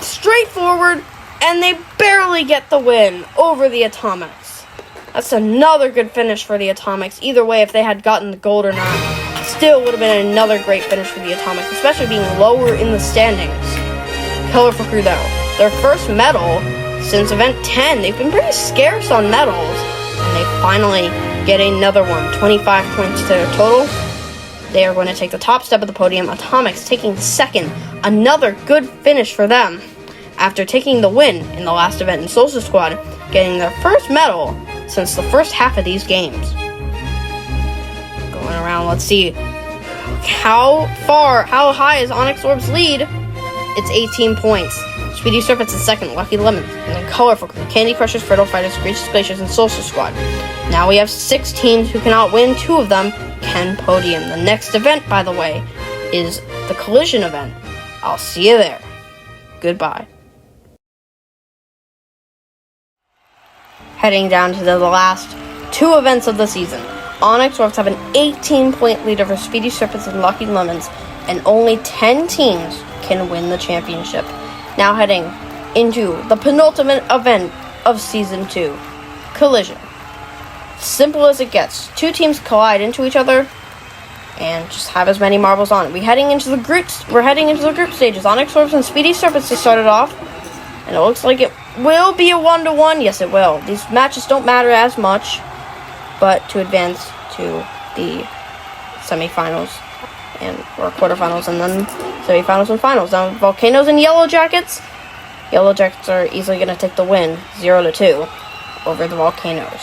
straight forward, and they barely get the win over the Atomics. That's another good finish for the Atomics. Either way, if they had gotten the gold or not, still would have been another great finish for the Atomics, especially being lower in the standings. Colorful Crew, though, their first medal since event 10. They've been pretty scarce on medals, and they finally get another one. 25 points to their total. They are going to take the top step of the podium. Atomics taking second. Another good finish for them after taking the win in the last event in Solstice Squad, getting their first medal since the first half of these games. Going around, let's see how high is Onyx Orb's lead? It's 18 points. Speedy Serpents in second, Lucky Lemons, and then Colorful Crew, Candy Crushers, Fertile Fighters, Gracious Glaciers, and Solstice Squad. Now we have 6 teams who cannot win. 2 of them can podium. The next event, by the way, is the Collision event. I'll see you there. Goodbye. Heading down to the last 2 events of the season. Onyx Orbs have an 18-point lead over Speedy Serpents and Lucky Lemons, and only 10 teams can win the championship. Now heading into the penultimate event of Season 2, Collision. Simple as it gets. 2 teams collide into each other and just have as many marbles on it. We're heading into the group stages. Onyx Orbs and Speedy Serpents to start it off, and it looks like it will be a 1-1. Yes, it will. These matches don't matter as much, but to advance to the semifinals or quarterfinals, and then semifinals and finals. Now, Volcanoes and Yellow Jackets. Yellow Jackets are easily going to take the win, 0-2, over the Volcanoes.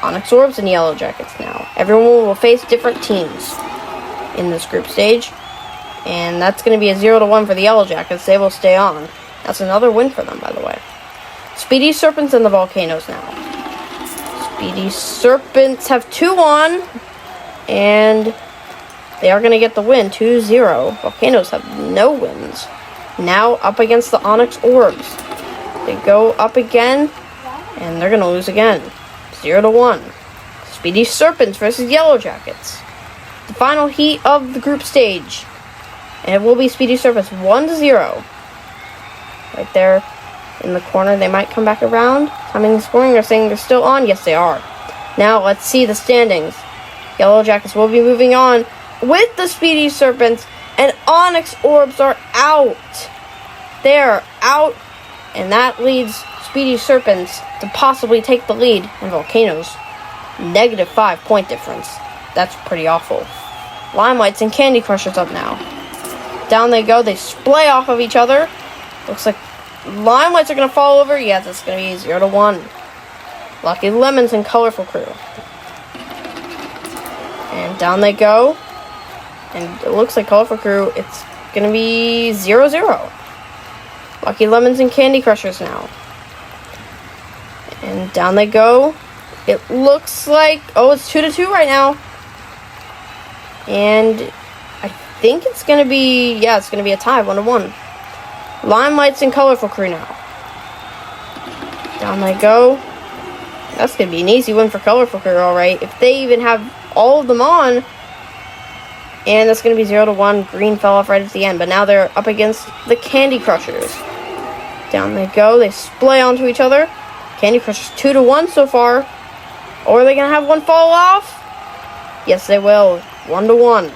Onyx Orbs and Yellow Jackets now. Everyone will face different teams in this group stage, and that's going to be a 0-1 for the Yellow Jackets. They will stay on. That's another win for them, by the way. Speedy Serpents and the Volcanoes now. Speedy Serpents have 2 on, and they are going to get the win, 2-0. Volcanoes have no wins. Now up against the Onyx Orbs. They go up again, and they're going to lose again, 0-1. Speedy Serpents versus Yellow Jackets. The final heat of the group stage. And it will be Speedy Serpents 1-0. Right there in the corner. They might come back around. Timing the scoring. They're saying they're still on. Yes, they are. Now let's see the standings. Yellow Jackets will be moving on with the Speedy Serpents. And Onyx Orbs are out. They are out. And that leads Speedy Serpents to possibly take the lead. And Volcanoes -5 point difference. That's pretty awful. Limelights and Candy Crushers up now. Down they go. They splay off of each other. Looks like Limelights are going to fall over. Yes, it's going to be 0-1. Lucky Lemons and Colorful Crew. And down they go. And it looks like Colorful Crew, it's going to be 0-0. Lucky Lemons and Candy Crushers now. And down they go. It looks like, it's 2-2 right now. And I think it's going to be, it's going to be a tie, 1-1. Limelights and Colorful Crew now. Down they go. That's going to be an easy win for Colorful Crew, alright. If they even have all of them on. And that's going to be 0-1. Green fell off right at the end. But now they're up against the Candy Crushers. Down they go. They splay onto each other. Candy Crushers 2-1 so far. Or are they going to have one fall off? Yes, they will. 1-1.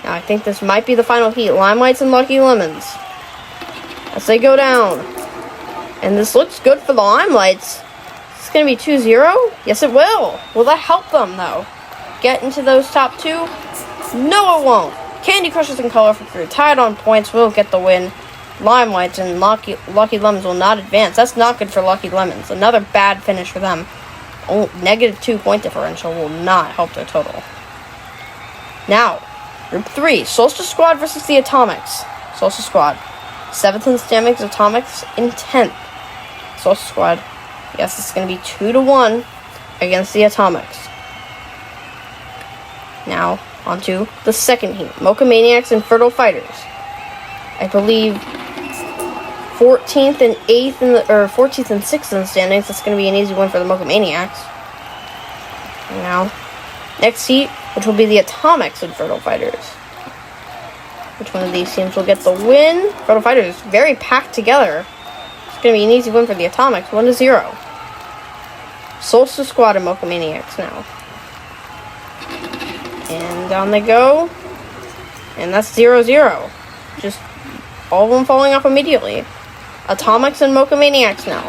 Now, I think this might be the final heat. Limelights and Lucky Lemons. As they go down. And this looks good for the Limelights. It's going to be 2-0? Yes, it will. Will that help them, though? Get into those top two? No, it won't. Candy Crushers and Colorful Crew tied on points will get the win. Limelights and Lucky Lemons will not advance. That's not good for Lucky Lemons. Another bad finish for them. -2 point differential will not help their total. Now, Group 3, Solstice Squad versus the Atomics. Solstice Squad. 7th in standings, Atomics in 10th. Solstice Squad. Yes, it's going to be 2-1 against the Atomics. Now, onto the second heat. Mocha Maniacs and Fertile Fighters. I believe 14th and 8th or 14th and 6th in standings. That's going to be an easy win for the Mocha Maniacs. And now, next heat, which will be the Atomics and Fertile Fighters. Which one of these teams will get the win? Fertile Fighters, very packed together. It's going to be an easy win for the Atomics, 1-0. Solstice Squad and Mocha Maniacs now. And down they go. And that's 0-0. Just all of them falling off immediately. Atomics and Mocha Maniacs now.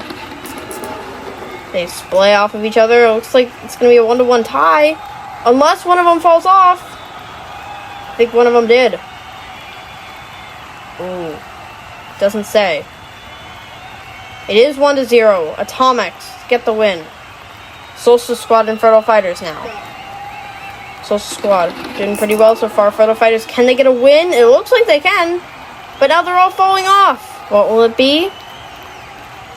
They splay off of each other. It looks like it's going to be a 1-1 tie. Unless one of them falls off. I think one of them did. Ooh. Doesn't say. It is 1-0. Atomics get the win. Solstice Squad and Fertile Fighters now. Solstice Squad doing pretty well so far. Fertile Fighters, can they get a win? It looks like they can. But now they're all falling off. What will it be?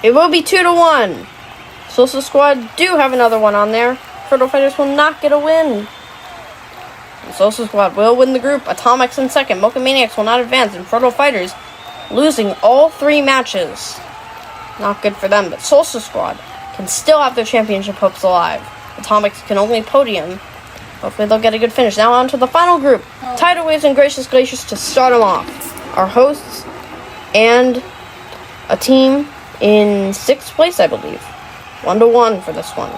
It will be 2-1. Solstice Squad do have another one on there. Fertile Fighters will not get a win. And Solstice Squad will win the group. Atomics in second. Mocha Maniacs will not advance. And Fertile Fighters losing all 3 matches. Not good for them. But Solstice Squad can still have their championship hopes alive. Atomics can only podium. Hopefully they'll get a good finish. Now on to the final group. Tidal Waves and Gracious Glaciers to start them off. Our hosts and a team in 6th place, I believe. 1-1 for this one.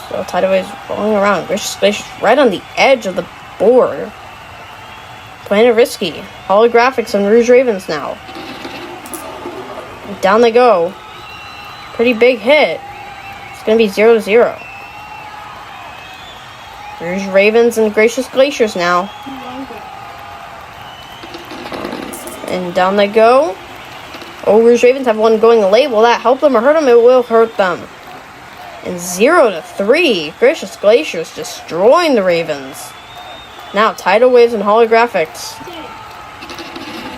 So Tidal Waves rolling around. Gracious Glaciers right on the edge of the board. Playing it risky. Holographics and Rouge Ravens now. Down they go. Pretty big hit. It's going to be 0-0. Rouge Ravens and Gracious Glaciers now. And down they go. Oh, Rouge Ravens have one going late. Will that help them or hurt them? It will hurt them. And 0-3. Gracious Glaciers destroying the Ravens. Now, Tidal Waves and Holographics.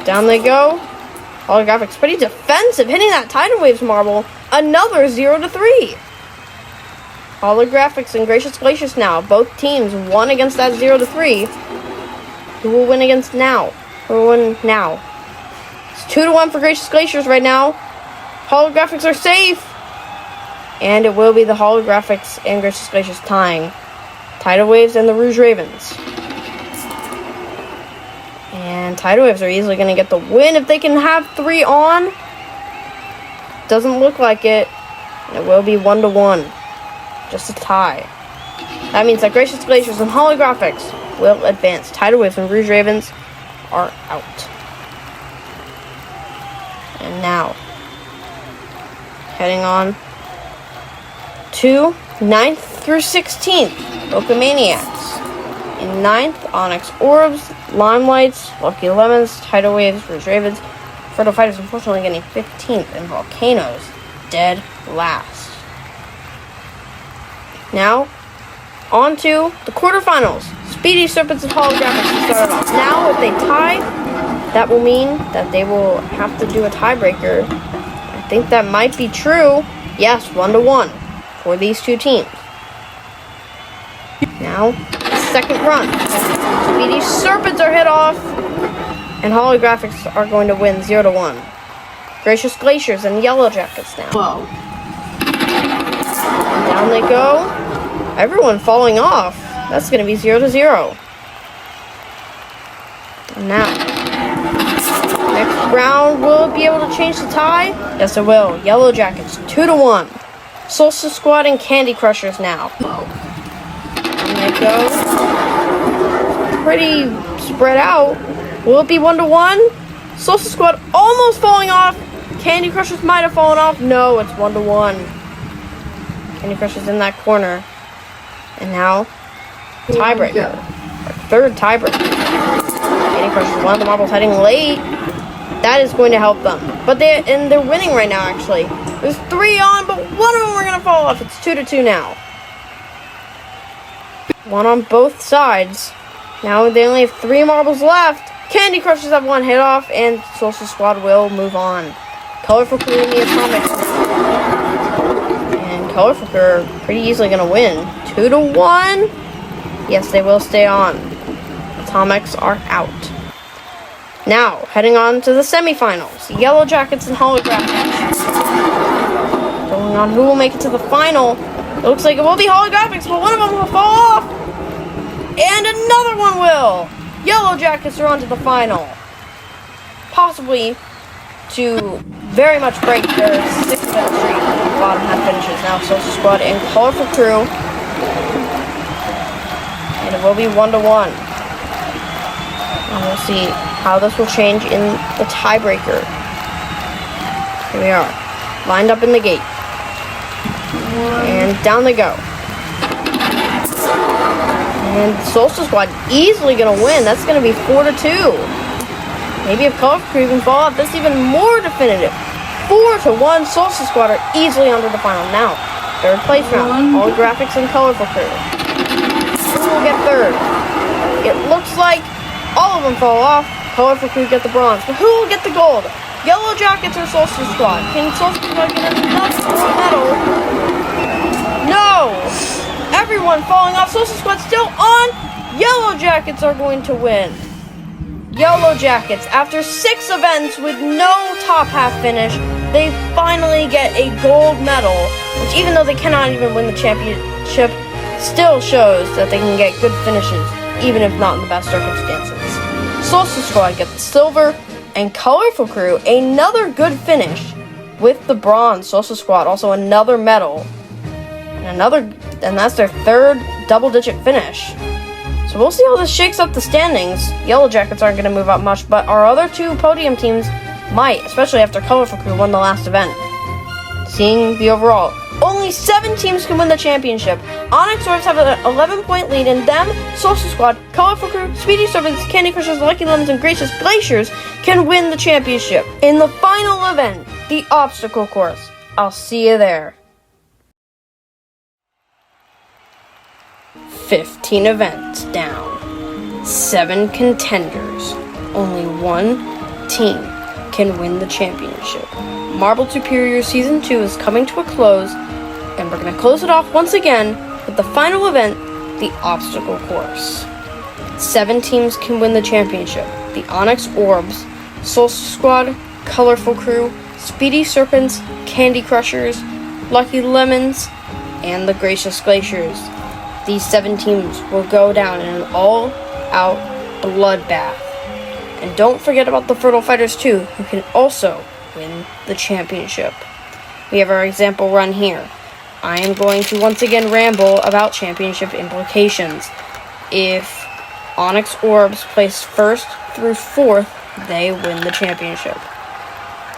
Down they go. Holographics pretty defensive. Hitting that Tidal Waves marble. Another 0-3. Holographics and Gracious Glaciers now. Both teams won against that 0-3. Who will win against now? Who will win now? It's 2-1 for Gracious Glaciers right now. Holographics are safe. And it will be the Holographics and Gracious Glaciers tying Tidal Waves and the Rouge Ravens. And Tidal Waves are easily going to get the win if they can have 3 on. Doesn't look like it. It will be 1-1. Just a tie. That means that Gracious Glaciers and Holographics will advance. Tidal Waves and Rouge Ravens are out. And now, heading on to 9th through 16th, Maniacs. In 9th, Onyx Orbs, Limelights, Lucky Lemons, Tidal Waves, Rouge Ravens. Fertile Fighters unfortunately getting 15th, and Volcanoes dead last. Now, on to the quarterfinals. Speedy Serpents and Holographics to start off. Now, if they tie, that will mean that they will have to do a tiebreaker. I think that might be true. Yes, 1-1 for these two teams. Now, second run. Speedy Serpents are hit off, and Holographics are going to win 0-1. Gracious Glaciers and Yellow Jackets now. Whoa. Down they go. Everyone falling off. That's going to be 0-0. And now, next round, will it be able to change the tie? Yes, it will. Yellow Jackets, 2-1. Solstice Squad and Candy Crushers now. And they go. Pretty spread out. Will it be 1-1? Solstice Squad almost falling off. Candy Crushers might have fallen off. No, it's 1-1. Candy Crushers in that corner. And now, tiebreaker. Our third tiebreaker. Candy Crushers, one of the marbles heading late. That is going to help them. But they're winning right now, actually. There's 3 on, but one of them are going to fall off. It's 2-2 now. One on both sides. Now they only have 3 marbles left. Candy Crushers have 1 hit off, and Solstice Squad will move on. Colorful Crew in the Atomics. And Colorful Crew are pretty easily going to win. 2-1. Yes, they will stay on. Atomics are out. Now, heading on to the semifinals. Yellow Jackets and Holographics. Going on who will make it to the final. It looks like it will be Holographics, but one of them will fall off. And another one will. Yellow Jackets are on to the final. Possibly to very much break their 6-minute streak of bottom half finishes. Now, Solstice Squad and Colorful Crew. And it will be 1-1. And we'll see how this will change in the tiebreaker. Here we are. Lined up in the gate. And down they go. And Solstice Squad easily going to win. That's going to be 4-2. Maybe if Colorful Crew can fall off, that's even more definitive. 4-1. Solstice Squad are easily under the final. Now, third place round. Holographics and Colorful Crew. Who will get third? It looks like all of them fall off. Colorful Crew get the bronze. But who will get the gold? Yellow Jackets or Solstice Squad? Can Solstice Squad get another gold medal? No! Everyone falling off. Solstice Squad still on. Yellow Jackets are going to win. Yellow Jackets, after 6 events with no top half finish, they finally get a gold medal, which even though they cannot even win the championship, still shows that they can get good finishes, even if not in the best circumstances. Solstice Squad get the silver, and Colorful Crew another good finish with the bronze. Solstice Squad also another medal, and that's their third double-digit finish. So we'll see how this shakes up the standings. Yellow Jackets aren't going to move up much, but our other 2 podium teams might, especially after Colorful Crew won the last event. Seeing the overall, only 7 teams can win the championship. Onyx Orbs have an 11-point lead, and them, Solstice Squad, Colorful Crew, Speedy Serpents, Candy Crushers, Lucky Lemons, and Gracious Glaciers can win the championship. In the final event, the obstacle course. I'll see you there. 15 events down, 7 contenders, only 1 team can win the championship. Marble Superior Season 2 is coming to a close, and we're going to close it off once again with the final event, the obstacle course. 7 teams can win the championship. The Onyx Orbs, Solstice Squad, Colorful Crew, Speedy Serpents, Candy Crushers, Lucky Lemons, and the Gracious Glaciers. These 7 teams will go down in an all-out bloodbath. And don't forget about the Fertile Fighters too, who can also win the championship. We have our example run here. I am going to once again ramble about championship implications. If Onyx Orbs place 1st through 4th, they win the championship.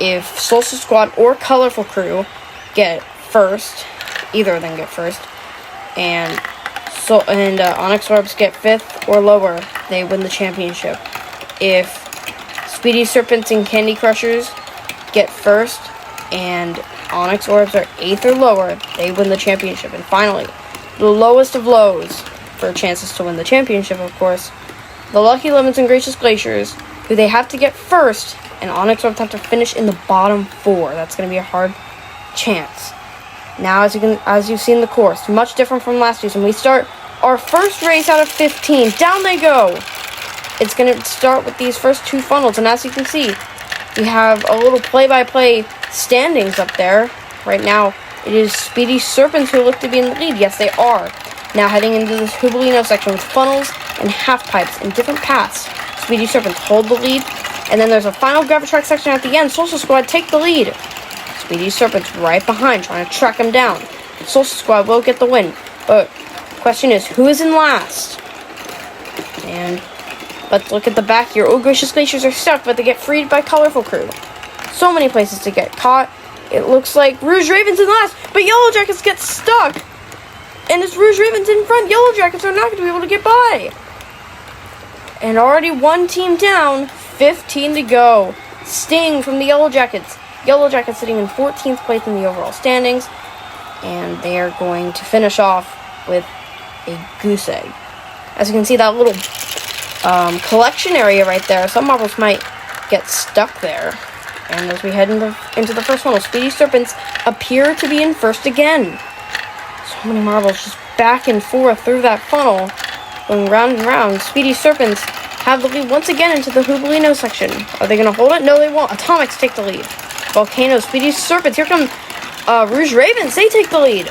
If Solstice Squad or Colorful Crew get 1st either of them get first. And Onyx Orbs get 5th or lower, they win the championship. If Speedy Serpents and Candy Crushers get first, and Onyx Orbs are 8th or lower, they win the championship. And finally, the lowest of lows for chances to win the championship, of course, the Lucky Lemons and Gracious Glaciers, who they have to get first, and Onyx Orbs have to finish in the bottom 4. That's going to be a hard chance. Now, as you've seen the course, much different from last season. We start our first race out of 15. Down they go. It's going to start with these first 2 funnels, and as you can see, we have a little play-by-play standings up there. Right now, it is Speedy Serpents who look to be in the lead. Yes, they are. Now heading into this Hubalino section with funnels and half pipes in different paths. Speedy Serpents hold the lead, and then there's a final Gravitrack section at the end. Social Squad take the lead. Speedy Serpents right behind, trying to track him down. Social Squad will get the win, but question is, who is in last? And let's look at the back here. Oh, Gracious Glaciers are stuck, but they get freed by Colorful Crew. So many places to get caught. It looks like Rouge Ravens in last, but Yellow Jackets get stuck. And as Rouge Ravens in front, Yellow Jackets are not going to be able to get by. And already one team down, 15 to go. Sting from the Yellow Jackets. Yellow Jackets sitting in 14th place in the overall standings. And they are going to finish off with a goose egg. As you can see, that little collection area right there, some marbles might get stuck there. And as we head into the first funnel, Speedy Serpents appear to be in first again. So many marbles just back and forth through that funnel, going round and round. Speedy Serpents have the lead once again into the Hubalino section. Are they going to hold it? No, they won't. Atomics take the lead. Volcano, Speedy Serpents. Here come Rouge Ravens. They take the lead.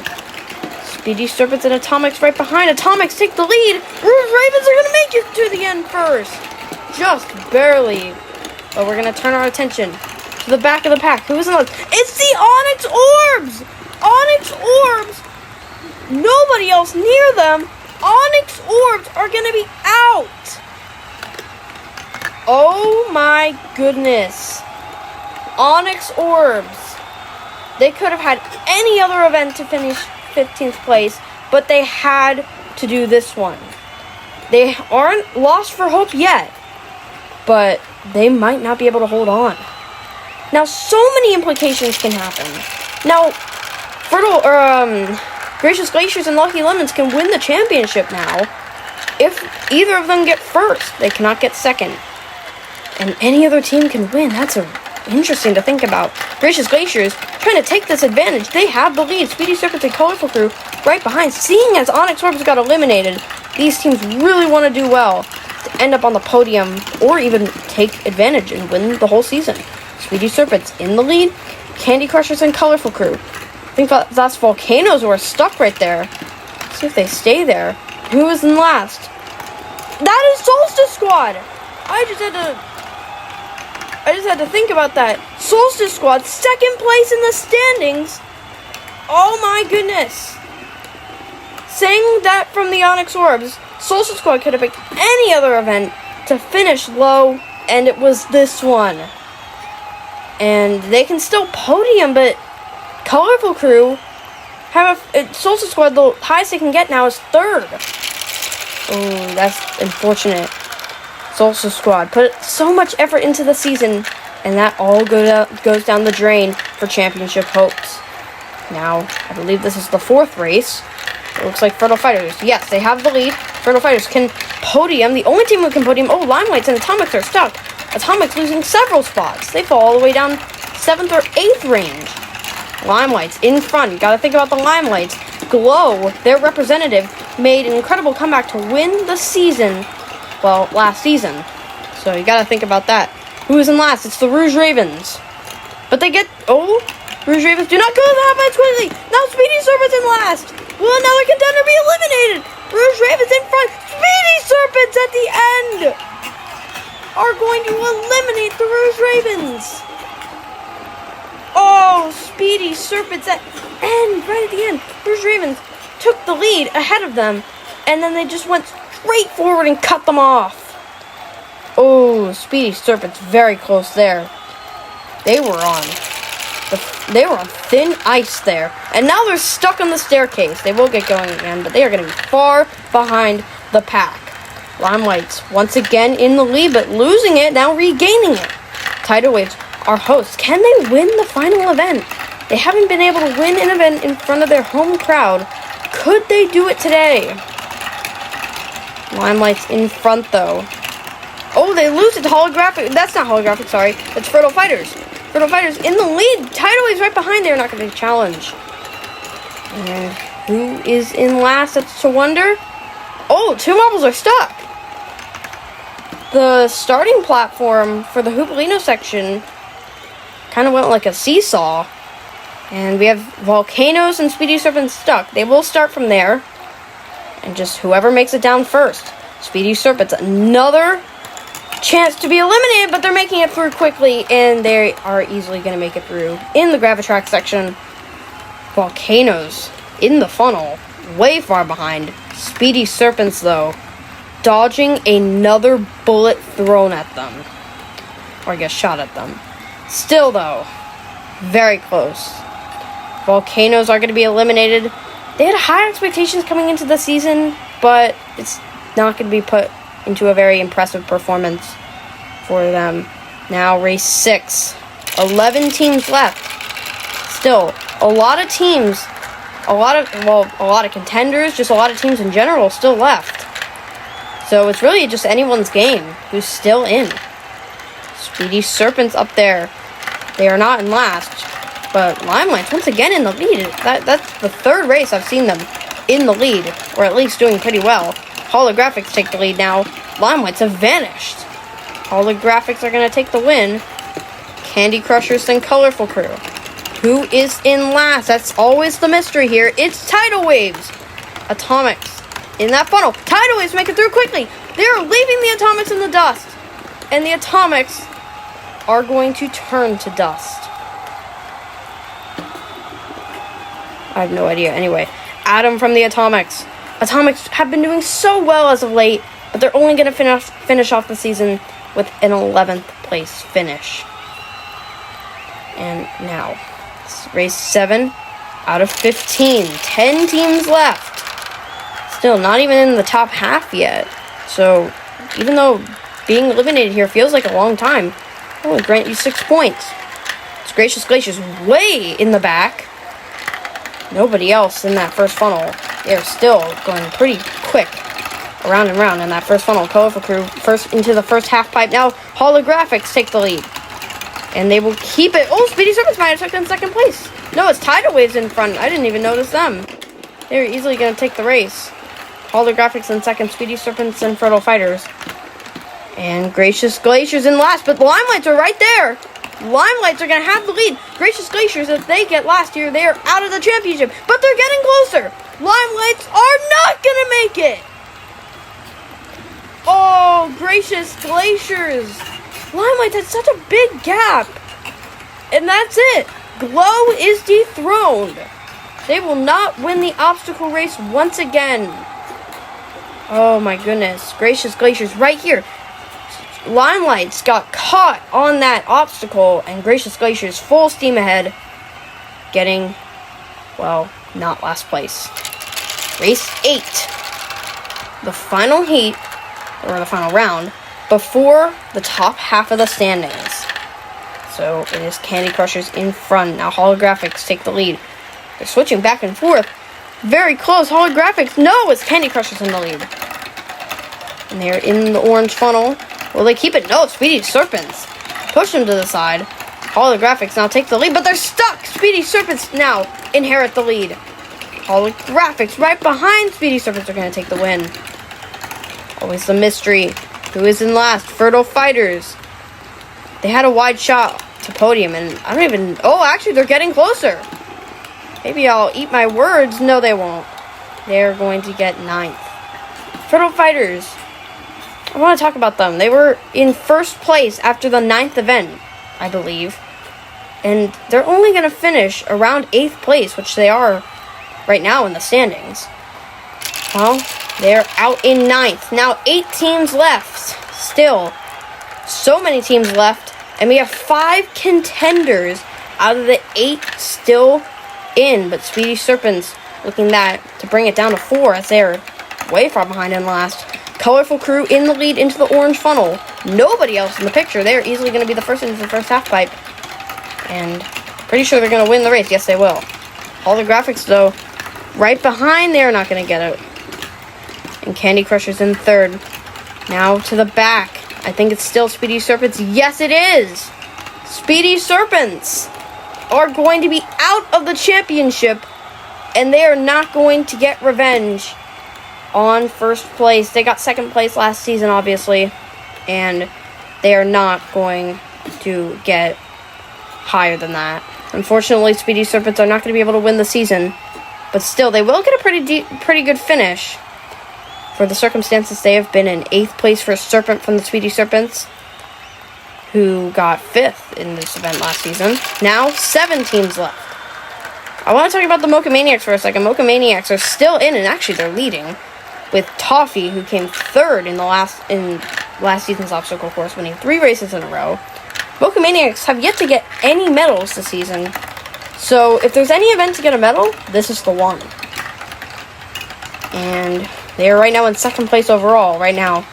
Speedy Serpents and Atomics right behind. Atomics take the lead. Rouge Ravens are going to make it to the end first. Just barely. But we're going to turn our attention to the back of the pack. Who is in the... It's the Onyx Orbs! Onyx Orbs! Nobody else near them. Onyx Orbs are going to be out. Oh my goodness. Onyx Orbs. They could have had any other event to finish 15th place, but they had to do this one. They aren't lost for hope yet, but they might not be able to hold on. Now, so many implications can happen. Now, Gracious Glaciers and Lucky Lemons can win the championship now. If either of them get first, they cannot get second. And any other team can win. That's interesting to think about. Gracious Glaciers trying to take this advantage. They have the lead. Speedy Serpents and Colorful Crew right behind. Seeing as Onyx Orbs got eliminated, these teams really want to do well to end up on the podium or even take advantage and win the whole season. Speedy Serpents in the lead. Candy Crushers and Colorful Crew. I think that's Volcanoes who are stuck right there. Let's see if they stay there. Who is in last? That is Solstice Squad! I just had to think about that. Solstice Squad, second place in the standings. Oh my goodness. Saying that from the Onyx Orbs, Solstice Squad could have picked any other event to finish low, and it was this one. And they can still podium, but Colorful Crew have Solstice Squad, the highest they can get now is third. Oh, that's unfortunate. Solstice Squad put so much effort into the season, and that all goes down the drain for championship hopes. Now, I believe this is the 4th race. It looks like Fertile Fighters. Yes, they have the lead. Fertile Fighters can podium. The only team who can podium. Oh, Limelights and Atomics are stuck. Atomics losing several spots. They fall all the way down 7th or 8th range. Limelights in front. You gotta think about the Limelights. Glow, their representative, made an incredible comeback to win the season. Well, last season. So you gotta think about that. Who is in last? It's the Rouge Ravens. But they get... Oh, Rouge Ravens do not go that much quickly. Now Speedy Serpents in last. Will another contender be eliminated? Rouge Ravens in front. Speedy Serpents at the end are going to eliminate the Rouge Ravens. Oh, Speedy Serpents at end, right at the end. Rouge Ravens took the lead ahead of them, and then they just went straight forward and cut them off. Oh, Speedy Serpents very close there. They were on They were on thin ice there. And now they're stuck on the staircase. They will get going again, but they are going to be far behind the pack. Limelights once again in the lead, but losing it, now regaining it. Tidal Waves, our hosts, can they win the final event? They haven't been able to win an event in front of their home crowd. Could they do it today? Limelight's in front, though. Oh, they lose it to Holographic. That's not Holographic, sorry. It's Fertile Fighters. Fertile Fighters in the lead. Tidal Waves right behind. They're not going to challenge. And who is in last? That's to wonder. Oh, two marbles are stuck. The starting platform for the Hoopolino section kind of went like a seesaw. And we have Volcanoes and Speedy Serpents stuck. They will start from there. And just whoever makes it down first. Speedy Serpents, another chance to be eliminated, but they're making it through quickly, and they are easily going to make it through. In the Gravitrack section, Volcanoes in the funnel, way far behind. Speedy Serpents, though, dodging another bullet thrown at them. Or I guess shot at them. Still, though, very close. Volcanoes are going to be eliminated. They had high expectations coming into the season, but it's not going to be put into a very impressive performance for them. Now, race 6. 11 teams left. Still, a lot of teams, a lot of contenders, just a lot of teams in general still left. So it's really just anyone's game who's still in. Speedy Serpents up there. They are not in last. But Limelight's once again in the lead. That's the third race I've seen them in the lead, or at least doing pretty well. Holographics take the lead now. Limelights have vanished. Holographics are going to take the win. Candy Crushers and Colorful Crew. Who is in last? That's always the mystery here. It's Tidal Waves. Atomics in that funnel. Tidal Waves make it through quickly. They're leaving the Atomics in the dust. And the Atomics are going to turn to dust. I have no idea. Anyway, Adam from the Atomics. Atomics have been doing so well as of late, but they're only going to finish off the season with an 11th place finish. And now, it's race 7 out of 15. 10 teams left. Still not even in the top half yet. So, even though being eliminated here feels like a long time, I will grant you 6 points. It's Gracious Glaciers way in the back. Nobody else in that first funnel. They're still going pretty quick around and around in that first funnel. Colorful Crew first into the first half pipe. Now Holographics take the lead. And they will keep it. Oh, Speedy Serpents might have took in second place. No, it's Tidal Waves in front. I didn't even notice them. They're easily going to take the race. Holographics in second. Speedy Serpents and Fertile Fighters. And Gracious Glaciers in last. But the Limelights are right there. Limelights are going to have the lead. Gracious Glaciers, if they get last year, they are out of the championship. But they're getting closer. Limelights are not going to make it. Oh, Gracious Glaciers. Limelights had such a big gap. And that's it. Glow is dethroned. They will not win the obstacle race once again. Oh my goodness. Gracious Glaciers right here. Limelights got caught on that obstacle, and Gracious Glaciers full steam ahead, getting, well, not last place. Race 8. The final heat, or the final round, before the top half of the standings. So it is Candy Crushers in front. Now Holographics take the lead. They're switching back and forth. Very close. Holographics. No, it's Candy Crushers in the lead. And they're in the orange funnel. Will they keep it? No, Speedy Serpents push them to the side. Holographics now take the lead, but they're stuck. Speedy Serpents now inherit the lead. Holographics right behind Speedy Serpents are going to take the win. Always the mystery. Who is in last? Fertile Fighters. They had a wide shot to podium, and I don't even... Oh, actually, they're getting closer. Maybe I'll eat my words. No, they won't. They're going to get 9th. Fertile Fighters. I want to talk about them. They were in first place after the 9th event, I believe. And they're only going to finish around 8th place, which they are right now in the standings. Well, they're out in 9th. Now 8 teams left. Still, so many teams left. And we have 5 contenders out of the 8 still in, but Speedy Serpents looking to bring it down to 4 as they're way far behind in last. Colorful Crew in the lead into the orange funnel. Nobody else in the picture. They're easily going to be the first into the first half pipe. And pretty sure they're going to win the race. Yes, they will. Holographics, though, right behind. They're not going to get it. And Candy Crushers in third. Now to the back. I think it's still Speedy Serpents. Yes, it is. Speedy Serpents are going to be out of the championship. And they are not going to get revenge on first place. They got second place last season, obviously, and they are not going to get higher than that. Unfortunately, Speedy Serpents are not going to be able to win the season, but still, they will get a pretty good finish. For the circumstances, they have been in 8th place for Serpent from the Speedy Serpents, who got 5th in this event last season. Now, 7 teams left. I want to talk about the Mocha Maniacs for a second. Mocha Maniacs are still in, and actually they're leading, with Toffee, who came 3rd in last season's obstacle course, winning 3 races in a row. Mocha Maniacs have yet to get any medals this season, so if there's any event to get a medal, this is the one. And they are right now in 2nd place overall, right now.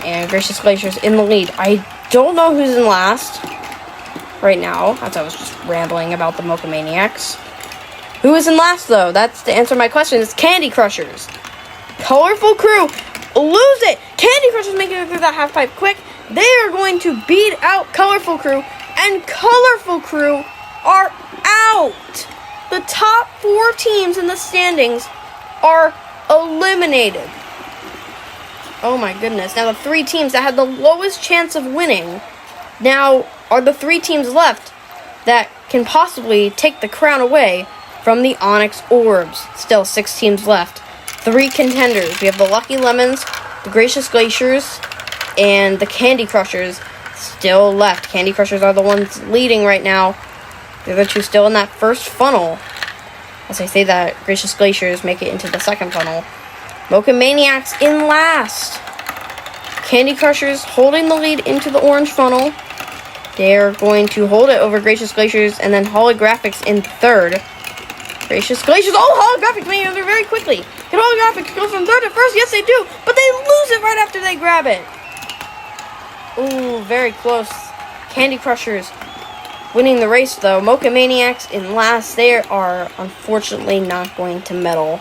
And Gracious Glacier's in the lead. I don't know who's in last right now, as I was just rambling about the Mocha Maniacs. Who is in last, though? That's to answer my question. It's Candy Crushers. Colorful Crew lose it. Candy Crushers making it through that half pipe quick. They are going to beat out Colorful Crew, and Colorful Crew are out. The top 4 teams in the standings are eliminated. Oh my goodness. Now the 3 teams that had the lowest chance of winning now are the 3 teams left that can possibly take the crown away from the Onyx Orbs. Still 6 teams left. 3 contenders. We have the Lucky Lemons, the Gracious Glaciers, and the Candy Crushers still left. Candy Crushers are the ones leading right now. The other 2 still in that first funnel. As I say that, Gracious Glaciers make it into the second funnel. Mocha Maniacs in last. Candy Crushers holding the lead into the orange funnel. They're going to hold it over Gracious Glaciers, and then Holographics in third. Gracious Glaciers, Holographics making it there very quickly. Can Holographics go from third to first? Yes, they do, but they lose it right after they grab it. Ooh, very close. Candy Crushers winning the race, though. Mocha Maniacs in last. They are unfortunately not going to medal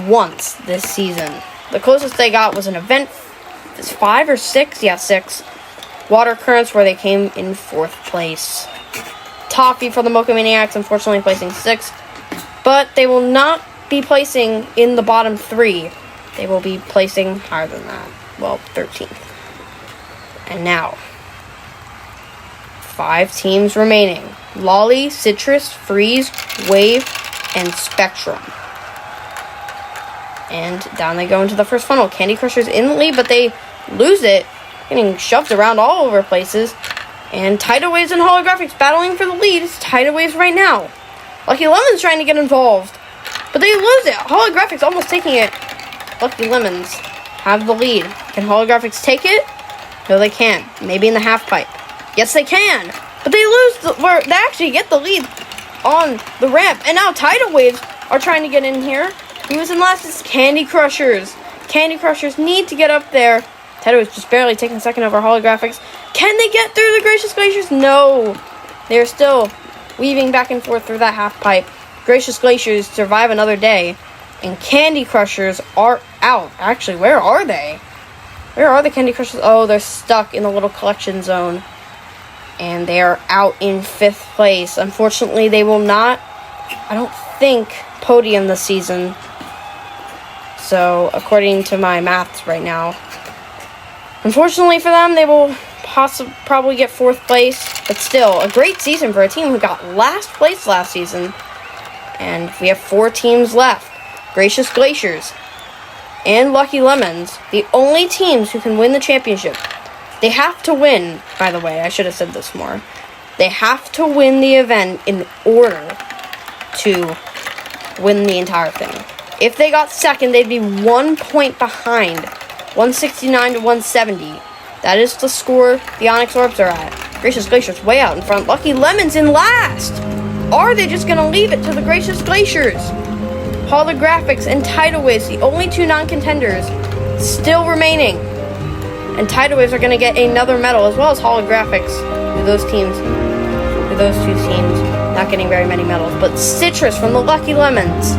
once this season. The closest they got was an event, 5 or 6? Yeah, 6. Water Currents, where they came in 4th place. Toffee for the Mocha Maniacs, unfortunately placing 6th. But they will not be placing in the bottom 3. They will be placing higher than that. Well, 13th. And now, 5 teams remaining. Lolly, Citrus, Freeze, Wave, and Spectrum. And down they go into the first funnel. Candy Crushers in the lead, but they lose it. Getting shoved around all over places. And Tidal Waves and Holographics battling for the lead. It's Tidal Waves right now. Lucky Lemons trying to get involved, but they lose it. Holographics almost taking it. Lucky Lemons have the lead. Can Holographics take it? No, they can't. Maybe in the half pipe. Yes, they can. But they lose they actually get the lead on the ramp. And now Tidal Waves are trying to get in here. Who is in last? It's Candy Crushers. Candy Crushers need to get up there. Tidal Waves just barely taking second over Holographics. Can they get through the Gracious Glaciers? No. They're still weaving back and forth through that half pipe. Gracious Glaciers survive another day. And Candy Crushers are out. Actually, where are they? Where are the Candy Crushers? Oh, they're stuck in the little collection zone. And they are out in 5th place. Unfortunately, they will not, I don't think, podium this season. So, according to my maths right now, unfortunately for them, they will probably get 4th place. But still, a great season for a team who got last place last season. And we have 4 teams left. Gracious Glaciers and Lucky Lemons, the only teams who can win the championship. They have to win, by the way, I should have said this more. They have to win the event in order to win the entire thing. If they got second, they'd be 1 point behind. 169 to 170. That is the score the Onyx Orbs are at. Gracious Glaciers way out in front. Lucky Lemons in last. Are they just going to leave it to the Gracious Glaciers? Holographics and Tidal Waves, the only two non-contenders still remaining. And Tidal Waves are going to get another medal, as well as Holographics. Those two teams not getting very many medals. But Citrus from the Lucky Lemons,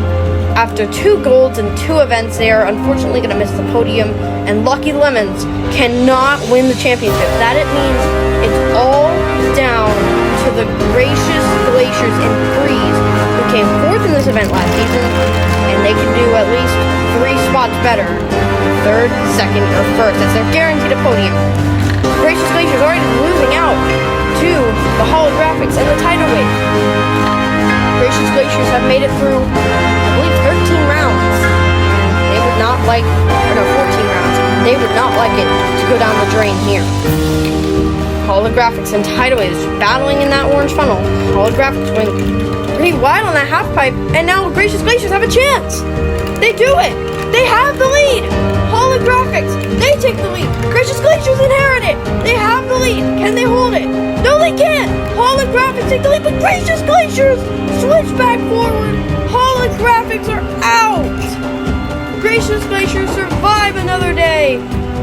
after 2 golds in 2 events, they are unfortunately going to miss the podium. And Lucky Lemons cannot win the championship. That it means it's all down to the Gracious Glaciers in Freeze, who came 4th in this event last season, and they can do at least 3 spots better, 3rd, 2nd, or 1st, as they're guaranteed a podium. Gracious Glaciers already losing out to the Holographics and the Tidal Wave. Gracious Glaciers have made it through, I believe, 13 rounds. They would not like, or no, 14 rounds. They would not like it to go down the drain here. Holographics and Tidal Waves battling in that orange funnel. Holographics going pretty wide on that half pipe, and now Gracious Glaciers have a chance. They do it. They have the lead. Holographics, they take the lead. Gracious Glaciers inherit it. They have the lead. Can they hold it? No, they can't. Holographics take the lead, but Gracious Glaciers switch back forward. Holographics are out. Gracious Glaciers survive another day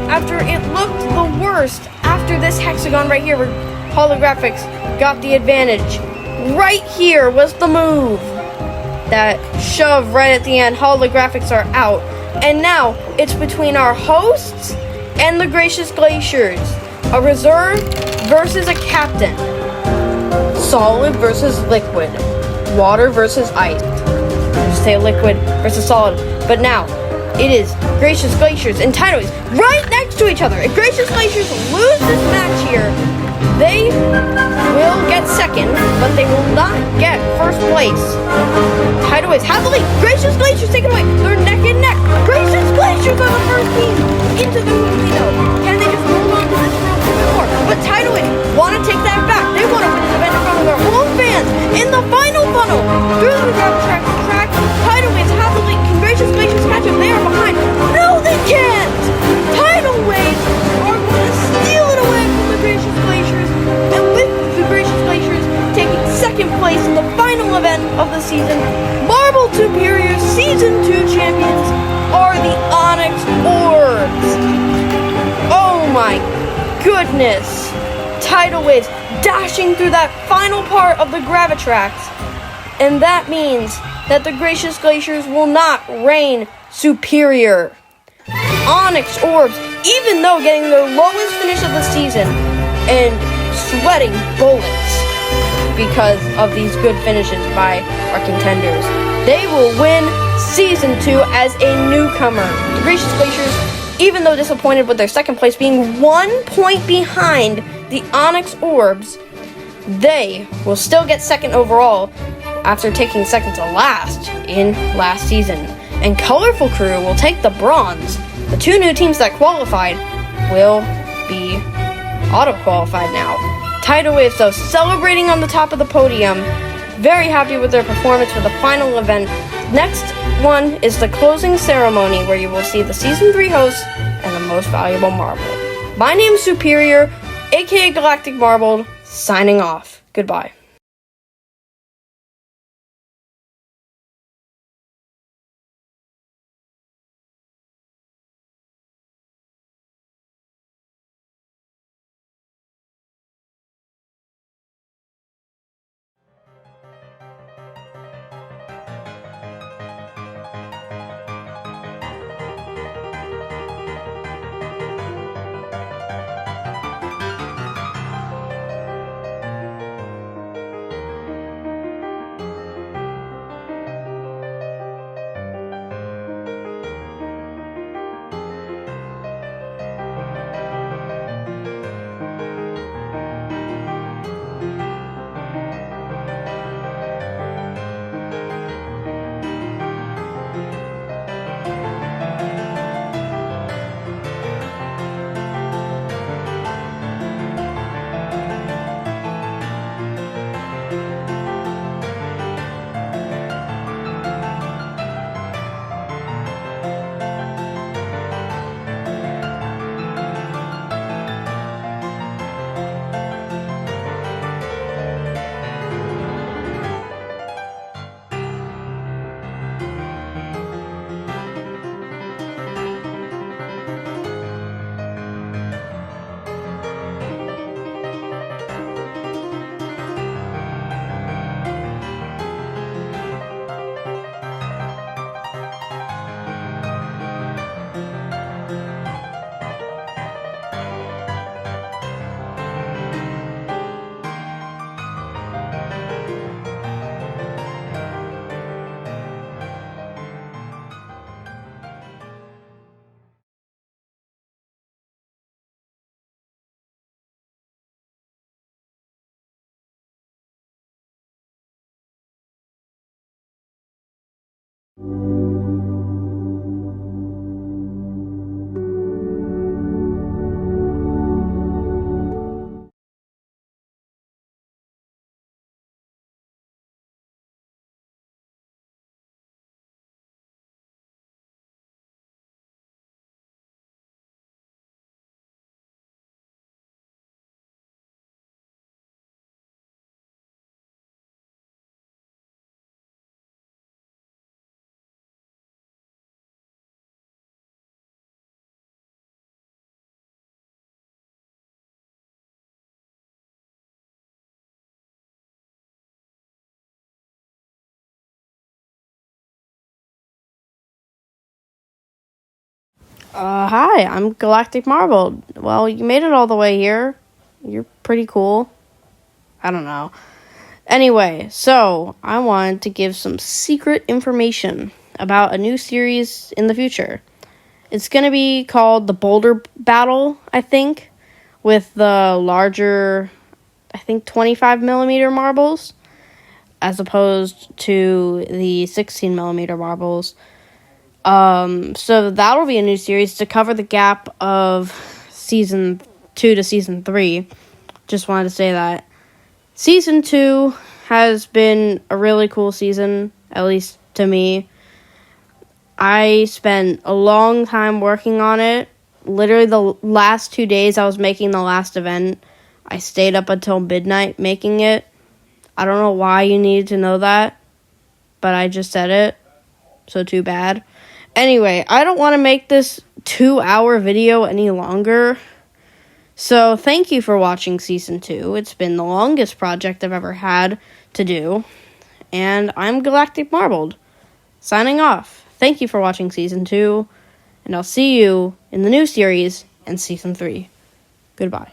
after it looked the worst. After this hexagon right here, where Holographics got the advantage. Right here was the move. That shove right at the end. Holographics are out. And now it's between our hosts and the Gracious Glaciers. A reserve versus a captain. Solid versus liquid. Water versus ice. Just say liquid versus solid. But now it is Gracious Glaciers and Tidal Waves right next to each other. If Gracious Glaciers lose this match here, they will get second, but they will not get first place. Tidal Waves have the lead. Gracious Glaciers take it away. They're neck and neck. Gracious Glaciers are the first team into the torpedo. Can they just hold on to this for a little bit more? But Tidal Waves want to take that back. They want to win this event in front of their own fans in the final funnel. Through the track. Tidal Waves have the lead. Can Gracious Glaciers catch them? They are behind. No, they can't. Tidal Waves are going to steal it away from the Gracious Glaciers. And with the Gracious Glaciers taking second place in the final event of the season, Marble Superior Season 2 champions are the Onyx Orbs. Oh my goodness. Tidal Waves dashing through that final part of the Gravitrax. And that means that the Gracious Glaciers will not reign superior. Onyx Orbs, even though getting their lowest finish of the season and sweating bullets because of these good finishes by our contenders, they will win Season 2 as a newcomer. The Gracious Glaciers, even though disappointed with their second place being 1 point behind the Onyx Orbs, they will still get second overall after taking second to last in last season. And Colorful Crew will take the bronze. The 2 new teams that qualified will be auto-qualified now. Tidal Waves, though, celebrating on the top of the podium. Very happy with their performance for the final event. Next one is the closing ceremony, where you will see the Season 3 hosts and the most valuable marble. My name is Superior, aka Galactic Marbled, signing off. Goodbye. Hi, I'm Galactic Marble. Well, you made it all the way here. You're pretty cool. I don't know. Anyway, so I wanted to give some secret information about a new series in the future. It's going to be called the Boulder Battle, I think, with the larger, I think, 25 millimeter marbles, as opposed to the 16 millimeter marbles. So that'll be a new series to cover the gap of season 2 to season 3. Just wanted to say that. Season 2 has been a really cool season, at least to me. I spent a long time working on it. Literally the last 2 days I was making the last event, I stayed up until midnight making it. I don't know why you needed to know that, but I just said it, so too bad. Anyway, I don't want to make this 2-hour video any longer. So thank you for watching Season 2. It's been the longest project I've ever had to do. And I'm Galactic Marbled, signing off. Thank you for watching Season 2. And I'll see you in the new series and Season 3. Goodbye.